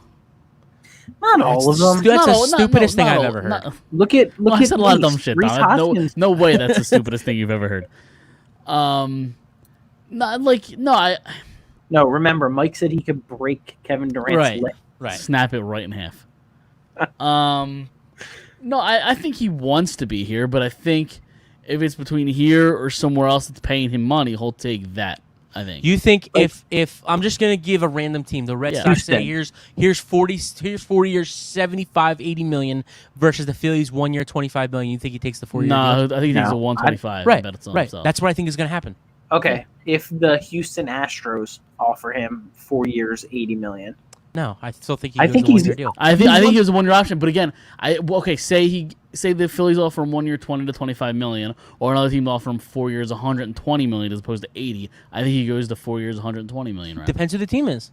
Speaker 4: Not all of them.
Speaker 3: That's
Speaker 2: No,
Speaker 3: the stupidest thing
Speaker 2: not
Speaker 3: I've
Speaker 2: all-
Speaker 3: ever heard.
Speaker 2: not-
Speaker 4: Look at
Speaker 2: Well, I
Speaker 4: at
Speaker 2: said a lot of dumb
Speaker 4: Reese.
Speaker 2: shit.
Speaker 4: Reese
Speaker 2: Dom.
Speaker 4: Hoskins.
Speaker 2: No way that's the stupidest thing you've ever heard. Not like no, I
Speaker 4: No, remember, Mike said he could break Kevin Durant's
Speaker 3: Right.
Speaker 4: leg.
Speaker 3: right.
Speaker 2: snap it right in half. No, I think he wants to be here, but I think if it's between here or somewhere else that's paying him money, he'll take that. I think.
Speaker 3: You think if I'm just gonna give a random team, the Red
Speaker 2: Yeah.
Speaker 3: Sox say
Speaker 4: Houston.
Speaker 3: here's 40 years, 75, 80 million versus the Phillies 1 year, 25 million. You think he takes the 4 year
Speaker 2: No,
Speaker 3: deal?
Speaker 2: I think he takes a
Speaker 4: No.
Speaker 2: 125.
Speaker 3: Right,
Speaker 2: I bet it's on
Speaker 3: right.
Speaker 2: himself.
Speaker 3: That's what I think is gonna happen.
Speaker 4: Okay, if the Houston Astros offer him 4 years, $80 million.
Speaker 3: No, I still think he
Speaker 4: I
Speaker 3: goes
Speaker 4: think
Speaker 3: the 1
Speaker 4: he's-
Speaker 3: year deal.
Speaker 2: I think he was a 1 year option, but again, say the Phillies offer him 1 year 20 to 25 million, or another team offer him 4 years 120 million as opposed to 80. I think he goes to 4 years 120 million. Right?
Speaker 3: Depends who the team is.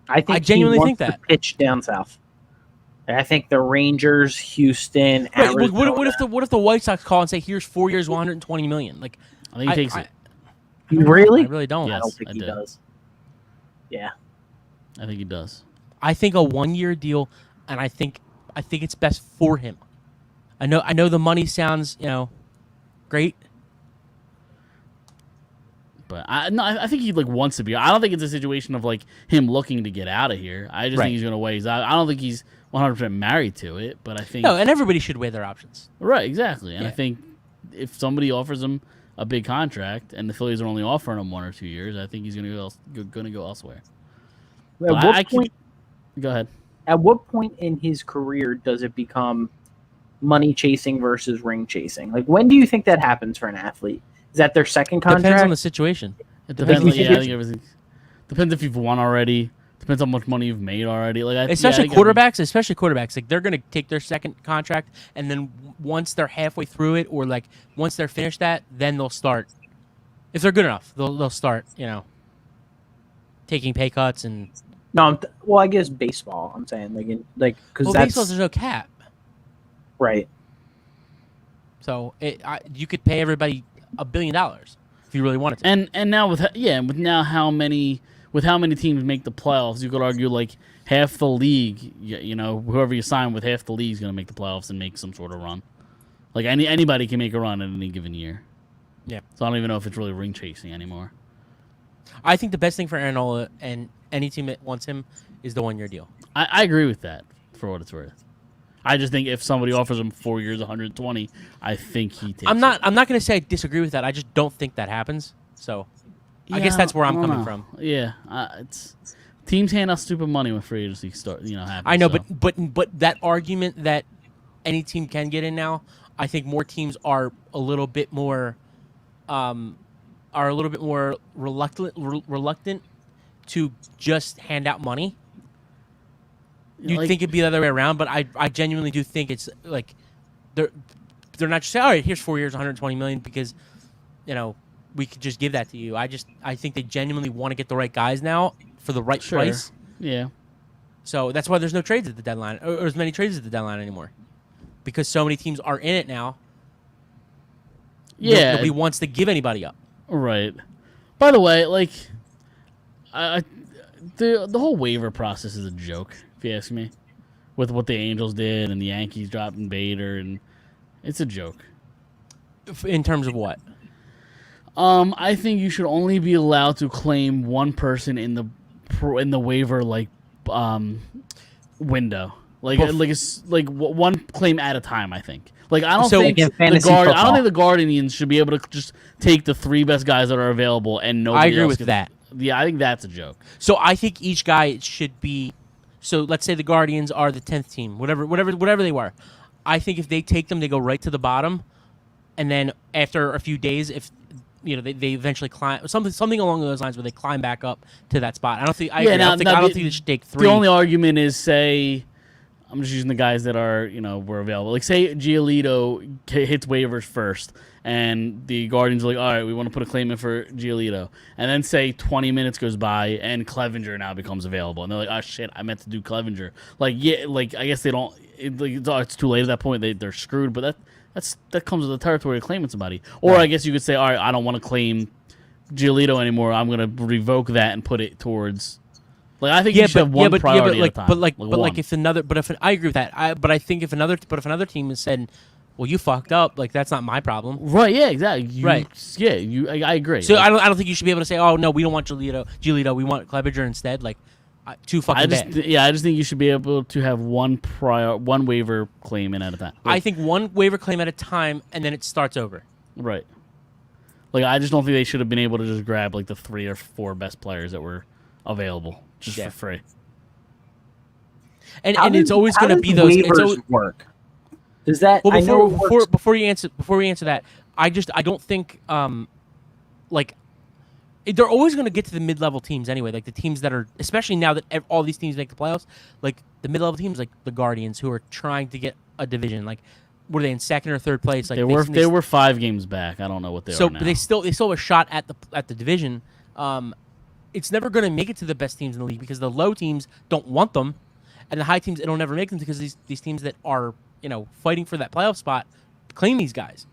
Speaker 4: I think
Speaker 3: I genuinely
Speaker 4: he
Speaker 3: think
Speaker 4: wants to
Speaker 3: that.
Speaker 4: pitch down south. I think the Rangers, Houston,
Speaker 3: Right,
Speaker 4: Arizona.
Speaker 3: what if the White Sox call and say here's 4 years, 120 million? Like,
Speaker 2: I think he takes it.
Speaker 4: Really?
Speaker 3: I really don't.
Speaker 2: Yeah.
Speaker 4: I don't
Speaker 2: Yes,
Speaker 4: think
Speaker 2: I
Speaker 4: he
Speaker 2: do.
Speaker 4: does. Yeah.
Speaker 2: I think he does.
Speaker 3: I think a 1 year deal, and I think it's best for him. I know the money sounds great.
Speaker 2: But I think he wants to be. I don't think it's a situation of him looking to get out of here. I just
Speaker 3: Right.
Speaker 2: think he's gonna weigh his out. I don't think he's 100% married to it, but I think
Speaker 3: No, and everybody should weigh their options.
Speaker 2: right, exactly. And I
Speaker 3: Yeah.
Speaker 2: think if somebody offers him a big contract and the Phillies are only offering him 1 or 2 years, I think he's gonna go elsewhere.
Speaker 4: At
Speaker 2: But
Speaker 4: what
Speaker 2: I
Speaker 4: point?
Speaker 2: Go ahead.
Speaker 4: At what point in his career does it become money chasing versus ring chasing? Like, when do you think that happens for an athlete? Is that their second contract?
Speaker 3: Depends on the situation.
Speaker 2: It depends.
Speaker 4: Like, you
Speaker 2: I
Speaker 4: think
Speaker 2: think everything depends if you've won already. Depends how much money you've made already.
Speaker 3: Especially quarterbacks, like they're gonna take their second contract, and then once they're halfway through it, or once they're finished that, then they'll start. If they're good enough, they'll start. Taking pay cuts and.
Speaker 4: No, well, I guess baseball. I'm saying because
Speaker 3: Well,
Speaker 4: that's
Speaker 3: baseball there's no cap,
Speaker 4: right.
Speaker 3: so you could pay everybody $1 billion if you really wanted to.
Speaker 2: And now with how many teams make the playoffs, you could argue half the league, whoever you sign with, half the league is going to make the playoffs and make some sort of run. Anybody can make a run in any given year.
Speaker 3: Yeah.
Speaker 2: So I don't even know if it's really ring chasing anymore.
Speaker 3: I think the best thing for Aaron Nola and any team that wants him is the 1 year deal.
Speaker 2: I agree with that for what it's worth. I just think if somebody offers him 4 years, 120, I think he takes.
Speaker 3: I'm not
Speaker 2: it.
Speaker 3: going to say I disagree with that. I just don't think that happens. So I guess that's where I'm
Speaker 2: I don't
Speaker 3: coming
Speaker 2: know.
Speaker 3: from.
Speaker 2: Yeah, it's teams hand out stupid money when free agency happens.
Speaker 3: I know,
Speaker 2: so.
Speaker 3: but that argument that any team can get in now, I think more teams are a little bit more reluctant to just hand out money. You'd think it'd be the other way around, but I genuinely do think it's they're not just saying, all right, here's 4 years, 120 million, because we could just give that to you. I think they genuinely want to get the right guys now for the right
Speaker 2: Sure.
Speaker 3: price.
Speaker 2: Yeah.
Speaker 3: So that's why there's no trades at the deadline, or as many trades at the deadline anymore, because so many teams are in it now.
Speaker 2: Yeah.
Speaker 3: Nobody wants to give anybody up.
Speaker 2: Right. By the way, like, the whole waiver process is a joke, if you ask me. With what the Angels did and the Yankees dropping Bader, and it's a joke.
Speaker 3: In terms of what?
Speaker 2: I think you should only be allowed to claim one person in the waiver window, one claim at a time. I think. Like I don't think the Guardians should be able to just take the 3 best guys that are available and nobody.
Speaker 3: I agree
Speaker 2: else
Speaker 3: with that.
Speaker 2: Yeah, I think that's a joke.
Speaker 3: So I think each guy should be. So let's say the Guardians are the 10th team, whatever they were. I think if they take them, they go right to the bottom, and then after a few days, if they eventually climb something along those lines where they climb back up to that spot. I don't think. I don't think they should take 3.
Speaker 2: The only argument is, say, I'm just using the guys that are were available. Like say Giolito hits waivers first, and the Guardians are like, all right, we want to put a claim in for Giolito, and then say 20 minutes goes by and Clevenger now becomes available, and they're like, oh shit, I meant to do Clevenger. Like yeah, like I guess they don't. It's too late at that point. They're screwed. But that comes with the territory of claiming somebody. Or right. I guess you could say, all right, I don't want to claim Giolito anymore. I'm going to revoke that and put it towards. Like I think you should have one priority at a time.
Speaker 3: I agree with that. But I think if another team has said, well, you fucked up, like that's not my problem.
Speaker 2: Right? Yeah, exactly. I agree.
Speaker 3: So I don't think you should be able to say, oh no, we don't want Giolito, we want Clevenger instead. Like too fucking bad.
Speaker 2: I just think you should be able to have one waiver claim in at a time.
Speaker 3: I think one waiver claim at a time, and then it starts over.
Speaker 2: Right. Like I just don't think they should have been able to just grab like the 3 or 4 best players that were available just for free.
Speaker 3: And it's always going to be those
Speaker 4: waivers work. Does that?
Speaker 3: Well, before you answer that, I don't think they're always going to get to the mid-level teams anyway. Like the teams that are, especially now that all these teams make the playoffs, like the mid-level teams, like the Guardians, who are trying to get a division. Like, were they in 2nd or 3rd place? Like
Speaker 2: they were 5 games back. I don't know what they are now.
Speaker 3: But they still have a shot at the division. It's never going to make it to the best teams in the league because the low teams don't want them, and the high teams it'll never make them because these teams that are fighting for that playoff spot claim these guys.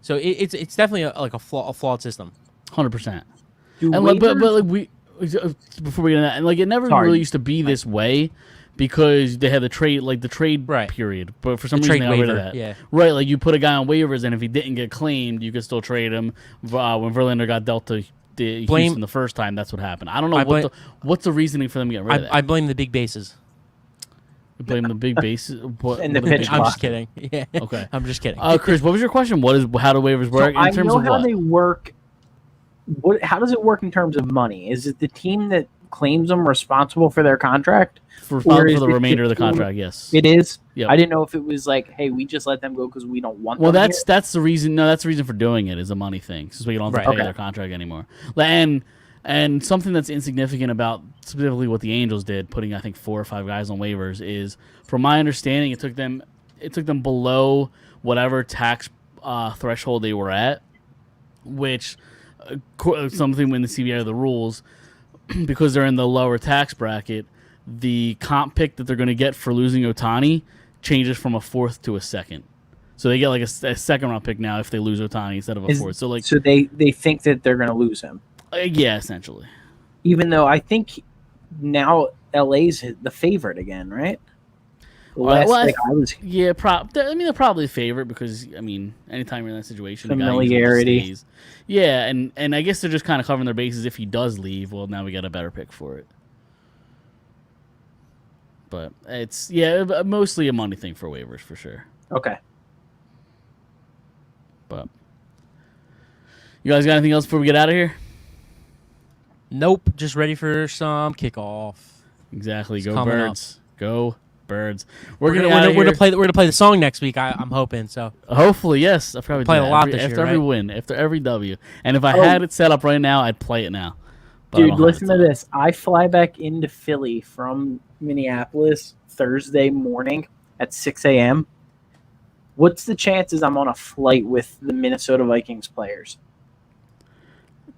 Speaker 3: So it's definitely a flawed system.
Speaker 2: 100%. But we before we get into that, and like it never really used to be this way because they had the trade period. But for some reason they got rid of that.
Speaker 3: Yeah.
Speaker 2: Right, like you put a guy on waivers, and if he didn't get claimed, you could still trade him. When Verlander got dealt to Houston the first time, that's what happened. I don't know what's the reasoning for them to get rid of that.
Speaker 3: I blame the big bases.
Speaker 2: You blame the big bases?
Speaker 4: And the pitch
Speaker 3: I'm
Speaker 4: clock.
Speaker 3: just kidding. Yeah.
Speaker 2: Okay.
Speaker 3: I'm just kidding.
Speaker 2: Chris, what was your question? How do waivers work in terms of what?
Speaker 4: I know how they work. How does it work in terms of money? Is it the team that claims them responsible for their contract?
Speaker 2: For the remainder of the contract, yes.
Speaker 4: It is?
Speaker 2: Yep.
Speaker 4: I didn't know if it was like, hey, we just let them go because we don't want them.
Speaker 2: Well, that's the reason. No, that's the reason for doing it is a money thing, so we don't have to pay their contract anymore. And something that's insignificant about specifically what the Angels did, putting I think 4 or 5 guys on waivers, is from my understanding, it took them below whatever tax threshold they were at, which something in the CBA the rules because they're in the lower tax bracket. The comp pick that they're going to get for losing Ohtani changes from a 4th to a 2nd. So they get like a 2nd round pick now if they lose Ohtani instead of a 4th.
Speaker 4: So they think that they're going to lose him.
Speaker 2: Yeah, essentially.
Speaker 4: Even though I think now LA's the favorite again, right? They're
Speaker 2: probably a favorite because anytime you're in that situation,
Speaker 4: familiarity.
Speaker 2: Yeah, and I guess they're just kind of covering their bases. If he does leave, well, now we got a better pick for it. But it's mostly a money thing for waivers for sure.
Speaker 4: Okay.
Speaker 2: But you guys got anything else before we get out of here?
Speaker 3: Nope. Just ready for some kickoff.
Speaker 2: Exactly. Go Birds. Go Birds.
Speaker 3: We're gonna play the song next week. I'm hoping so.
Speaker 2: Hopefully, yes. I probably
Speaker 3: play a lot this year,
Speaker 2: after every win, after every W. And if I had it set up right now, I'd play it now.
Speaker 4: Dude, listen to this. I fly back into Philly from Minneapolis Thursday morning at 6 a.m. What's the chances I'm on a flight with the Minnesota Vikings players?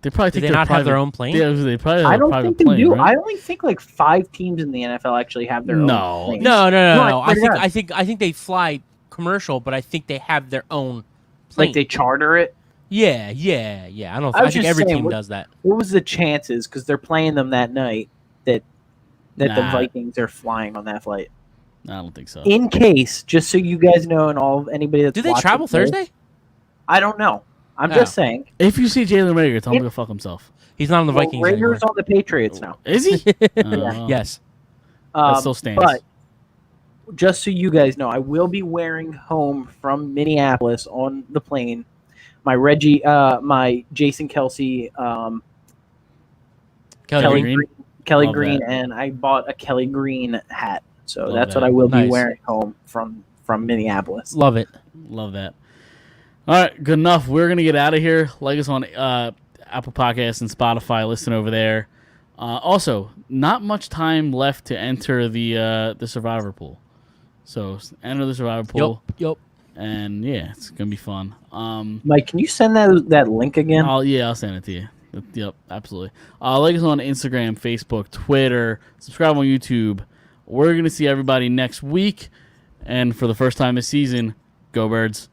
Speaker 2: They probably
Speaker 3: Do
Speaker 2: think
Speaker 3: they
Speaker 2: they're
Speaker 3: not have their
Speaker 2: private-
Speaker 3: own plane?
Speaker 2: Yeah, they probably have
Speaker 4: I
Speaker 2: a
Speaker 4: don't
Speaker 2: private
Speaker 4: think they
Speaker 2: plane,
Speaker 4: do.
Speaker 2: right?
Speaker 4: I only think like 5 teams in the NFL actually have their
Speaker 2: No.
Speaker 4: own planes.
Speaker 3: No.
Speaker 4: I
Speaker 3: I
Speaker 4: swear to
Speaker 3: think
Speaker 4: God.
Speaker 3: I think they fly commercial, but I think they have their own plane.
Speaker 4: Like they charter it.
Speaker 3: Yeah. I don't know.
Speaker 4: I
Speaker 3: I
Speaker 4: was
Speaker 3: think
Speaker 4: just
Speaker 3: every
Speaker 4: saying,
Speaker 3: team
Speaker 4: what-
Speaker 3: does that.
Speaker 4: What was the chances? Because they're playing them that night that the
Speaker 2: Nah.
Speaker 4: Vikings are flying on that flight.
Speaker 2: I don't think so.
Speaker 4: In case, just so you guys know, and all anybody that's
Speaker 3: Do they
Speaker 4: watching
Speaker 3: travel
Speaker 4: knows,
Speaker 3: Thursday?
Speaker 4: I don't know. I'm
Speaker 3: Oh.
Speaker 4: just saying.
Speaker 2: If you see Jalen Rager, tell him to go fuck himself.
Speaker 3: He's not on the
Speaker 4: Well,
Speaker 3: Vikings anymore.
Speaker 4: Raiders on the Patriots now.
Speaker 2: Is he? Oh.
Speaker 3: Yes.
Speaker 2: That still stands.
Speaker 4: But just so you guys know, I will be wearing home from Minneapolis on the plane my Jason Kelsey,
Speaker 3: Kelly Green.
Speaker 4: Kelly
Speaker 2: Love
Speaker 4: Green,
Speaker 2: that.
Speaker 4: and I bought a Kelly Green hat. So
Speaker 2: Love
Speaker 4: that's what
Speaker 2: that.
Speaker 4: I will be
Speaker 3: Nice.
Speaker 4: wearing home from Minneapolis.
Speaker 3: Love it.
Speaker 2: Love that. All right, good enough. We're gonna get out of here. Like us on Apple Podcasts and Spotify. Listen over there. Also, not much time left to enter the Survivor pool. So enter the Survivor pool,
Speaker 3: Yup.
Speaker 2: and yeah, it's gonna be fun.
Speaker 4: Mike, can you send that link again?
Speaker 2: I'll send it to you. Yep, absolutely. Like us on Instagram, Facebook, Twitter. Subscribe on YouTube. We're gonna see everybody next week, and for the first time this season, go Birds.